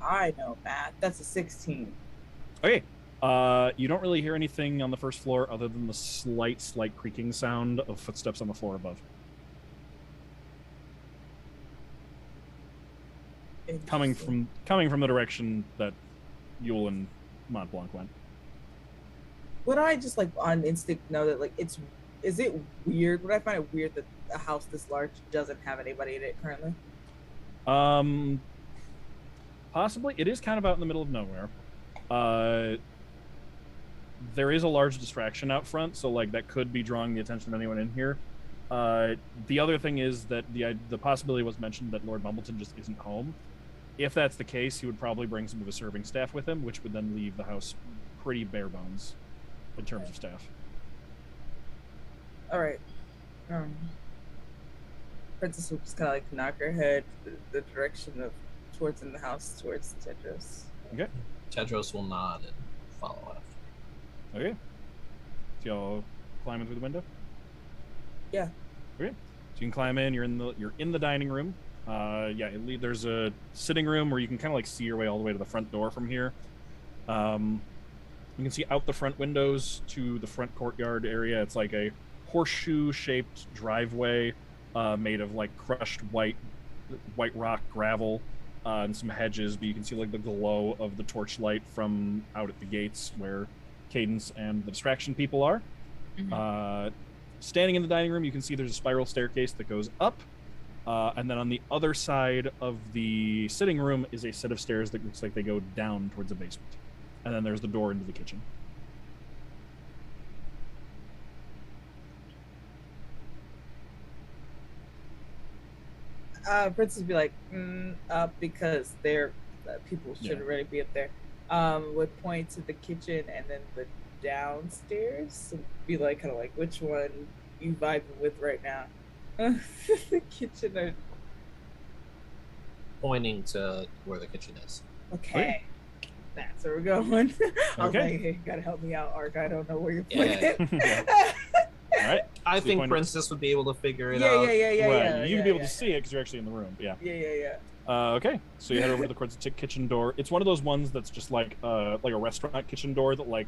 I know math. That's a 16. Okay. You don't really hear anything on the first floor other than the slight creaking sound of footsteps on the floor above. Coming from the direction that Yule and Montblanc went. Would I just like on instinct know that like is it weird? Would I find it weird that a house this large doesn't have anybody in it currently? Possibly. It is kind of out in the middle of nowhere. There is a large distraction out front, so like that could be drawing the attention of anyone in here. The other thing is that the possibility was mentioned that Lord Mumbleton just isn't home. If that's the case, he would probably bring some of his serving staff with him, which would then leave the house pretty bare bones in terms of staff. All right. Princess will just kind of like knock her head the direction of towards in the house towards Tedros. Okay. Tedros will nod and follow after. Okay. So y'all climbing through the window? Yeah. Okay. So you can climb in. You're in the dining room. There's a sitting room where you can kind of like see your way all the way to the front door from here. You can see out the front windows to the front courtyard area. It's like a horseshoe-shaped driveway made of like crushed white rock gravel and some hedges, but you can see like the glow of the torchlight from out at the gates where Cadence and the distraction people are. Mm-hmm. Standing in the dining room, you can see there's a spiral staircase that goes up. And then on the other side of the sitting room is a set of stairs that looks like they go down towards the basement. And then there's the door into the kitchen. Princess would be like, up because they're people should already be up there. Would point to the kitchen and then the downstairs and be like, kind of like, which one you vibing with right now? The kitchen or pointing to where the kitchen is. Okay. That's where we're going. I was like, hey, gotta help me out, Ark. I don't know where you're pointing. Yeah. All right. I think Princess would be able to figure it out. Right. You'd be able to see it because you're actually in the room. Yeah. Yeah. Okay. So you head over to the kitchen door. It's one of those ones that's just like a restaurant kitchen door that like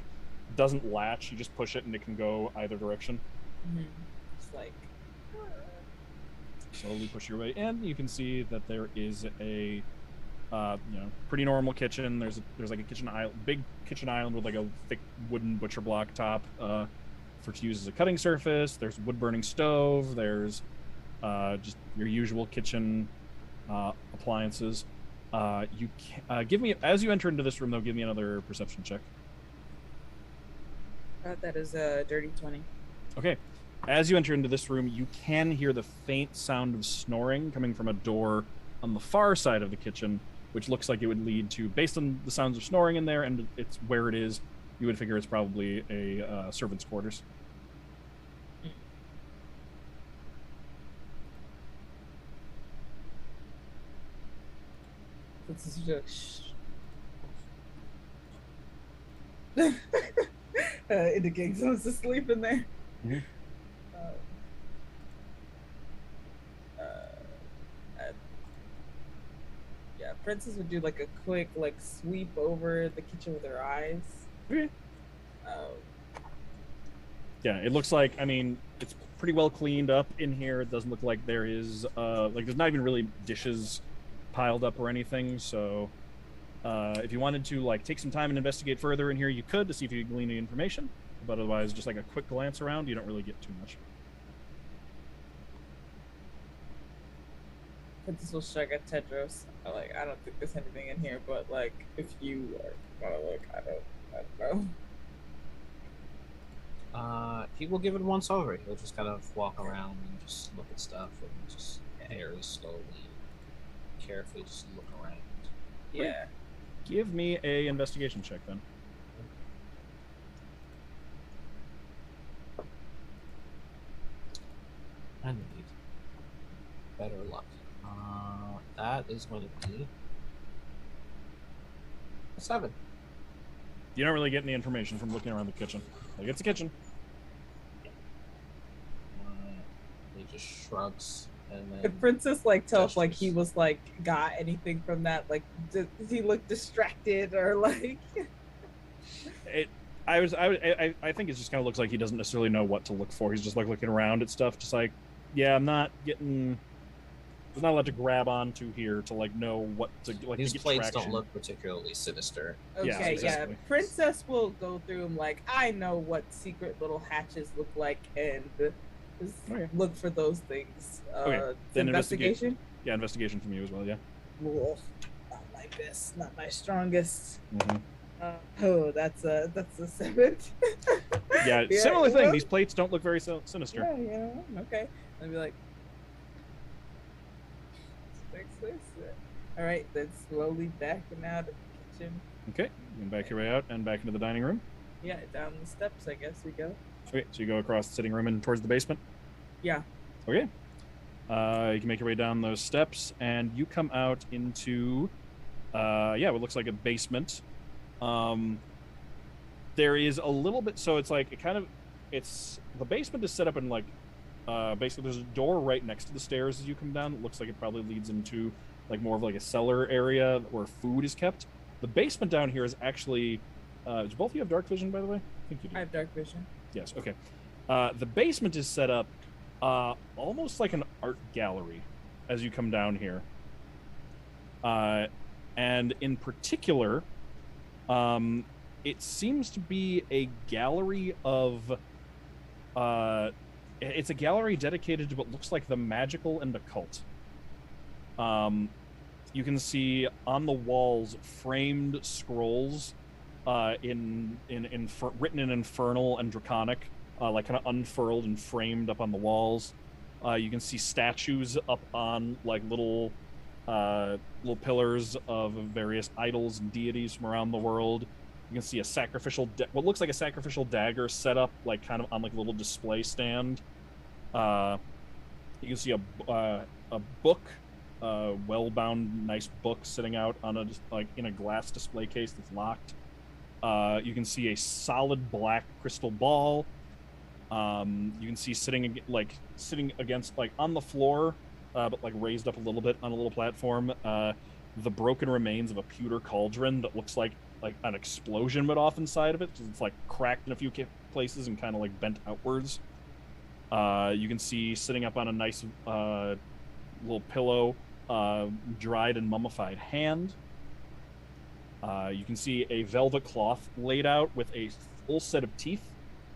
doesn't latch. You just push it and it can go either direction. Mm-hmm. It's like slowly push your way in. You can see that there is a pretty normal kitchen. There's like a kitchen island, big kitchen island with like a thick wooden butcher block top for to use as a cutting surface. There's a wood burning stove. There's just your usual kitchen appliances. You can, give me, as you enter into this room though, give me another perception check. That is a dirty 20. Okay. As you enter into this room, you can hear the faint sound of snoring coming from a door on the far side of the kitchen, which looks like it would lead to, based on the sounds of snoring in there and it's where it is, you would figure it's probably a servant's quarters. This is just indicating someone's asleep in there. Mm-hmm. Princess would do like a quick like sweep over the kitchen with her eyes. Okay. Yeah, it looks like, I mean, it's pretty well cleaned up in here. It doesn't look like there is there's not even really dishes piled up or anything. So if you wanted to like take some time and investigate further in here, you could to see if you could glean any information. But otherwise, just like a quick glance around, you don't really get too much. Princess will shrug at Tedros. I don't think there's anything in here, but like, if you are gonna look, I don't know. He will give it once over. He'll just kind of walk around and just look at stuff and just very slowly, carefully just look around. Yeah. Give me a investigation check then. I need better luck. That is going to be a 7. You don't really get any information from looking around the kitchen. Like, it's a kitchen. He just shrugs And then Could Princess like tell if like gestures. he was like got anything from that? Like, does he look distracted or like? I think it just kind of looks like he doesn't necessarily know what to look for. He's just like looking around at stuff, just like, yeah, I'm not getting. There's not a lot to grab onto here to like know what to like. These to get plates traction. don't look particularly sinister. Okay, exactly. yeah. Princess will go through them like, I know what secret little hatches look like, and just look for those things. Okay. Then investigation. Yeah, investigation from you as well. Yeah. Wolf. Not my best, not my strongest. Mm-hmm. Oh, that's a 7. Yeah, similar thing. These plates don't look very sinister. Yeah, okay. I'd be like, 6. All right, then slowly backing out of the kitchen. Okay, and back your way out and back into the dining room. Yeah, down the steps, I guess we go. Okay, so you go across the sitting room and towards the basement. Yeah. Okay. You can make your way down those steps, and you come out into, what looks like a basement. There is a little bit, so it's like the basement is set up in like, basically there's a door right next to the stairs as you come down. It looks like it probably leads into like more of like a cellar area where food is kept. The basement down here is actually, do both of you have dark vision, by the way? I think you do. I have dark vision. Yes, okay. The basement is set up almost like an art gallery as you come down here. And in particular, it seems to be a gallery of... it's a gallery dedicated to what looks like the magical and occult. You can see on the walls framed scrolls written in Infernal and Draconic, like kind of unfurled and framed up on the walls. You can see statues up on like little pillars of various idols and deities from around the world. You can see what looks like a sacrificial dagger set up like kind of on like a little display stand. You can see a book, well-bound, nice book sitting out on in a glass display case that's locked. You can see a solid black crystal ball. You can see sitting against like on the floor, but like raised up a little bit on a little platform. The broken remains of a pewter cauldron that looks like an explosion went off inside of it. It's like cracked in a few places and kind of like bent outwards. You can see sitting up on a nice little pillow, dried and mummified hand. You can see a velvet cloth laid out with a full set of teeth,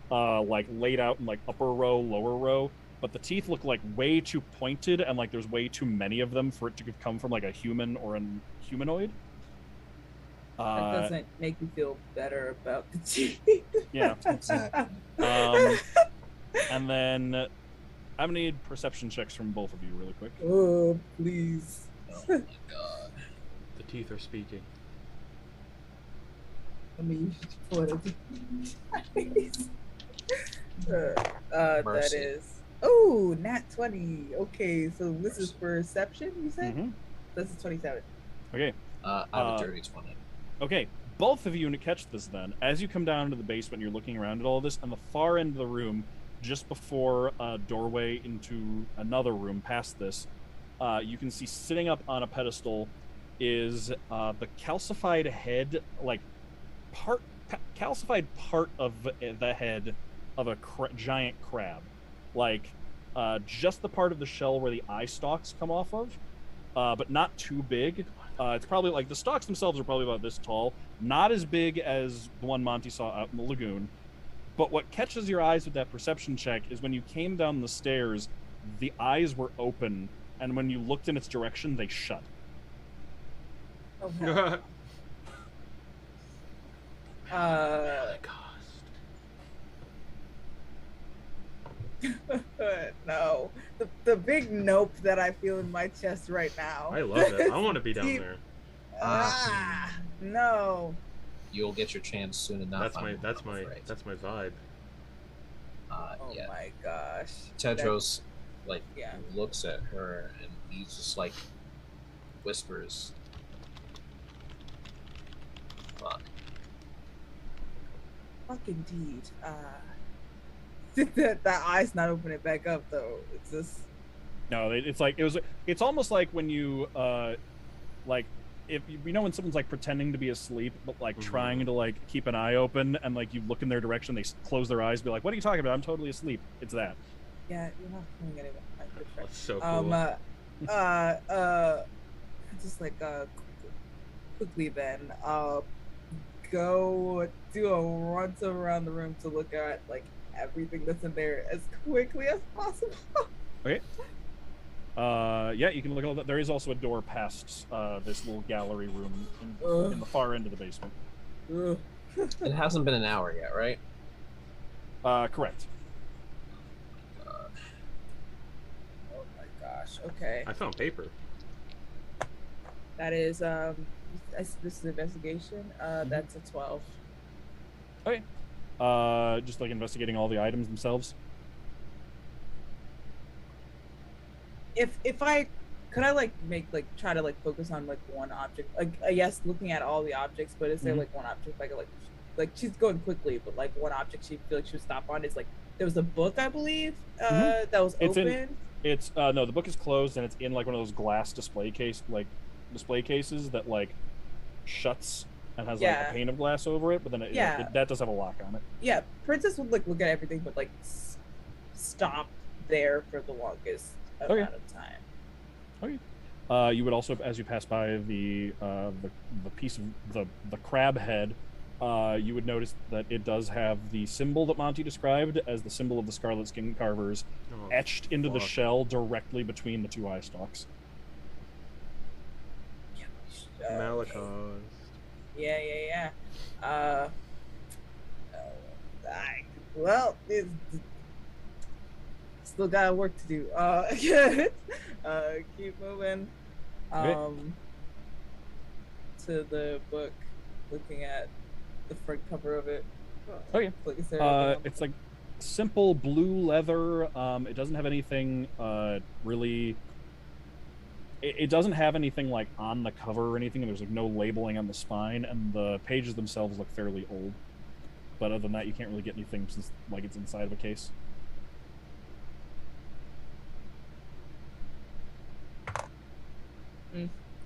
like laid out in like upper row, lower row, but the teeth look like way too pointed and like there's way too many of them for it to come from like a human or a humanoid. That doesn't make me feel better about the teeth. Yeah. Exactly. And then I'm gonna need perception checks from both of you really quick. Oh, please. Oh my god. The teeth are speaking. Let me pull it up. That is. Oh, nat 20. Okay, so this is perception, you said? Mm-hmm. This is 27. Okay. I have a dirty 20. Okay, both of you catch this then. As you come down into the basement, you're looking around at all this. On the far end of the room, just before a doorway into another room past this, you can see sitting up on a pedestal is the calcified head, calcified part of the head of a giant crab. Like, just the part of the shell where the eye stalks come off of, but not too big. It's probably like the stalks themselves are probably about this tall, not as big as the one Monty saw out in the lagoon. But what catches your eyes with that perception check is when you came down the stairs, the eyes were open, and when you looked in its direction, they shut. Oh, hell. No. The big nope that I feel in my chest right now. I love it. I want to be down there. No. You'll get your chance soon enough. That's my vibe. Oh yeah. my gosh. Tedros looks at her and he just like whispers, "Fuck." Fuck indeed. That eye's not opening back up though. It's just No, it's like it's almost like when you like if you know when someone's like pretending to be asleep but like trying to like keep an eye open and like you look in their direction, they close their eyes, be like, "What are you talking about? I'm totally asleep." It's that. Yeah, you're not playing anyone. That's so cool. Just like quickly then, go do a runs around the room to look at like everything that's in there as quickly as possible. Okay. Yeah, you can look at all that. There is also a door past this little gallery room in the far end of the basement. It hasn't been an hour yet, right? Correct. Oh my gosh. Okay. I found paper. That is this is investigation. That's a 12. Okay. Just like investigating all the items themselves. If I could, I like make like try to like focus on like one object. Like I guess looking at all the objects, but is there like one object like she's going quickly, but like one object she feel like she would stop on is like there was a book, I believe, that was open. No, the book is closed and it's in like one of those glass display cases that like shuts and has like a pane of glass over it, but then that does have a lock on it. Yeah, Princess would like look at everything, but like stop there for the longest amount of time. Okay. You would also, as you pass by the piece of the crab head, you would notice that it does have the symbol that Monty described as the symbol of the Scarlet Skin Carvers etched into the shell directly between the two eye stalks. Malachos. Yeah. Well, still got work to do. Keep moving. To the book, looking at the front cover of it. It's like simple blue leather. It doesn't have anything really. It doesn't have anything like on the cover or anything. There's like no labeling on the spine, and the pages themselves look fairly old. But other than that, you can't really get anything since like it's inside of a case.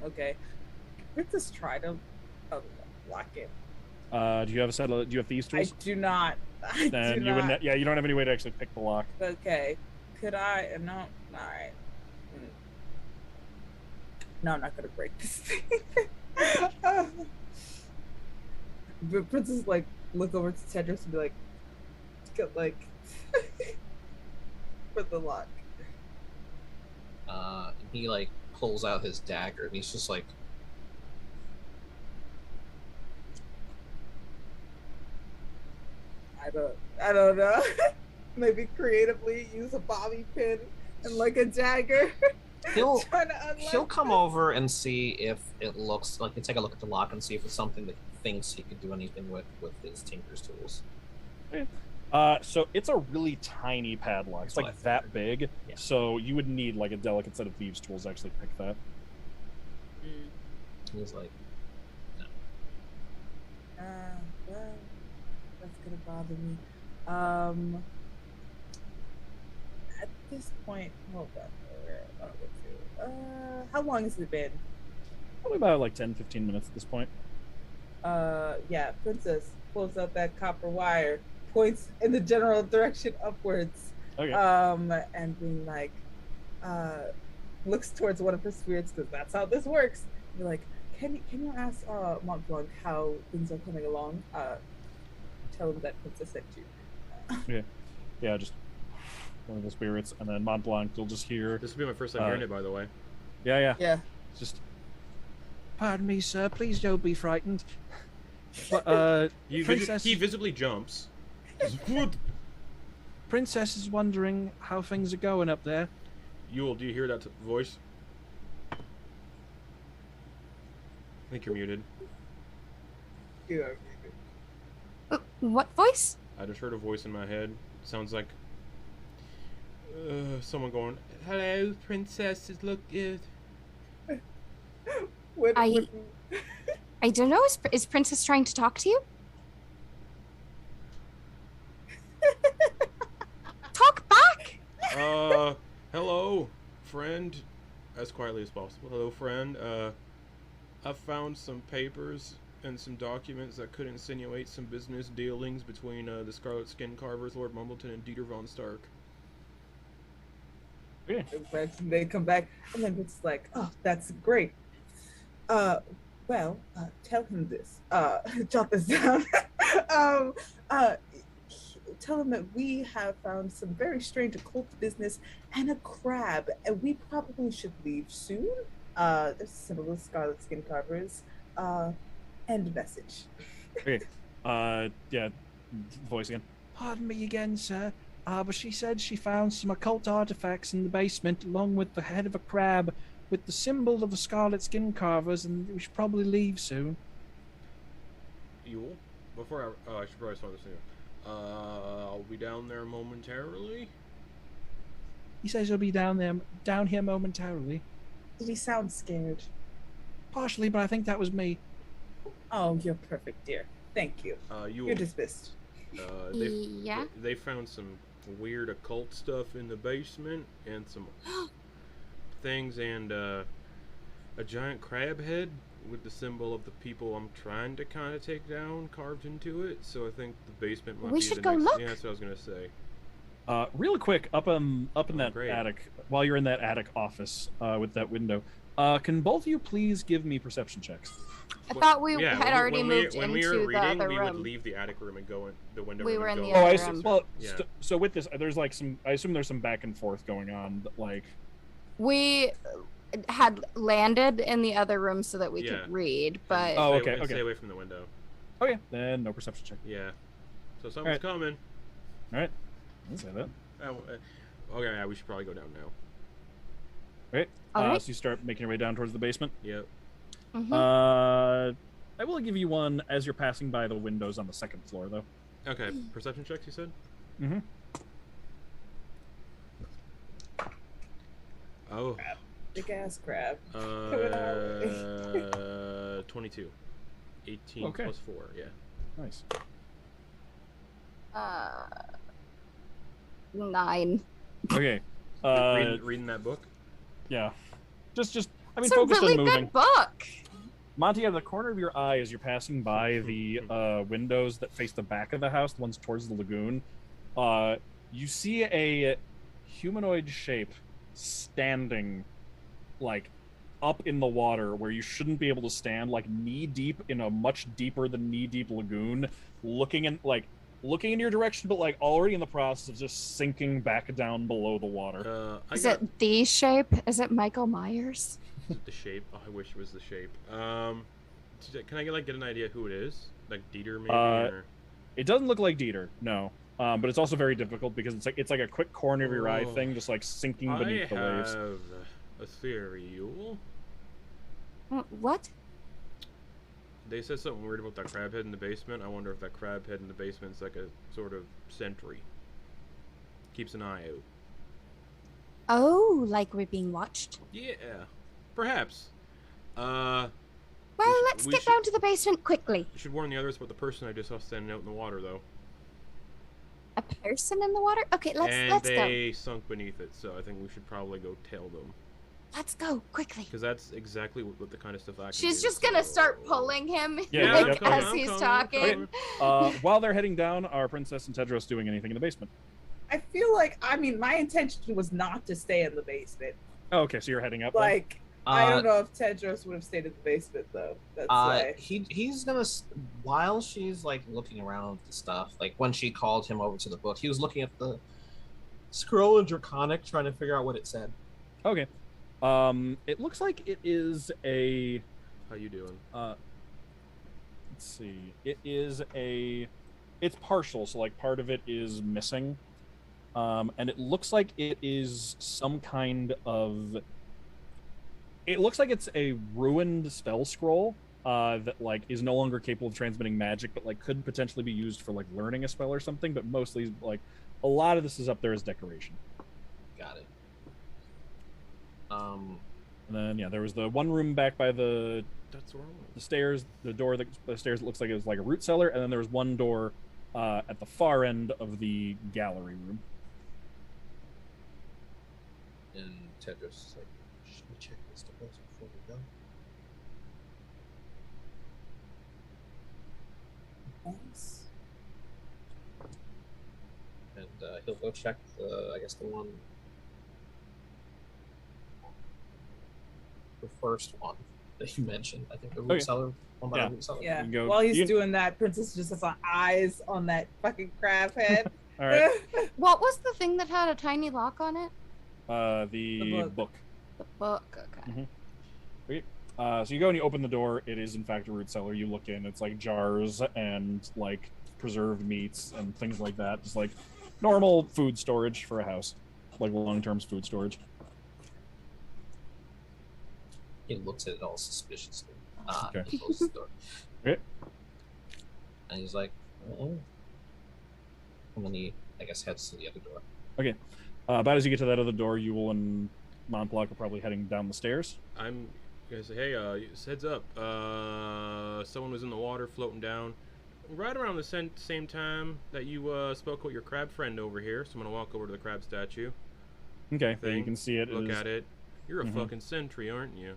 Okay. Let's just try to lock it. Do you have thieves tools? I do not. You don't have any way to actually pick the lock. Okay. Could I? No. All right. No, I'm not gonna break this thing. But Princess like look over to Tedros and be like, get like for the lock. He like pulls out his dagger and he's just like, I don't know. Maybe creatively use a bobby pin and like a dagger. He'll come over and see if it looks like, take a look at the lock and see if it's something that he thinks he could do anything with his tinker's tools. Okay. So it's a really tiny padlock. It's like that big. Yeah. So you would need like a delicate set of thieves' tools to actually pick that. He's like, no. Well, that's gonna bother me. At this point, hold on. How long has it been? Probably about like 10-15 minutes at this point. Yeah, Princess pulls out that copper wire, points in the general direction upwards. Okay. And being like, looks towards one of her spirits because that's how this works. You're like, can you ask Montblanc how things are coming along? Tell him that Princess sent you. Yeah, just one of the spirits, and then Montblanc, you'll just hear. This will be my first time hearing it, by the way. Yeah. It's just. Pardon me, sir. Please don't be frightened. But, he visibly jumps. Princess is wondering how things are going up there. Yule, do you hear that voice? I think you're muted. You are muted. What voice? I just heard a voice in my head. It sounds like someone going, "Hello, princess. Look good." I don't know. Is Princess trying to talk to you? Talk back. Hello, friend. As quietly as possible. Hello, friend. I found some papers and some documents that could insinuate some business dealings between the Scarlet Skin Carvers, Lord Mumbleton, and Dieter von Stark. Okay. They come back, and then it's like, oh, that's great. Well, tell him this. Jot this down. Tell him that we have found some very strange occult business and a crab, and we probably should leave soon. There's a symbol of Scarlet Skin Carvers. End message. Okay. Yeah. Voice again. Pardon me again, sir. But she said she found some occult artifacts in the basement, along with the head of a crab, with the symbol of the Scarlet Skin Carvers, and we should probably leave soon. Yule? Before I should probably start this thing. I'll be down there momentarily. He says he'll be down here momentarily. Did he sound scared? Partially, but I think that was me. Oh, you're perfect, dear. Thank you. Yule, You're dismissed. Yeah? They found some weird occult stuff in the basement, and some things, and a giant crab head with the symbol of the people I'm trying to kind of take down carved into it. So I think the basement might We be should the go next. look. Yeah, that's what I was gonna say. Real quick, up in that great. attic, while you're in that attic office with that window, can both of you please give me perception checks? I thought we Yeah, had already moved when we into were the reading, other we room. would leave the attic room and go in the window We room were and in go the Oh, other I room. see. Well, Yeah. so with this, there's like some. I assume there's some back and forth going on. But like, We had landed in the other room so that we Yeah. could read, but Oh, Stay- okay, okay. Stay away from the window. okay, then no perception check. Yeah. So someone's coming. All right, I'll say that. Okay, yeah, we should probably go down now. Okay. All right. So you start making your way down towards the basement. Yep. Mhm. I will give you one as you're passing by the windows on the second floor, though. Okay, perception checks, you said? Mm-hmm. Oh. Big ass crab. Coming our way. 22. 18 Okay. plus 4, yeah. Nice. 9. Okay. Reading that book? Yeah. Just. I mean, It's a focus really on moving. good book. Monty, out of the corner of your eye, as you're passing by the windows that face the back of the house, the ones towards the lagoon, you see a humanoid shape standing, like, up in the water where you shouldn't be able to stand, like knee deep in a much deeper than knee deep lagoon, looking in your direction, but like already in the process of just sinking back down below the water. Is it the shape? Is it Michael Myers? Is it the shape? Oh, I wish it was the shape. Can I get an idea who it is? Like Dieter, maybe? Or... It doesn't look like Dieter, no. But it's also very difficult because it's like a quick corner of your eye thing, just like sinking beneath the waves. I have a theory, Yule. What? They said something weird about that crab head in the basement. I wonder if that crab head in the basement is like a sort of sentry. Keeps an eye out. Oh, like we're being watched? Yeah, perhaps. Well, should- let's we get should- down to the basement quickly. You should warn the others about the person I just saw standing out in the water, though. A person in the water? Okay, And let's go. they sunk beneath it, so I think we should probably go tell them. Let's go quickly. Because that's exactly what the kind of stuff I can She's do, just gonna so- start pulling him Yeah, like, I'm coming, as I'm he's coming, talking. While they're heading down, are Princess and Tedros doing anything in the basement? I feel like, I mean, my intention was not to stay in the basement. Oh, okay, so you're heading up. then? Like, I don't know if Tedros would have stayed in the basement, though. That's why. He's gonna while she's like looking around the stuff, like when she called him over to the book, he was looking at the scroll in Draconic, trying to figure out what it said. Okay. It looks like it is a. How you doing? Let's see. It's partial, so like part of it is missing, and it looks like it is some kind of. It looks like it's a ruined spell scroll that like is no longer capable of transmitting magic, but like could potentially be used for like learning a spell or something. But mostly, like a lot of this is up there as decoration. Got it. And then yeah, there was the one room back by the stairs, the stairs that looks like it was like a root cellar, and then there was one door at the far end of the gallery room. And Tedros is like, should we check this doors before we go? Thanks. And he'll go check I guess the one, the first one that you mentioned. I think the root cellar. One by the root cellar. Yeah. Go, While he's doing that, Princess just has eyes on that fucking crab head. All right. What was the thing that had a tiny lock on it? The book. The book. Okay. Mm-hmm. Okay. So you go and you open the door. It is in fact a root cellar. You look in. It's like jars and like preserved meats and things like that. Just like normal food storage for a house, like long-term food storage. He looks at it all suspiciously. Okay. He closes the door. Okay. And he's like, oh. And then he, I guess, heads to the other door. Okay. About as you get to that other door, Yule and Montblanc are probably heading down the stairs. I'm gonna say, hey, heads up. Someone was in the water floating down right around the same time that you spoke with your crab friend over here. So I'm gonna walk over to the crab statue. Okay. You can see it. Look at it. You're a fucking sentry, aren't you?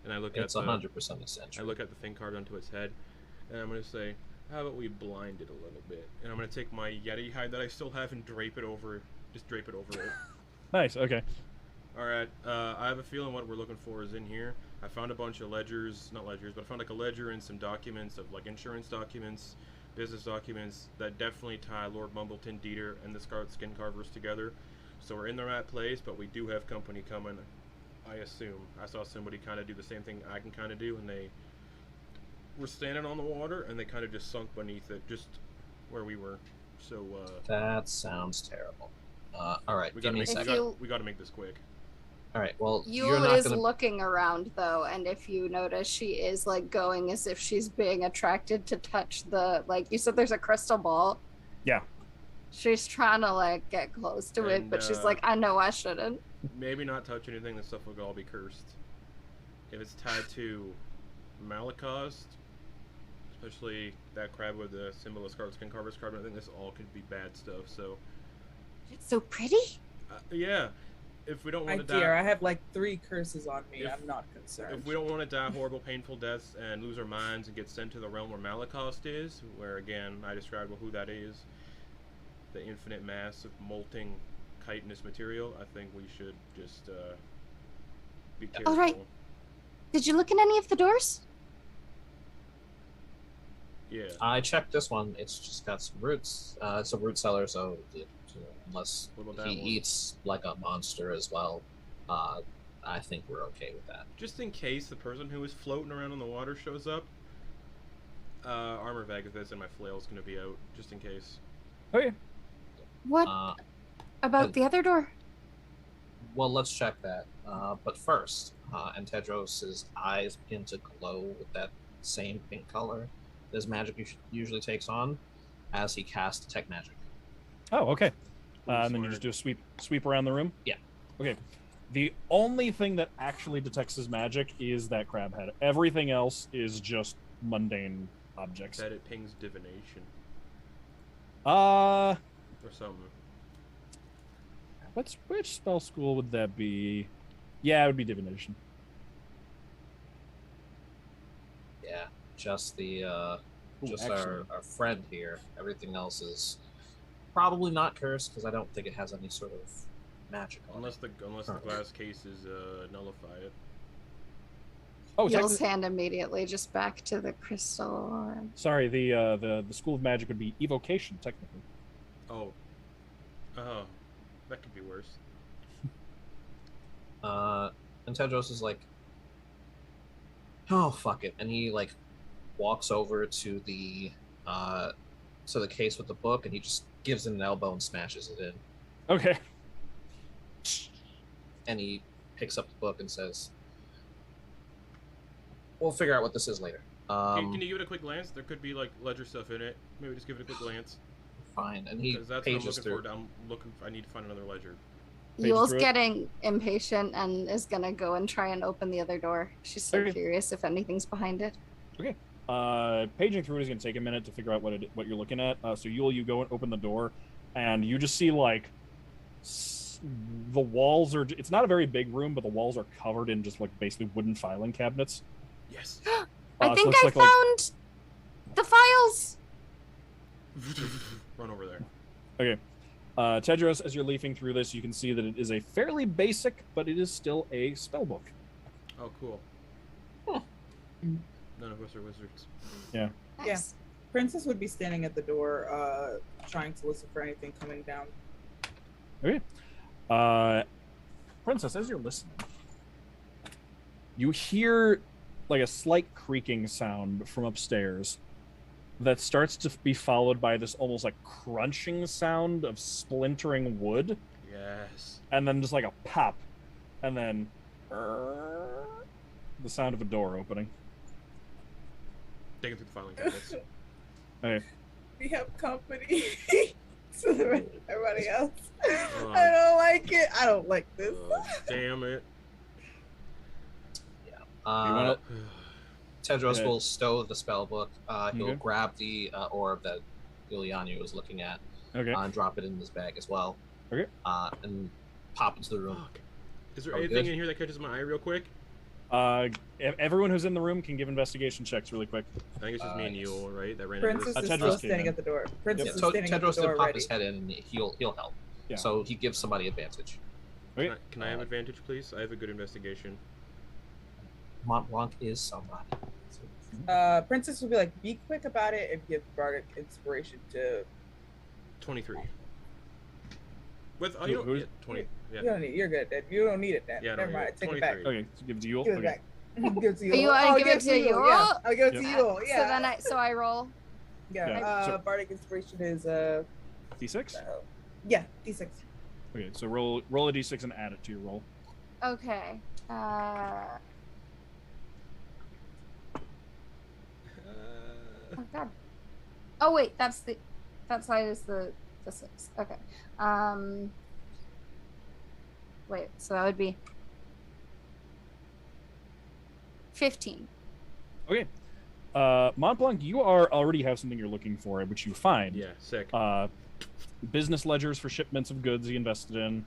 And I look it's at 100% a sentry. I look at the thing carved onto its head, and I'm gonna say, how about we blind it a little bit? And I'm gonna take my Yeti hide that I still have and drape it over it. Nice. Okay. All right. I have a feeling what we're looking for is in here. I found a bunch of ledgers, not ledgers, but I found like a ledger and some documents of like insurance documents, business documents that definitely tie Lord Mumbleton, Dieter, and the Scarlet Skin Carvers together. So we're in the right place, but we do have company coming. I assume. I saw somebody kind of do the same thing I can kind of do, and they were standing on the water, and they kind of just sunk beneath it, just where we were. So, that sounds terrible. All right, we give me a second. We gotta make this quick. All right, well, Yule is looking around, though, and if you notice, she is, like, going as if she's being attracted to touch the, like, you said there's a crystal ball. Yeah. She's trying to, like, get close to it, but she's like, I know I shouldn't. Maybe not touch anything. This stuff will all be cursed. If it's tied to Malacost, especially that crab with the symbol of Scarlet Skin Carver's carved, I think this all could be bad stuff. So, It's so pretty. Yeah. If we don't want to die, dear, I have like 3 curses on me. I'm not concerned. If we don't want to die horrible, painful deaths and lose our minds and get sent to the realm where Malacost is, where again I described who that is, the infinite mass of molting chitinous material, I think we should just be careful. All right. Did you look in any of the doors? Yeah. I checked this one. It's just got some roots. It's a root cellar, so unless he eats like a monster as well, I think we're okay with that. Just in case the person who is floating around in the water shows up, armor bag of this and my flail is going to be out, just in case. Okay. What about the other door? Well, let's check that. But first, and Tedros' eyes begin to glow with that same pink color his magic usually takes on as he casts Detect Magic. Oh, okay. And then you just do a sweep around the room? Yeah. Okay. The only thing that actually detects his magic is that crab head. Everything else is just mundane objects. That it pings divination. Or something. Which spell school would that be? Yeah, it would be divination. Yeah, just the our friend here. Everything else is probably not cursed because I don't think it has any sort of magic on unless it. Unless the glass cases nullify it. Oh, Yule's hand immediately just back to the crystal. Sorry, the school of magic would be evocation technically. Oh, that could be worse. And Tedros is like, oh fuck it, and he like walks over to the case with the book, and he just gives it an elbow and smashes it in. Okay. And he picks up the book and says, "We'll figure out what this is later." Can you give it a quick glance? There could be like ledger stuff in it. Maybe just give it a quick glance. Fine, and he that's pages what I'm looking for. I need to find another ledger. Yule's getting impatient and is gonna go and try and open the other door. She's so curious if anything's behind it. Okay. Paging through it is gonna take a minute to figure out what you're looking at. So Yule, you go and open the door, and you just see like the walls are. It's not a very big room, but the walls are covered in just like basically wooden filing cabinets. Yes. I think so I found the files. Run over there. Okay. Tedros, as you're leafing through this, you can see that it is a fairly basic, but it is still a spell book. Oh, cool. Huh. None of us are wizards. Yeah. Yeah. Nice. Princess would be standing at the door, trying to listen for anything coming down. Okay. Princess, as you're listening, you hear like a slight creaking sound from upstairs that starts to be followed by this almost like crunching sound of splintering wood, Yes. and then just like a pop, and then the sound of a door opening. Digging through the filing cabinets. Okay. We have company. So the rest of everybody else. Oh. I don't like it. I don't like this. Damn it. Yeah. You wanna- Tedros Okay. will stow the spell book. He'll Okay. grab the orb that Yulyanya was looking at Okay. and drop it in his bag as well. Okay. And pop into the room. Fuck. Is there Are we anything good? in here that catches my eye real quick? Everyone who's in the room can give investigation checks really quick. I think it's just me and Yes. you, right? That ran Princess into is this. Tedros still came standing in. at the door. Princess Yeah, is standing at Tedros the did door pop ready. his head in and he'll help. Yeah. So he gives somebody advantage. Okay. Can I have advantage, please? I have a good investigation. Montblanc is somebody. Princess would be like, be quick about it and give Bardic inspiration to. 23. With Who- you know, who's- yeah, 20. Yeah. You don't need. You're good. Then. You don't need it. Then. Yeah, no, Never you're mind. good. Take it back. 23. Okay, so give it to you. Give it Okay. back. Give it to you. You wanna I'll give it to you? Yeah, I'll give it to Yep. you. Yeah. So then I roll. Yeah. Yeah, so- Bardic inspiration is D6. yeah, D6. Okay, so roll a D6 and add it to your roll. Okay. Oh god. Oh wait, that's why it's the 6. Okay. Wait, so that would be 15. Okay. Montblanc, you already have something you're looking for, which you find. Yeah, sick. Business ledgers for shipments of goods he invested in,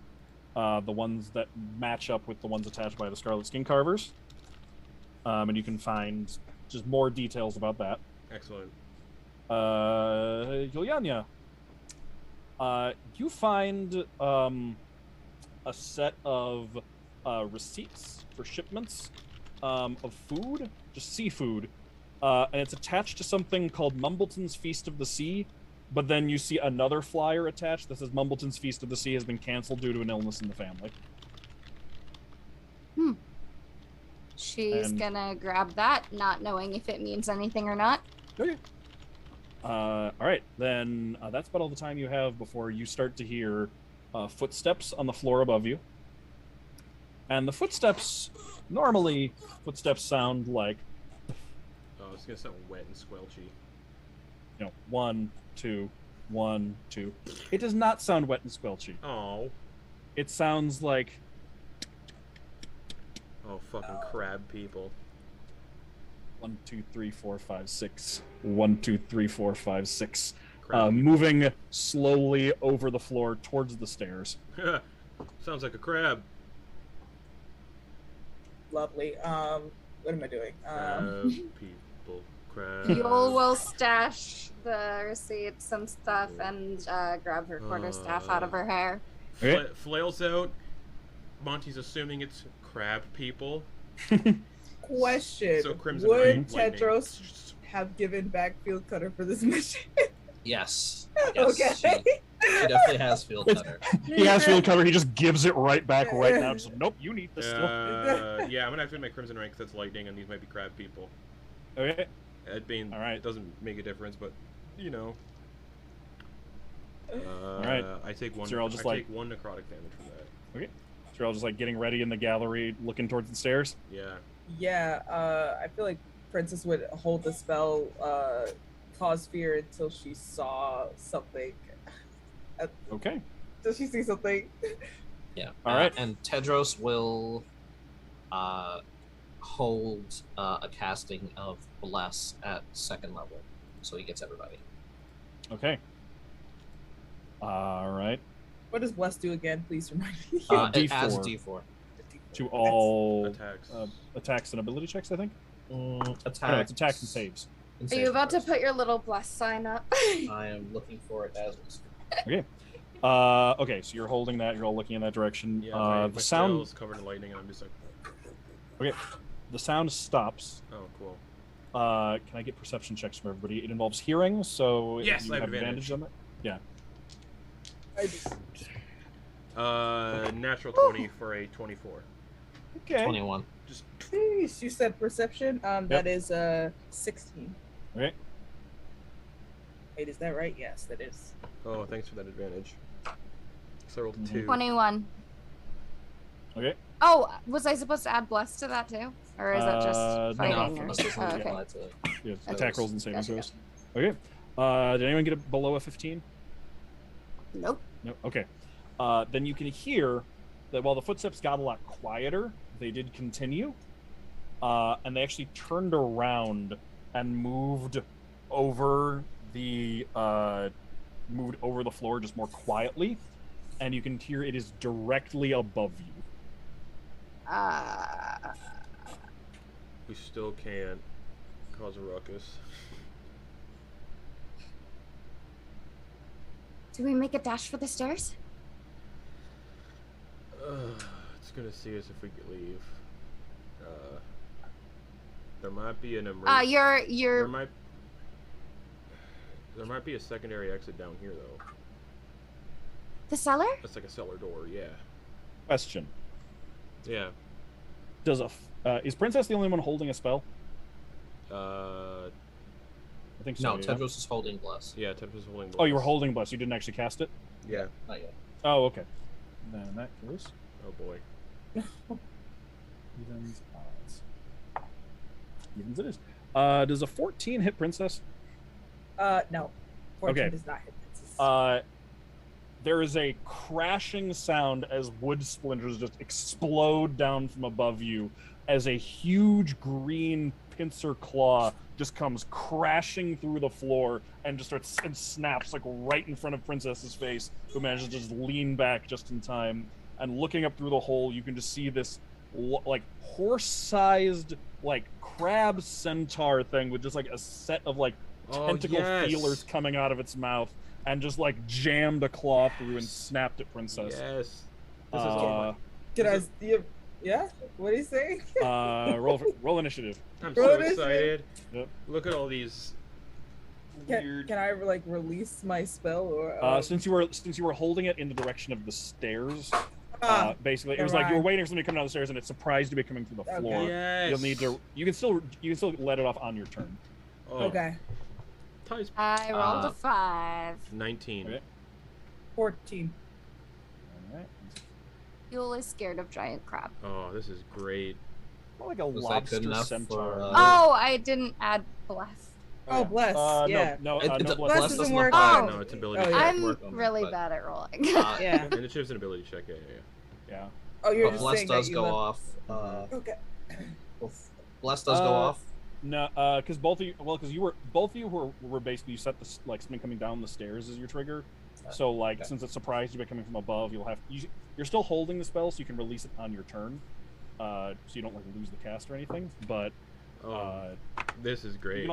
the ones that match up with the ones attached by the Scarlet Skin Carvers. And you can find just more details about that. Excellent. Yulyanya, you find a set of receipts for shipments of food, just seafood, and it's attached to something called Mumbleton's Feast of the Sea. But then you see another flyer attached that says Mumbleton's Feast of the Sea has been canceled due to an illness in the family. She's And- gonna grab that, not knowing if it means anything or not. Okay. All right, then that's about all the time you have before you start to hear footsteps on the floor above you. And the footsteps, normally, footsteps sound like, Oh, it's gonna sound wet and squelchy. 1, 2, 1, 2. It does not sound wet and squelchy. Oh. It sounds like Oh, fucking crab people. 1, 2, 3, 4, 5, 6. 1, 2, 3, 4, 5, 6. Crab Moving slowly over the floor towards the stairs. people. Sounds like a crab. Lovely. What am I doing? Crab people. Crab. Yul will stash the receipts and stuff and grab her quarterstaff out of her hair. Okay. Flails out. Monty's assuming it's crab people. Question: So Crimson would Rain, lightning. Tedros have given back Field Cutter for this mission? Yes. Okay. She definitely has field cutter. He has field cover, he just gives it right back right now. So, nope, you need this still. Yeah, I'm gonna have to make Crimson Rain because that's lightning, and these might be crab people. Okay. It being, All right. it doesn't make a difference, but you know. right. I take one. So you're all just I like- take 1 necrotic damage from that. Okay. So you're all just like getting ready in the gallery, looking towards the stairs. Yeah. Yeah, I feel like Princess would hold the spell, cause fear until she saw something. Okay. Does she see something? Yeah. All right. And Tedros will hold a casting of Bless at 2nd level. So he gets everybody. Okay. All right. What does bless do again? Please remind me. It D4. adds D4. To all Attacks. attacks and ability checks, I think. Attacks. Oh, no, it's attacks and saves. Are you about to put your little bless sign up? I am looking for it as we speak. Okay. Okay, so you're holding that. You're all looking in that direction. Yeah, my the sound. spell's covered in lightning, and I'm just like. Okay. The sound stops. Oh, cool. Can I get perception checks from everybody? It involves hearing, so Yes, you I have have advantage. on it. Yeah. Natural 20 for a 24. Okay. 21. Just Jeez, you said perception. That is 16. Okay. Wait, is that right? Yes, that is. oh, thanks for that advantage. So I rolled a 2. 21. Okay. Oh, was I supposed to add bless to that too? Or is that just No, fighting? No, or... this is Oh, okay. applied to Yeah, So attack it's- rolls and saving gotcha, throws. Okay. Did anyone get below a 15? Nope. No. Okay. Then you can hear that while the footsteps got a lot quieter, they did continue, and they actually turned around and moved over the floor just more quietly, and you can hear it is directly above you. We still can't cause a ruckus. Do we make a dash for the stairs? It's gonna see us if we could leave. There might be an emergency. You're There might be a secondary exit down here though. The cellar? That's like a cellar door. Yeah. Question: Yeah. Is Princess the only one holding a spell? Uh. I think so. No, yeah. Tedros is holding bless. Yeah. Tedros is holding. Oh, you were bless. holding bless. You didn't actually cast it. Yeah. Not yet. Oh, okay. Then in that case, Oh boy. evens, odds. Evens it is. Does a 14 hit Princess? No. 14 Okay. does not hit princess. There is a crashing sound as wood splinters just explode down from above you as a huge green pincer claw just comes crashing through the floor and just starts and snaps like right in front of Princess's face, who manages to just lean back just in time. And looking up through the hole, you can just see this like horse-sized like crab centaur thing with just like a set of like tentacle feelers coming out of its mouth, and just like jammed a claw through and snapped at Princess. Yes. This is all Did I? Yeah. What do you say? Roll initiative. I'm Roll so initiative. excited. Yep. Look at all these weird. Can I like release my spell or? Since you were holding it in the direction of the stairs, basically it was never like you were mind. waiting for somebody to come down the stairs, and it surprised you by coming through the floor. Yes. You'll need to. You can still let it off on your turn. Oh, Okay. Ties. I rolled a 5. 19. Okay. 14. All right. Yule is scared of giant crab. Oh, this is great. More like a Was that lobster good enough centaur. for, Oh, I didn't add bless. Oh, bless. yeah. No, It- no it's a- bless. Bless doesn't work. Oh. No, it's ability Oh, check. yeah. I'm work on it, really but- bad at rolling. Yeah. Initiative's an ability check. Yeah. Yeah. Oh, you're But just bless saying does that you go left- off. Okay. Bless does go off. No, because both of you, were basically, you set the like something coming down the stairs as your trigger. So like, Okay. since it surprised you by coming from above, you're still holding the spell, so you can release it on your turn, so you don't like lose the cast or anything. But This is great.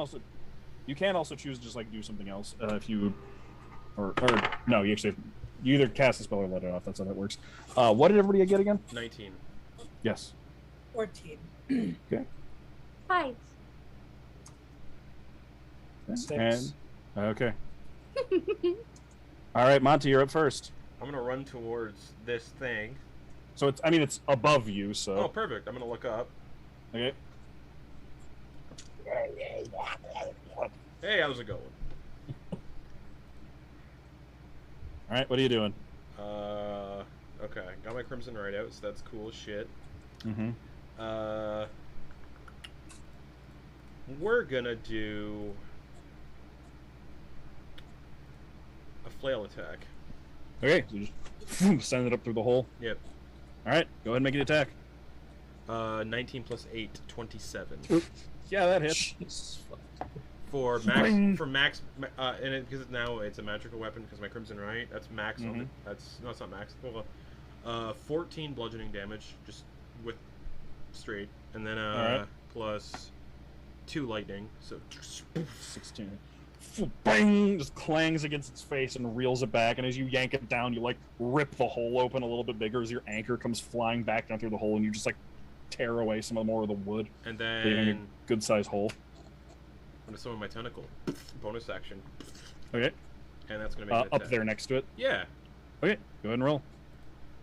you can also choose to just like do something else if you, or no, you either cast the spell or let it off. That's how that works. What did everybody get again? 19. Yes. 14. Okay. 5. And okay. All right, Monty, you're up first. I'm gonna run towards this thing. So it's above you. So Oh, perfect. I'm gonna look up. okay. Hey, how's it going? All right, what are you doing? Okay. Got my Crimson right out, so that's cool as shit. Mm-hmm. We're gonna do a flail attack. Okay, so you just send it up through the hole. Yep. All right, go ahead and make an attack. 19 plus 8, 27. Yeah, that hits. Jesus fuck. For max, and because now it's a magical weapon because my crimson right. That's max on it. No, it's not max. Well, 14 bludgeoning damage just with straight, and then plus 2 lightning, so 16. Bang! Just clangs against its face and reels it back, and as you yank it down, you like rip the hole open a little bit bigger as your anchor comes flying back down through the hole, and you just like tear away some more of the wood, and then leaving a good-sized hole. I'm gonna summon my tentacle. Bonus action. Okay. And that's gonna make it up there next to it. Yeah. Okay. Go ahead and roll.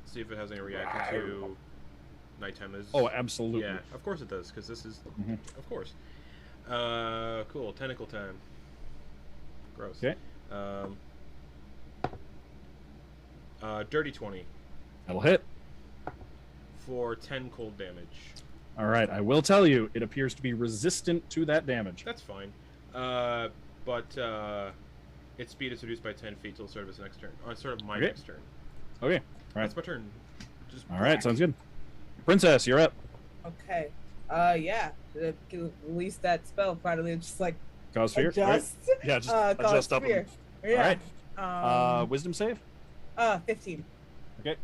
See if it has any reaction to nighttime. Oh, absolutely. Yeah, of course it does, because this is, of course. Cool. Tentacle time. Gross. Okay. Dirty 20. That'll hit. For 10 cold damage. All right, I will tell you, it appears to be resistant to that damage. That's fine. But its speed is reduced by 10 feet till the start of its next turn. Start of my next turn. Okay. All right. That's my turn. Just all right, sounds good. Princess, you're up. Okay. Yeah. Release that spell finally. Just like Cause fear. Adjust. Right? Yeah, just adjust up. Fear. Yeah. All right. Wisdom save. 15. Okay.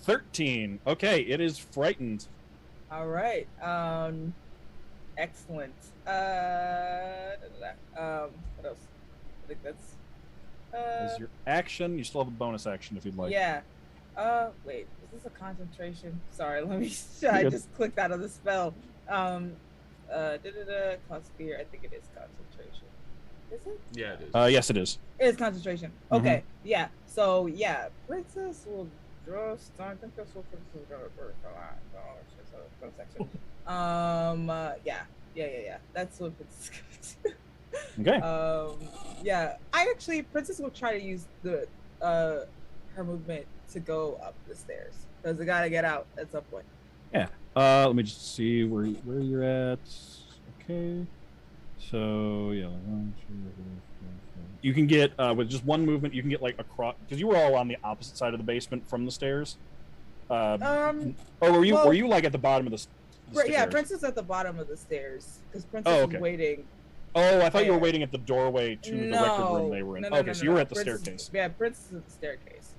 13. Okay, it is frightened. All right. Excellent. What else? I think that's. As your action, you still have a bonus action if you'd like. Yeah. Wait. Is this a concentration? Sorry. Let me. I just clicked out of the spell. Cause fear. I think it is concentration. Is it? Yeah, it is. Yes, it is. It is concentration. Okay. Yeah. So yeah, Princess will draw. I think that's what Princess is gonna do. Yeah. That's what Princess is gonna do. Okay. Yeah. Princess will try to use the her movement to go up the stairs because they gotta get out at some point. Yeah. Let me just see where you're at. Okay. So yeah, you can get with just one movement. You can get like across because you were all on the opposite side of the basement from the stairs. Or were you like at the bottom of the stairs? Yeah, Princess at the bottom of the stairs because Princess is waiting. Oh, I thought you were waiting at the doorway to the record room they were in. So you were at the staircase. Yeah, Princess is at the staircase.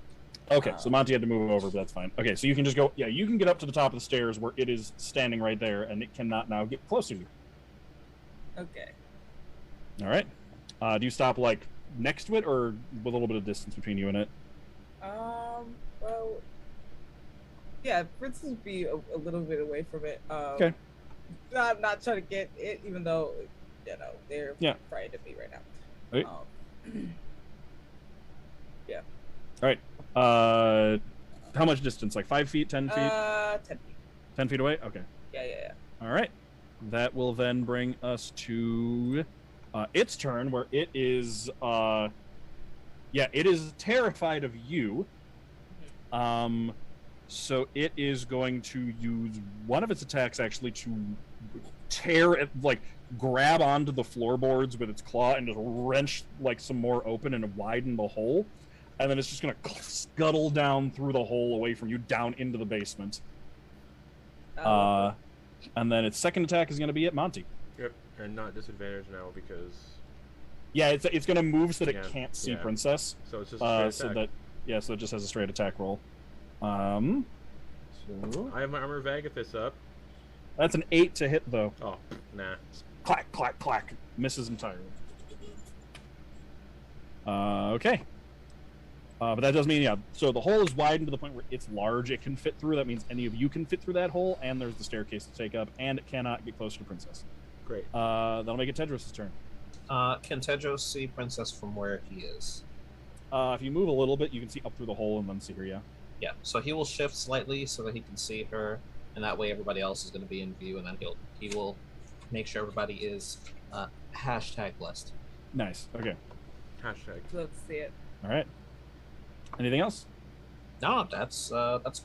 Okay, so Monty had to move over, but that's fine. Okay, so you can just go. Yeah, you can get up to the top of the stairs where it is standing right there, and it cannot now get close to you. Okay. All right. Do you stop like next to it, or with a little bit of distance between you and it? Well, yeah, Princess would be a little bit away from it. Okay. I'm not trying to get it, even though they're frightened of me right now. Okay. Yeah. All right. How much distance? Like 5 feet, 10 feet? 10 feet. 10 feet away? Okay. Yeah. All right. That will then bring us to its turn, where it is, it is terrified of you. So it is going to use one of its attacks actually to grab onto the floorboards with its claw and just wrench like some more open and widen the hole. And then it's just going to scuttle down through the hole away from you down into the basement. And then its second attack is going to be at Monty. Yep, and not disadvantage now because... Yeah, it's going to move so that it can't see Princess. So it's just a straight attack. So it just has a straight attack roll. So... I have my armor Vagathis up. That's an 8 to hit, though. Oh, nah. Clack, clack, clack. Misses entirely. Okay. But that does mean, so the hole is widened to the point where it's large. It can fit through. That means any of you can fit through that hole, and there's the staircase to take up, and it cannot get closer to Princess. Great. That'll make it Tedros' turn. Can Tedros see Princess from where he is? If you move a little bit, you can see up through the hole and then see her, Yeah, so he will shift slightly so that he can see her, and that way everybody else is going to be in view, and then he will make sure everybody is #blessed. Nice. Okay. Hashtag. Let's see it. All right. Anything else? No, that's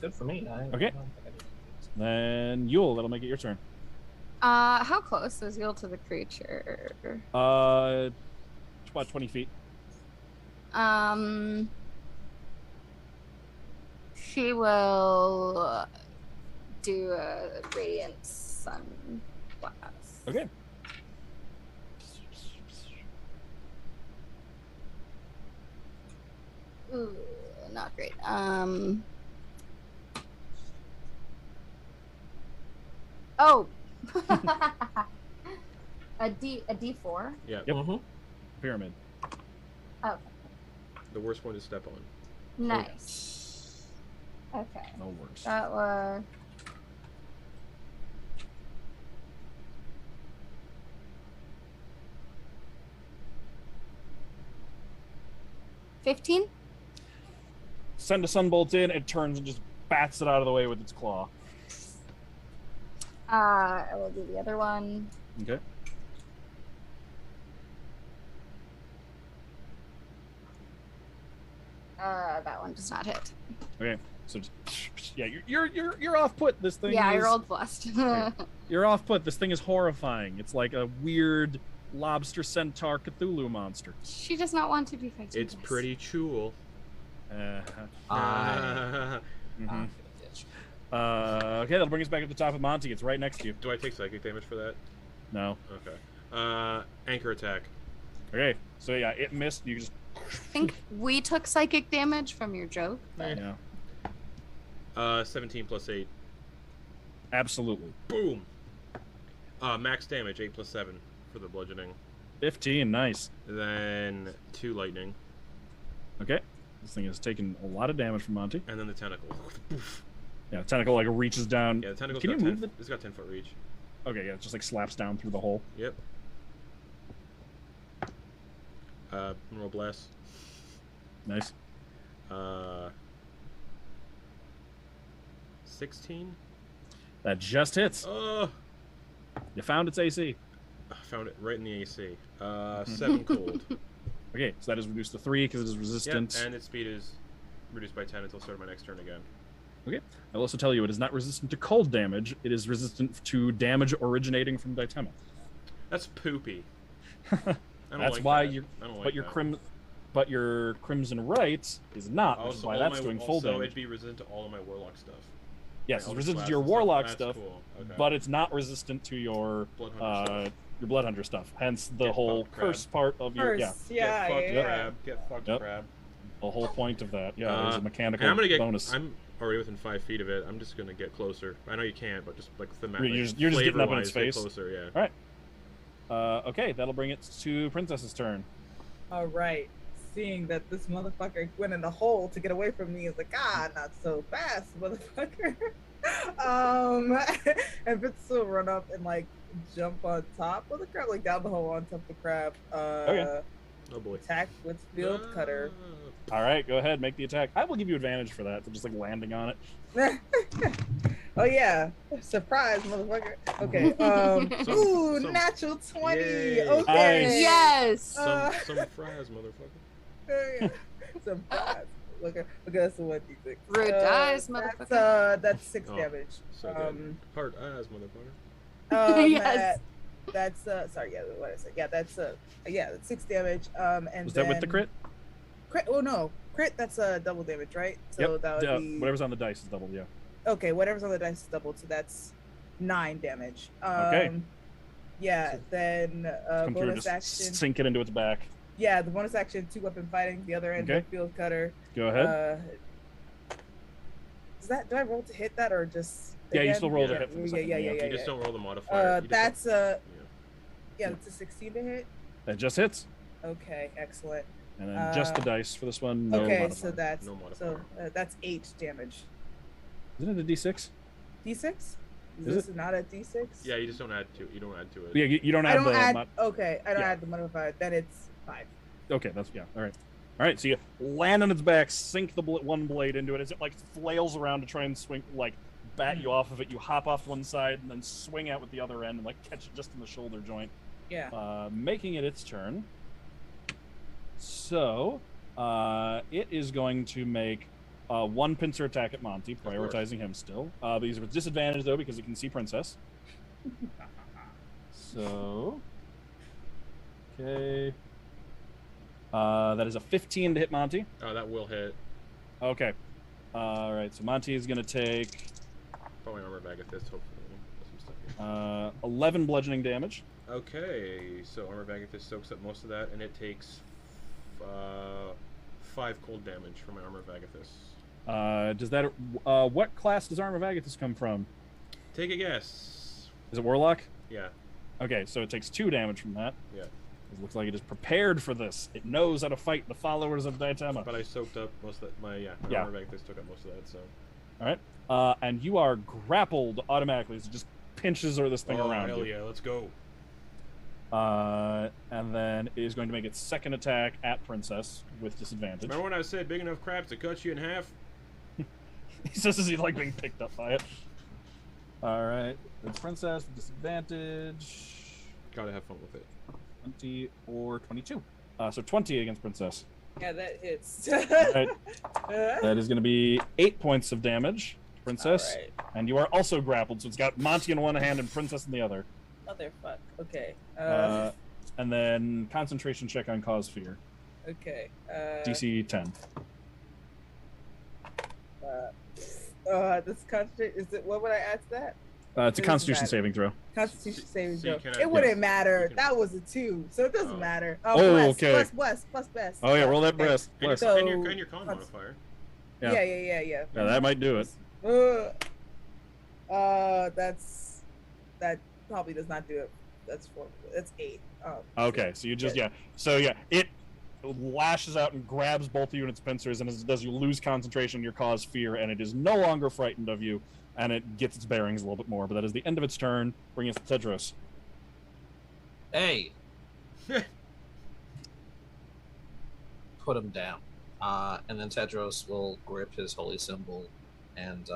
good for me. Okay. Then Yule, that'll make it your turn. How close is Yule to the creature? About 20 feet. She will do a radiant sun blast. Okay. Ooh, not great. Oh. a D4. Yeah. Yep. Mm-hmm. Pyramid. Oh, The worst one to step on. nice. Okay. No worse. That was 15. Send a sunbolt in. It turns and just bats it out of the way with its claw. I will do the other one. Okay. That one does not hit. Okay. So just, yeah, you're off put. This thing. Yeah, I is, rolled blessed. You're off put. This thing is horrifying. It's like a weird lobster centaur Cthulhu monster. She does not want to be fighting. It's us. pretty cool. I Mhm. bitch. Okay, that'll bring us back at the top of Monty. It's right next to you. Do I take psychic damage for that? No. Okay. Anchor attack. Okay, so yeah, it missed. You just. I think we took psychic damage from your joke. But... Yeah. 17 plus 8. Absolutely. Boom. Max damage 8 plus 7 for the bludgeoning. 15. Nice. Then 2 lightning. Okay. This thing has taken a lot of damage from Monty. And then the tentacle. Yeah, the tentacle like reaches down. Yeah, the tentacle's Can got you 10, move the... It's got 10 foot reach. Okay, yeah, it just like slaps down through the hole. Yep. Roll blast. Nice. 16. That just hits. Oh, You found its AC. I found it right in the AC. 7 cold. Okay, so that is reduced to 3 because it is resistant. Yep, and its speed is reduced by 10 until start of my next turn again. Okay. I'll also tell you it is not resistant to cold damage. It is resistant to damage originating from Ditema. That's poopy. I don't That's like why that. you're. I don't like But your that. but your Crimson Right is not. Which is Also, why all that's my, doing full also damage. it'd be resistant to all of my warlock stuff. Yes, My it's Eldritch resistant Blast to your and warlock That's stuff, cool. Okay. but it's not resistant to your Bloodhunter stuff. your Bloodhunter stuff. Hence the Get whole fucked, crab. curse part of your First, yeah. yeah, Get fucked, yeah. crab. Get fucked, Yep. crab. The whole point of that. Yeah, there's a mechanical And I'm gonna get. bonus. I'm already within 5 feet of it. I'm just gonna get closer. I know you can't, but just like thematically. You're just getting up in its flavor-wise, face. get closer, yeah. All right. Okay, that'll bring it to Princess's turn. All right. Seeing that this motherfucker went in the hole to get away from me, is like, not so fast, motherfucker. And Fitz will run up and like jump on top of the crab, like down the hole on top of the crab. Okay. Oh boy. Attack with field cutter. All right, go ahead, make the attack. I will give you advantage for that, for just like landing on it. Oh yeah, surprise, motherfucker. Okay. Some- Natural 20. Yay. Okay. Nice. Yes. Some fries, motherfucker. Yeah. Surprise. Look at that's the 1d6. Rude dice, motherfucker. That's 6 Oh, damage. So good. Hard eyes, motherfucker. Yes. That's sorry, yeah, what I said. Yeah, that's 6 damage. And Was that with the crit? Crit? Oh no, crit. That's double damage, right? So Yep. that would be Whatever's on the dice is doubled. Yeah. okay. Whatever's on the dice is doubled, so that's 9 damage. Okay. Yeah. So Then Come through and bonus just action. sink it into its back. Yeah, the bonus action 2-weapon fighting. The other end Okay. with field cutter. Go ahead. Do I roll to hit that or just? Yeah, you again? still roll to Yeah. hit for the Yeah, second. yeah. You just don't roll the modifier. You just That's don't- yeah, that's a 16 to hit. That just hits. Okay, excellent. And then just the dice for this one. No Okay, modifier. so that's No modifier. that's 8 damage. Isn't it a D6? D6? Is Is this not a D6? Yeah, you just don't add to. You don't add to it. Yeah, you don't I add don't the. add. Okay, I don't yeah. add the modifier. Then it's 5. Okay, that's yeah. All right. All right. So you land on its back, sink the one blade into it as it like flails around to try and swing, like bat you off of it. You hop off one side and then swing out with the other end and like catch it just in the shoulder joint. Yeah. Making it its turn. So it is going to make one pincer attack at Monty, prioritizing him still. These are with disadvantage though because it can see Princess. So okay. That is a 15 to hit Monty. Oh, that will hit. Okay. All right. So Monty is going to take Put my armor bag at this, hopefully. Put some stuff here. 11 bludgeoning damage. Okay, so armor bag at this soaks up most of that, and it takes 5 cold damage from my Armor of Agathis. Does that what class does Armor of Agathis come from? Take a guess. Is it Warlock? Yeah. Okay, so it takes 2 damage from that. Yeah. It looks like it is prepared for this. It knows how to fight the followers of Diatema. But I soaked up most of that. My Armor of Agathis took up most of that. So. All right. And you are grappled automatically. So it just pinches this thing around hell you. yeah, let's go. And then it is going to make its second attack at Princess with disadvantage. Remember when I said big enough crabs to cut you in half? He says as he's like being picked up by it. All right. It's Princess with disadvantage. Gotta have fun with it. 20 or 22. So 20 against Princess. Yeah, that hits. Right. That is going to be 8 points of damage, Princess. Alright. And you are also grappled, so it's got Monty in one hand and Princess in the other. Motherfuck. Okay. And then concentration check on cause fear. Okay. DC 10. This concentration is it? What would I add to that? It's a It doesn't Constitution matter. saving throw. Constitution saving so you throw. cannot- It wouldn't yes. matter. You can- That was a 2, so it doesn't Oh. matter. Oh, Bless, okay. Bless best. Oh yeah, roll that Okay. breast. And, Bless. So- and your con modifier. Yeah. Yeah. Yeah, that might do it. That probably does not do it. That's 4. That's 8. Okay, so you just it lashes out and grabs both of you in its pincers, and as it does, you lose concentration, your cause fear, and it is no longer frightened of you, and it gets its bearings a little bit more. But that is the end of its turn, bringing us to Tedros. Hey. Put him down. And then Tedros will grip his holy symbol, and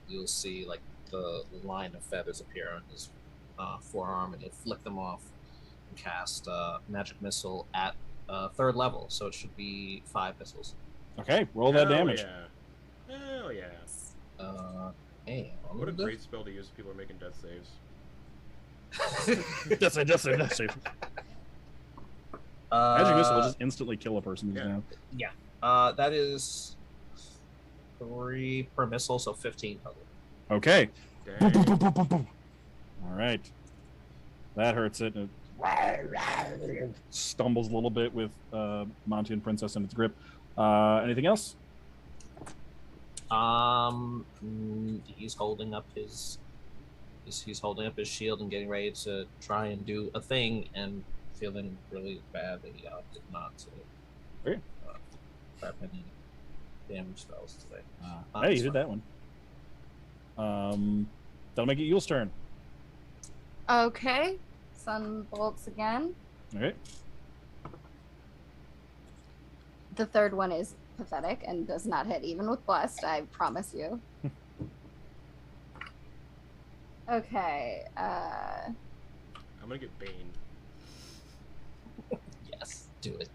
you'll see like the line of feathers appear on his forearm, and he'll flick them off and cast magic missile at 3rd level. So it should be 5 missiles. Okay, roll that Hell damage. Yeah. Hell yeah. And What a great spell to use if people are making death saves. Death save. Magic missile will just instantly kill a person. Yeah. Now. That is 3 per missile, so 15 total. Okay. Boom, boom, Dang. boom, boom, boom, boom. All right. That hurts it. It stumbles a little bit with Monty and Princess in its grip. Anything else? He's holding up his shield and getting ready to try and do a thing, and feeling really bad that he opted not to Great. prep any damage spells today. Hey, It's you did fine. that one. That'll make it Yule's turn. Okay. Sun bolts again. All right. The third one is pathetic and does not hit even with blessed, I promise you. Okay. I'm gonna get Bane. Yes, do it.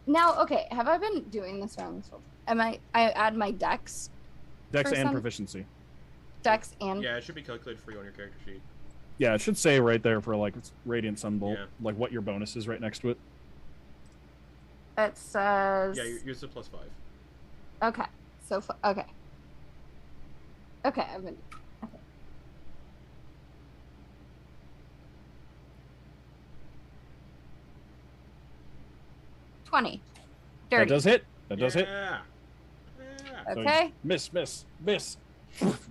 Now, okay, have I been doing this wrong? I add my dex Dex For and some- proficiency. and Yeah, it should be calculated for you on your character sheet. Yeah, it should say right there for like Radiant Sunbolt, Yeah. like what your bonus is right next to it. it says Yeah, use the +5. okay. So okay. Okay, I've been okay. $20. Dirty. That does hit. That does hit. Yeah. So Okay. Miss.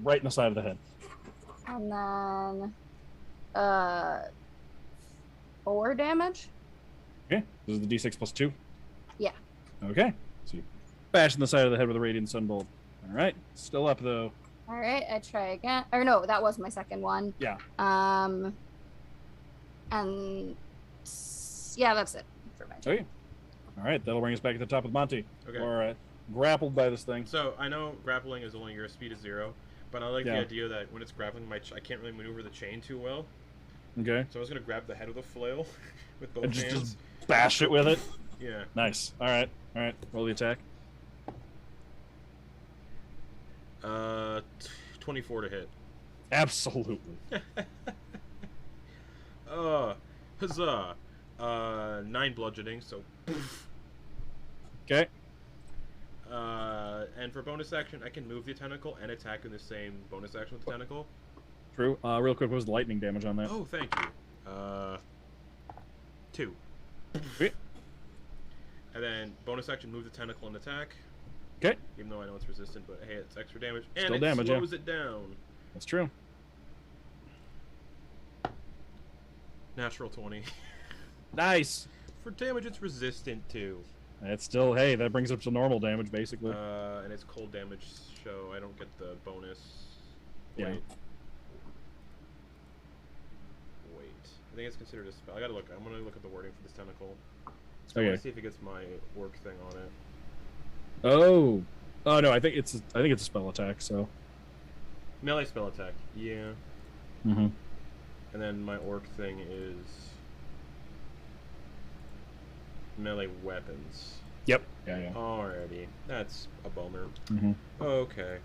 Right in the side of the head. And then 4 damage. Okay. This is the D6 plus 2. Yeah. Okay. So you bash in the side of the head with a Radiant Sunbolt. All right. Still up though. All right, I try again. Or no, that was my second one. Yeah. And yeah, that's it for my turn. Okay. All right. That'll bring us back to the top with Monty. Okay. All right. Grappled by this thing. So I know grappling is only your speed is 0, but I like the Yeah. idea that when it's grappling, I can't really maneuver the chain too well. Okay. So I was gonna grab the head with a flail with both And hands. just bash it with it. Yeah. Nice. All right. All right. Roll the attack. 24 to hit. Absolutely. Huzzah. 9 bludgeoning, so. Okay. And for bonus action, I can move the tentacle and attack in the same bonus action with the tentacle. True. Real quick, what was the lightning damage on that? Oh, thank you. 2. Okay. And then bonus action, move the tentacle and attack. Okay. Even though I know it's resistant, but hey, it's extra damage. And Still it damage, yeah. slows it down. That's true. Natural 20. Nice. For damage, it's resistant to. It's still, hey, that brings up to normal damage, basically. And it's cold damage, so I don't get the bonus. Yeah. Wait. I think it's considered a spell. I gotta look. I'm gonna look at the wording for this tentacle. I Okay. want to see if it gets my orc thing on it. Oh. Oh, no, I think it's a spell attack, so. Melee spell attack. Yeah. Mm-hmm. And then my orc thing is melee weapons. Yep. Yeah. Alrighty. That's a bummer. Mm-hmm. Okay.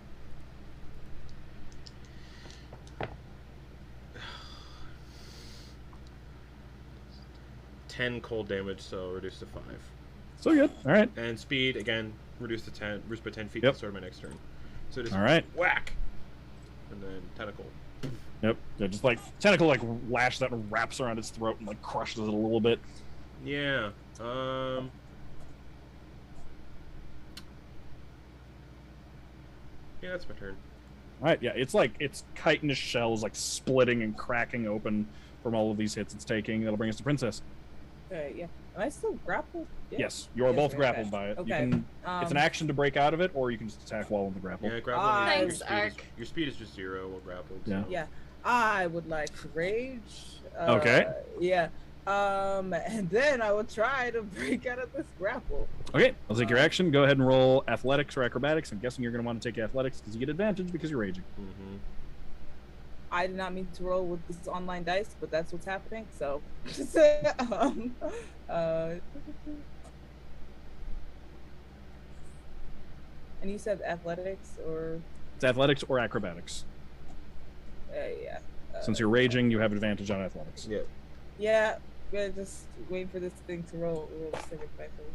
Ten cold damage, so reduced to 5. So good. All right. And speed again, reduced to 10, reduced by 10 feet Yep. to start my next turn. So just All right. whack, and then tentacle. Yep. Yeah, just like tentacle like lashes out and wraps around its throat and like crushes it a little bit. Yeah. Yeah, that's my turn. All right. Yeah, it's like its chitinous shell is like splitting and cracking open from all of these hits it's taking. That'll bring us to Princess. Okay, yeah. Am I still grappled? Yeah. Yes, you are Yes, both okay. grappled by it. Okay. You can, it's an action to break out of it, or you can just attack while in the grapple. Yeah, grapple. Thanks, your speed is just 0 while grappled. Yeah. So. Yeah, I would like to rage. Okay. Yeah. And then I will try to break out of this grapple. Okay, I'll take your action. Go ahead and roll athletics or acrobatics. I'm guessing you're going to want to take athletics because you get advantage because you're raging. Mm-hmm. I did not mean to roll with this online dice, but that's what's happening. So, and you said athletics or It's athletics or acrobatics. yeah. Since you're raging, you have advantage on athletics. Yeah. Yeah, we're just waiting for this thing to roll a second back over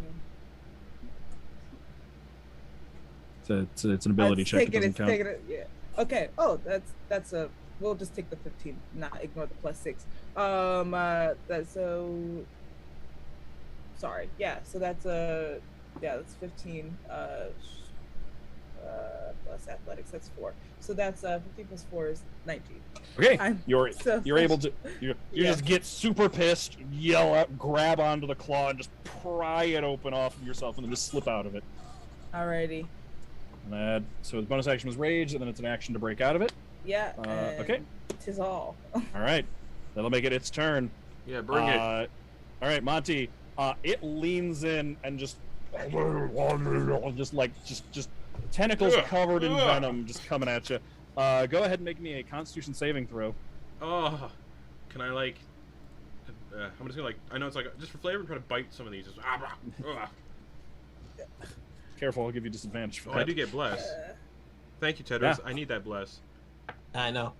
here. It's an ability check. It doesn't count. Yeah. Okay. Oh, that's a. We'll just take the 15, not ignore the +6. That's so. Sorry. Yeah. So that's that's 15. Plus athletics. That's 4. So that's 15 plus 4 is 19. Okay, you're so able to you Yeah. just get super pissed, yell out, grab onto the claw, and just pry it open off of yourself, and then just slip out of it. Alrighty. So the bonus action was rage, and then it's an action to break out of it. Yeah. Okay. Tis all. All right, that'll make it its turn. Yeah, bring it. All right, Monty. It leans in and just tentacles covered in venom just coming at you. Go ahead and make me a Constitution saving throw. Oh, can I like? I'm just gonna like. I know it's like just for flavor. Try to bite some of these. Just, Careful, I'll give you disadvantage for oh, that. I do get bless. Thank you, Tedros. Yeah. I need that bless. I know.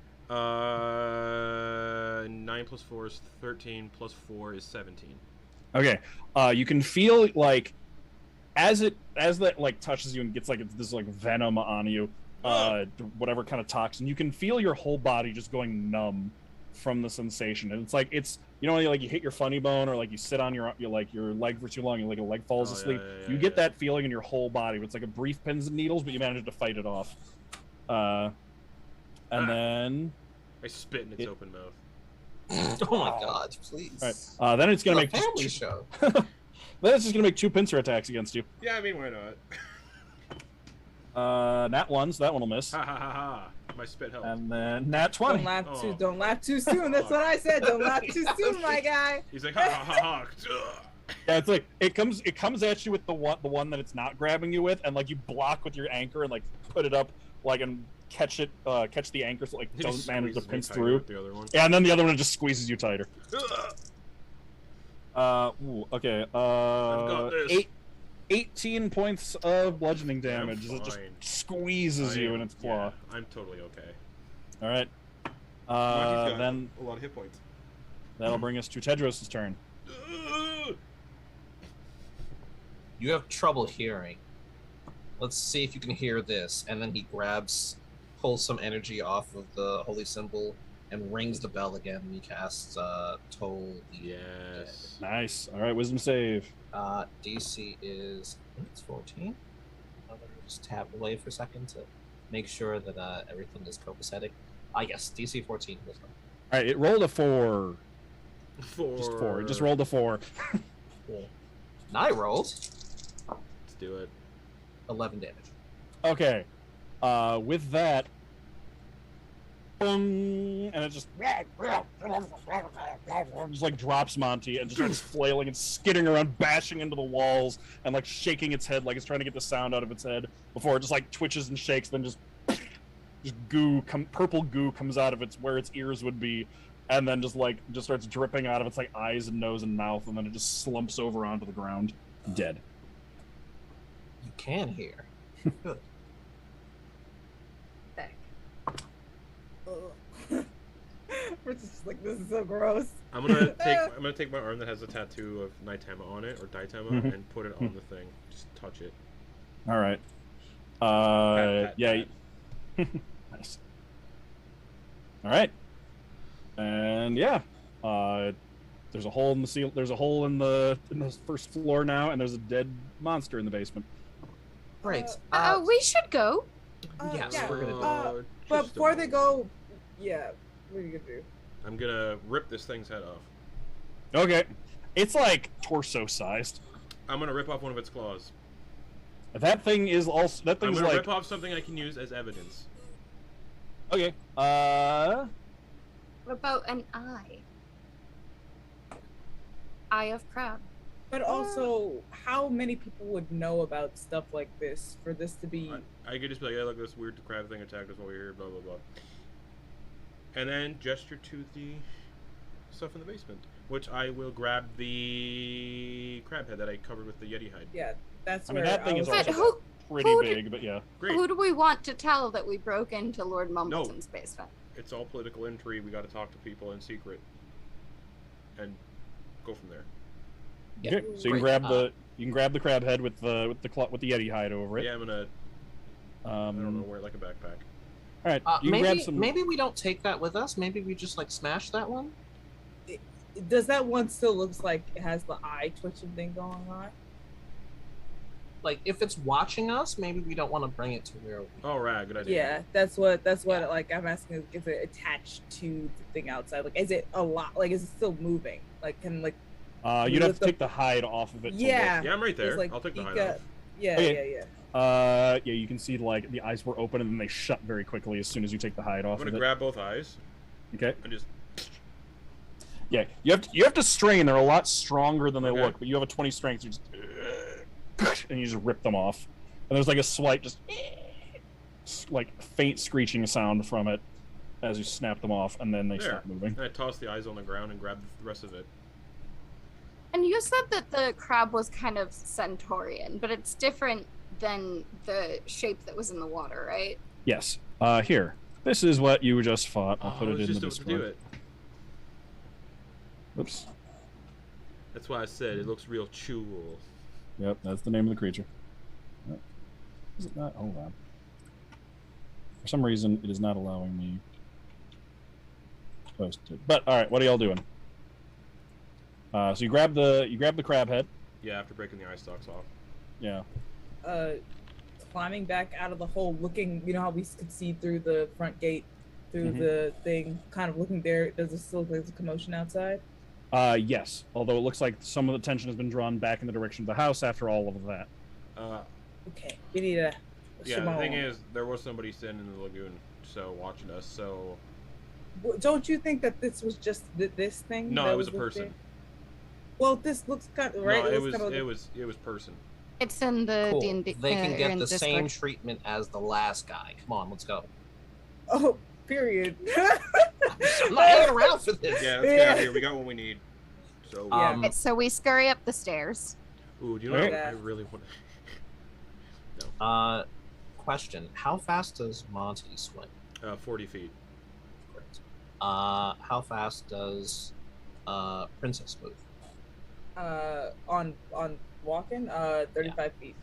9 plus 4 is 13. Plus 4 is 17. Okay. You can feel like as that like touches you and gets like this like venom on you, whatever kind of toxin, you can feel your whole body just going numb from the sensation. And it's like you know, like you hit your funny bone or like you sit on your leg for too long and like a leg falls asleep. Yeah, you get that feeling in your whole body. It's like a brief pins and needles, but you manage to fight it off. And then I spit in its open mouth. Oh my god, please. all right. Then it's gonna It's make a family show. then it's just gonna make 2 pincer attacks against you. Yeah, I mean, why not? Nat 1, so that one will miss. Ha ha ha ha. My spit helped. And then nat 20. Don't laugh too soon. That's what I said. Don't laugh too soon, my guy. He's like, ha ha ha ha. Yeah, it's like it comes at you with the one that it's not grabbing you with, and like you block with your anchor and like put it up like and catch the anchor so like He doesn't just manage to squeezes me pinch tighter through. with the other one. Yeah, and then the other one just squeezes you tighter. Ugh. Okay. I've got this. 18 points of bludgeoning damage as it just fine. squeezes you in its claw. Yeah, I'm totally okay. All right. Monty's got Then a lot of hit points. that'll bring us to Tedros' turn. You have trouble hearing. Let's see if you can hear this. And then he pulls some energy off of the holy symbol, and rings the bell again. And he casts Toll. Yes. Nice. All right, wisdom save. DC is it's 14. Let me just tap away for a second to make sure that everything is copacetic. Yes, DC 14 wisdom. All right, it rolled a 4. 4. Just 4. It just rolled a 4. Cool. And I rolled Let's do it. 11 damage. Okay. With that, boom, and it just like drops Monty and just starts flailing and skidding around, bashing into the walls and like shaking its head like it's trying to get the sound out of its head before it just like twitches and shakes, then just purple goo comes out of where its ears would be, and then just starts dripping out of its like eyes and nose and mouth, and then it just slumps over onto the ground, dead. You can hear. Good. We're just like, this is so gross. I'm gonna take my arm that has a tattoo of Nightama on it, or Daitama, and put it on the thing. Just touch it. All right. Pat, Yeah. pat. Nice. All right. And yeah, there's a hole in the ceiling. There's a hole in the first floor now, and there's a dead monster in the basement. Great. We should go. Yes, yeah. we're gonna do Uh, But just a before they moment. go, yeah, what are you gonna do? I'm gonna rip this thing's head off. Okay. It's like torso sized. I'm gonna rip off one of its claws. That thing is also. That I'm thing's gonna like. rip off something I can use as evidence. Okay. What about an eye? Eye of crab. But also, how many people would know about stuff like this for this to be? I could just be like, yeah, look, this weird crab thing attacked us while we were here, blah, blah, blah. And then gesture to the stuff in the basement, which I will grab the crab head that I covered with the Yeti hide. Yeah, that's I mean, where that thing is was- But also who pretty who big, but yeah. Great. who do we want to tell that we broke into Lord Mumbleton's basement? It's all political intrigue. We got to talk to people in secret. And go from there. Yeah. Okay. So you can grab the crab head with the Yeti hide over it. Yeah, I'm gonna. I don't know, wear it like a backpack. All right. You can grab some. Maybe we don't take that with us. Maybe we just like smash that one. Does that one still looks like it has the eye twitching thing going on? Like if it's watching us, maybe we don't want to bring it to where. Oh, right, good idea. Yeah, that's what like I'm asking. Is it attached to the thing outside? Like, is it a lot? Like, is it still moving? Like, can like. You'd have to take the hide off of it. Yeah. Yeah, I'm right there. Just, like, I'll take the you hide got- off. Yeah, Okay. yeah. Yeah, you can see like the eyes were open and then they shut very quickly as soon as you take the hide off I'm gonna of it. grab both eyes Okay. and just. Yeah, you have to strain. They're a lot stronger than they Okay. look, but you have a 20 strength. You just and you just rip them off, and there's like a slight just like faint screeching sound from it as you snap them off, and then they There. stop moving. And I toss the eyes on the ground and grab the rest of it. And you said that the crab was kind of centaurian, but it's different than the shape that was in the water, right? Yes. Here. This is what you just fought. I'll put I it was in the just about to do Discord. it. Oops. That's why I said it looks real cool. Yep, that's the name of the creature. Yep. Is it not? Hold on. For some reason, it is not allowing me to post it. But all right, what are y'all doing? So you grab the crab head. Yeah, after breaking the eye stalks off. Yeah. Climbing back out of the hole, looking. You know how we could see through the front gate, through the thing, kind of looking there. Does it still look like there's a commotion outside? Yes. Although it looks like some of the tension has been drawn back in the direction of the house after all of that. Okay, we need a. Yeah, the thing is, there was somebody sitting in the lagoon, so watching us. So Don't you think that this was just this thing? no, that it was a looked person. there? Well, this looks kind of right. No, it looks was kinda it was person. It's in the Cool. D&D. They can or get in the Discord. same treatment as the last guy. Come on, let's go. Oh, period. I'm not hanging around for this. Yeah, let's get out of here. We got what we need. So Yeah. Okay, so we scurry up the stairs. ooh, do you know Right. what I really want? Question: how fast does Monty swim? 40 feet. Great. How fast does Princess move? On walking, 35 feet.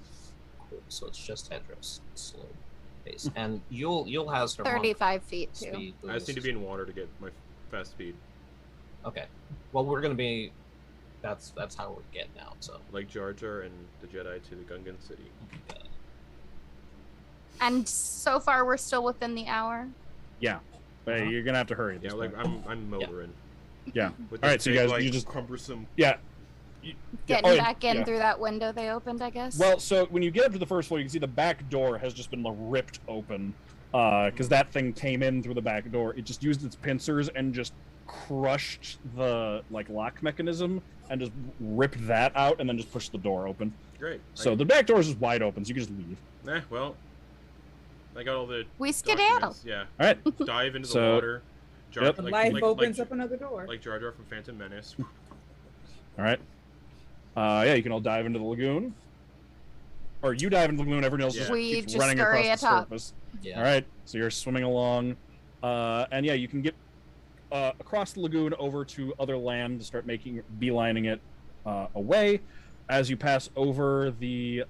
Cool. So it's just Tedros. Slow. pace. And Yule has her 35 feet too. speed I just need to boost. be in water to get my fast speed. Okay. Well, we're gonna be. That's how we're getting out. So. Like Jar Jar and the Jedi to the Gungan City. And so far, we're still within the hour. Yeah. But you're gonna have to hurry. At Yeah, this like point. I'm motoring. Yeah. With All this right, so you big, guys, you like, just cumbersome. yeah. Getting back in through that window they opened, I guess. Well, so when you get up to the first floor, you can see the back door has just been ripped open, because that thing came in through the back door. It just used its pincers and just crushed the lock mechanism and just ripped that out and then just pushed the door open. Great. So the back door is just wide open, so you can just leave. Well, I got all the. We skedaddle. documents, Yeah. All right. Dive into the So- water. Jar, Yep. Life opens up another door. Like Jar Jar from Phantom Menace. All right. Yeah, you can all dive into the lagoon. Or you dive into the lagoon, everyone else just We keeps just running scurry across the atop. surface. Yeah. All right, so you're swimming along, and yeah, you can get across the lagoon over to other land to start beelining it away. As you pass over the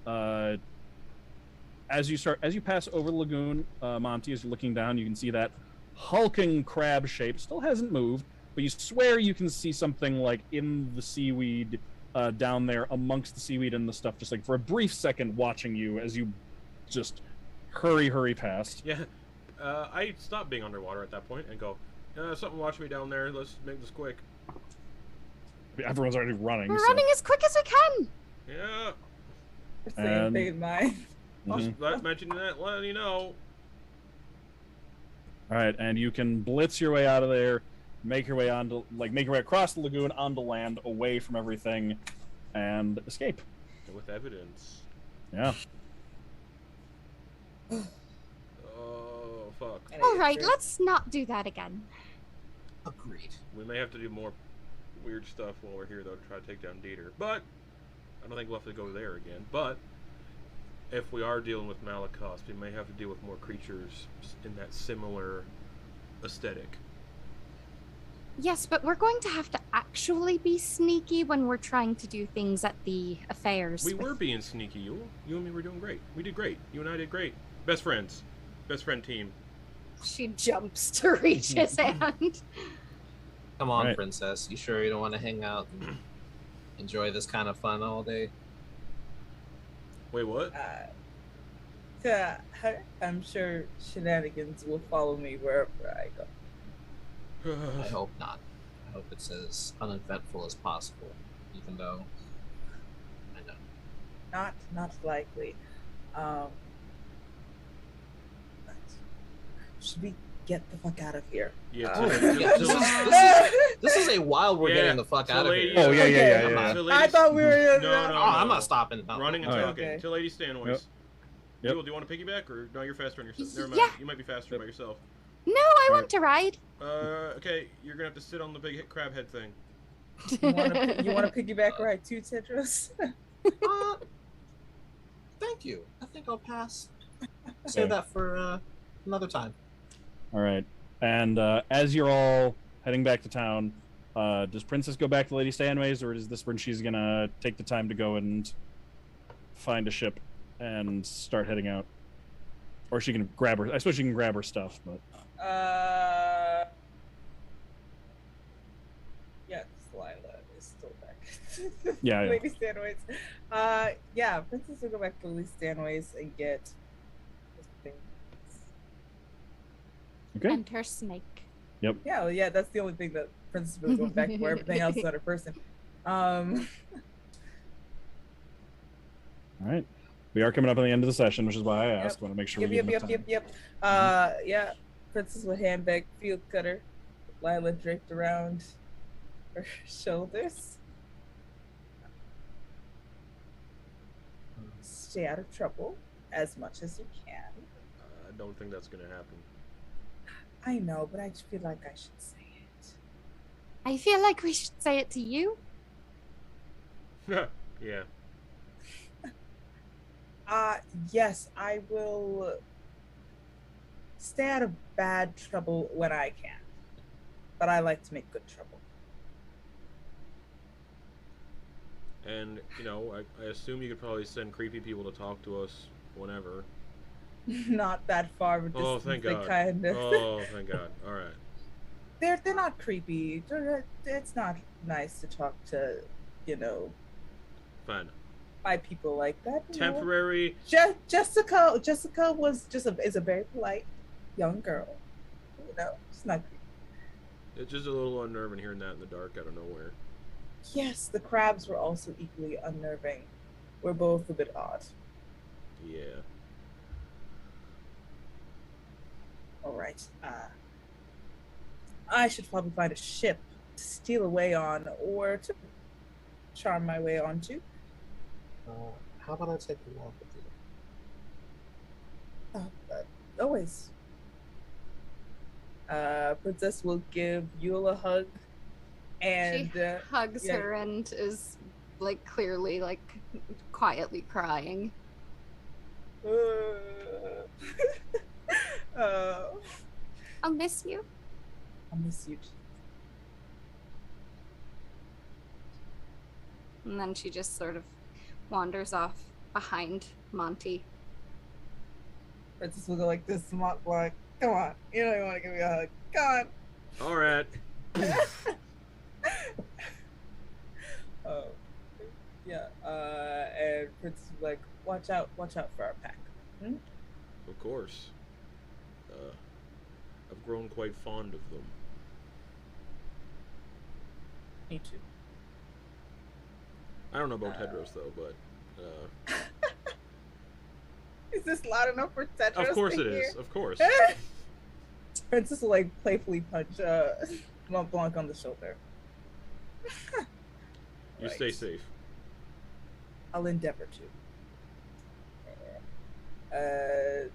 as you pass over the lagoon, Monty, as you're looking down, you can see that hulking crab shape still hasn't moved, but you swear you can see something in the seaweed down there amongst the seaweed and the stuff, just for a brief second, watching you as you just hurry past. Yeah. I stopped being underwater at that point and go, something watching me down there. Let's make this quick. Everyone's already running. We're so- running as quick as we can. Yeah. Same And- thing in mind. Mhm. Just mentioning that, letting you know. All right, and you can blitz your way out of there, make your way across the lagoon onto land, away from everything, and escape. With evidence. Yeah. Oh, fuck. All right, let's not do that again. Agreed. We may have to do more weird stuff while we're here, though, to try to take down Dieter. But I don't think we'll have to go there again. But if we are dealing with Malakos, we may have to deal with more creatures in that similar aesthetic. Yes, but we're going to have to actually be sneaky when we're trying to do things at the affairs. We were being sneaky, you. You and me were doing great. We did great. You and I did great. Best friends. Best friend team. She jumps to reach his hand. Come on, Right. princess. You sure you don't want to hang out and enjoy this kind of fun all day? Wait, what? I'm sure shenanigans will follow me wherever I go. I hope not. I hope it's as uneventful as possible, even though I know. Not likely. Should we get the fuck out of here? Yeah, Oh, to- yeah, to- this is a while we're Yeah, getting the fuck so out of lady- here. Oh, yeah. Come on. to I lady- thought we were. No, Oh, I'm not stopping. No. Running and Oh, yeah. talking. Okay. To Lady Stanways. Yep. Yep. Jewel, do you want to piggyback, or no? You're faster on yourself. Never mind. Yeah. You might be faster by yourself. No, I want to ride. Okay, you're gonna have to sit on the big crab head thing. You want to piggyback ride too, Tedros? Thank you. I think I'll pass. Save Okay. that for another time. All right. And as you're all heading back to town, does Princess go back to Lady Stanways, or is this when she's gonna take the time to go and find a ship and start heading out? Or she can grab her. I suppose she can grab her stuff, but Yes, Lila is still back. Yeah, yeah. Lady Stanways. Yeah, Princess will go back to Lady Stanways and get this thing. okay. And her snake. Yeah, well, yeah, that's the only thing that Princess really goes back for. Everything else is another person. All right. We are coming up on the end of the session, which is why I asked. Want to make sure we give enough time. Yeah, Princess with handbag, field cutter, Lila draped around her shoulders. Stay out of trouble as much as you can. I don't think that's gonna happen. I know, but I just feel like I should say it. I feel like we should say it to you. Yeah. Yes, I will stay out of bad trouble when I can. But I like to make good trouble. And, you know, I assume you could probably send creepy people to talk to us whenever. not that far of a distance. Oh, thank They God. kind of. Oh, thank God. All right. They're not creepy. It's not nice to talk to, you know, Fine. by people like that. You know. Temporary. Jessica was is a very polite young girl. You know, it's not creepy. It's just a little unnerving hearing that in the dark out of nowhere. Yes, the crabs were also equally unnerving. We're both a bit odd. Yeah. All right. I should probably find a ship to steal away on or to charm my way onto. How about I take a walk with you? Always. Princess will give Yule a hug, and She hugs her and is like clearly like quietly crying. I'll miss you. I'll miss you. And then she just sort of wanders off behind Monty. Princess will go like this, Montblanc. Come on, you know you want to give me a hug. Come on. All right. Yeah. And Princess will like, watch out for our pack. Hmm? Of course. I've grown quite fond of them. Me too. I don't know about Tedros though, but Is this loud enough for Tedros? of course to it hear? is. Of course. Princess will like playfully punch Montblanc on the shoulder. You stay safe. I'll endeavor to.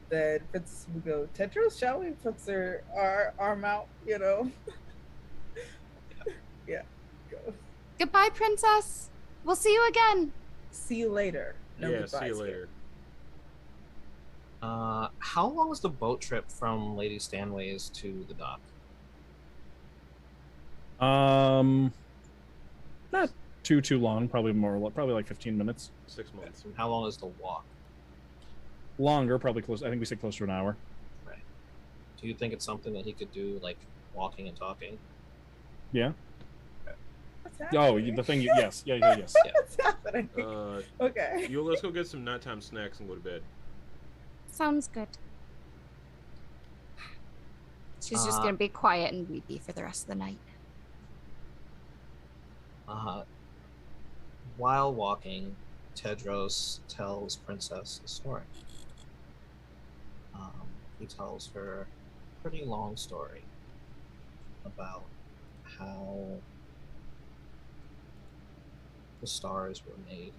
Then Princess will go, Tedros, shall we? Puts our arm out, you know. Yeah, go. Goodbye, princess. We'll see you again. See you later. No Yeah, goodbyes see you here. later. How long is the boat trip from Lady Stanway's to the dock? Not too long. Probably like 15 minutes. 6 months. And how long is the walk? Longer, probably close. I think we said close to an hour. Right. Do you think it's something that he could do, like walking and talking? Yeah. What's Oh, happening? the thing. Yes. Yeah. Yes. What's happening? Okay. Let's go get some nighttime snacks and go to bed. Sounds good. She's just gonna be quiet and weepy for the rest of the night. While walking, Tedros tells Princess a story. He tells her a pretty long story about how the stars were made,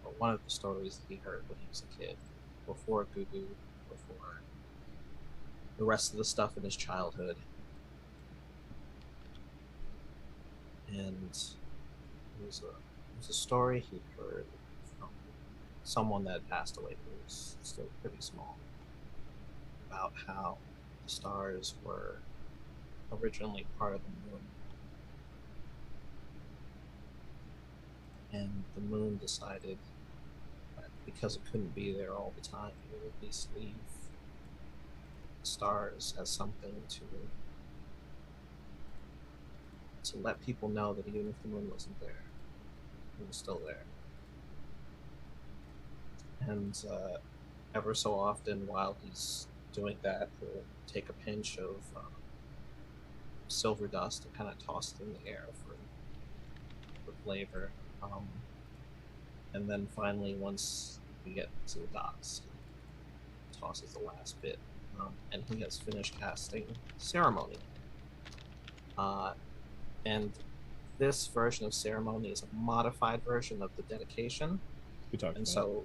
or one of the stories that he heard when he was a kid, before Gugu, before the rest of the stuff in his childhood. And it was a story he heard from someone that had passed away who was still pretty small, about how the stars were originally part of the moon. And the moon decided that because it couldn't be there all the time, it would at least leave the stars as something to let people know that even if the moon wasn't there, it was still there. And ever so often, while he's doing that, he'll take a pinch of silver dust and kind of toss it in the air for flavor. And then finally, once we get to the docks, he tosses the last bit, and he has finished casting Ceremony. And this version of Ceremony is a modified version of the dedication. We talked. And so,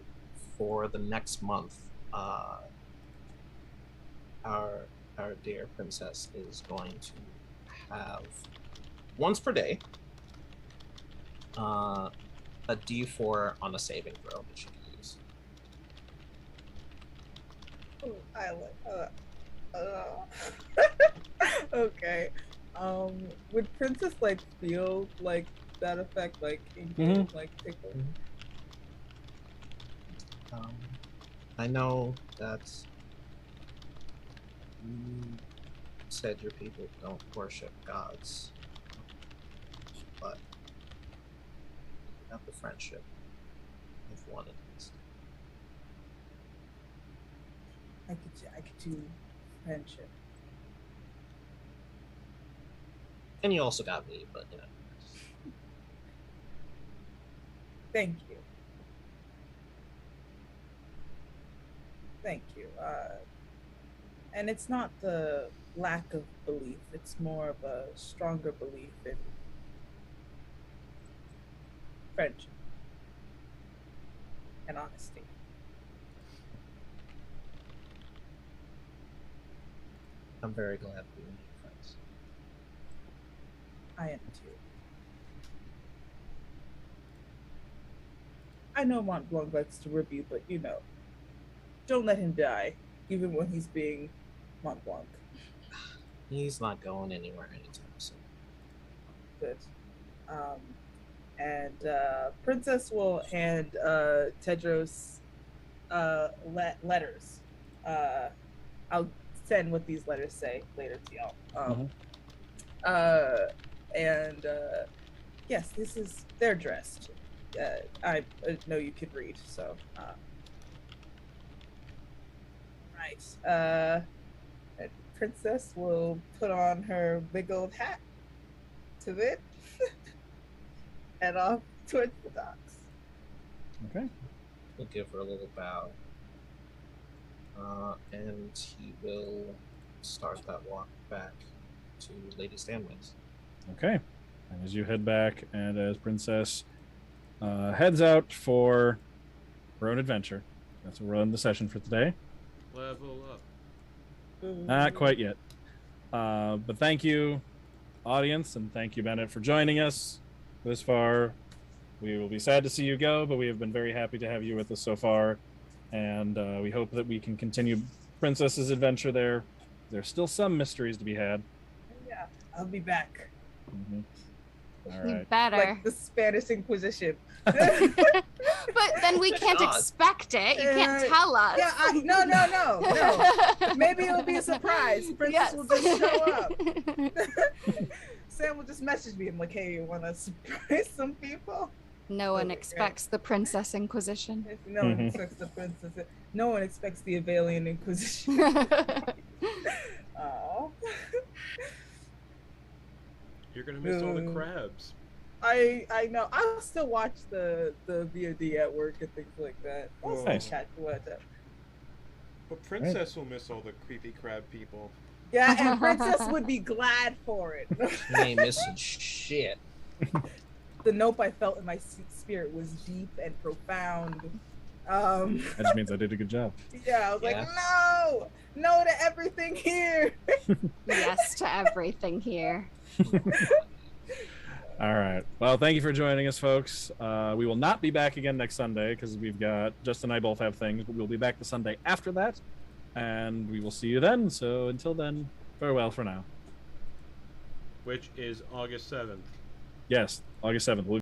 for the next month, our dear princess is going to have, once per day, a D4 on a saving throw that she can use. Oh, I like. Okay. Would Princess like feel like that effect, like in game, like tickle? I know that You said your people don't worship gods, but you have the friendship of one at least. I could do friendship. And you also got me, but you know. Thank you. Thank you. And it's not the lack of belief, it's more of a stronger belief in friendship and honesty. I'm very glad we made friends. I am too. I know Montblanc likes to rib you, but you know, don't let him die, even when he's being Montblanc. He's not going anywhere anytime soon. Good. And Princess will hand Tedros letters. I'll send what these letters say later to y'all. Yes, they're dressed. I know you can read, so. Right. And Princess will put on her big old hat to it, head off towards the docks. Okay. He'll give her a little bow. And he will start that walk back to Lady Stanway's. Okay. And as you head back, and as Princess heads out for her own adventure, that's where we'll end the session for today. Level up. Not quite yet. But thank you, audience, and thank you, Bennett, for joining us this far. We will be sad to see you go, but we have been very happy to have you with us so far. And we hope that we can continue Princess's adventure there. There's still some mysteries to be had. Yeah, I'll be back. All You right. better. Like the Spanish Inquisition. But then we can't God. expect it. You can't tell us. Yeah, no. Maybe it'll be a surprise. Princess will just show up. Sam will just message me. I'm like, hey, you want to surprise some people? No one expects the Princess Inquisition. No one expects the princess. No one expects the Avalian Inquisition. Oh. You're gonna miss all the crabs. I know. I'll still watch the VOD at work and things like that. I'll still Nice. catch whatever. But Princess will miss all the creepy crab people. Yeah, and Princess would be glad for it. You ain't missing shit. The nope I felt in my spirit was deep and profound. That just means I did a good job. Yeah, I was like, no to everything here. Yes to everything here. All right. Well, thank you for joining us, folks. We will not be back again next Sunday because we've got Justin and I both have things, but we'll be back the Sunday after that, and we will see you then. So until then, farewell for now. Which is August 7th. Yes, August 7th.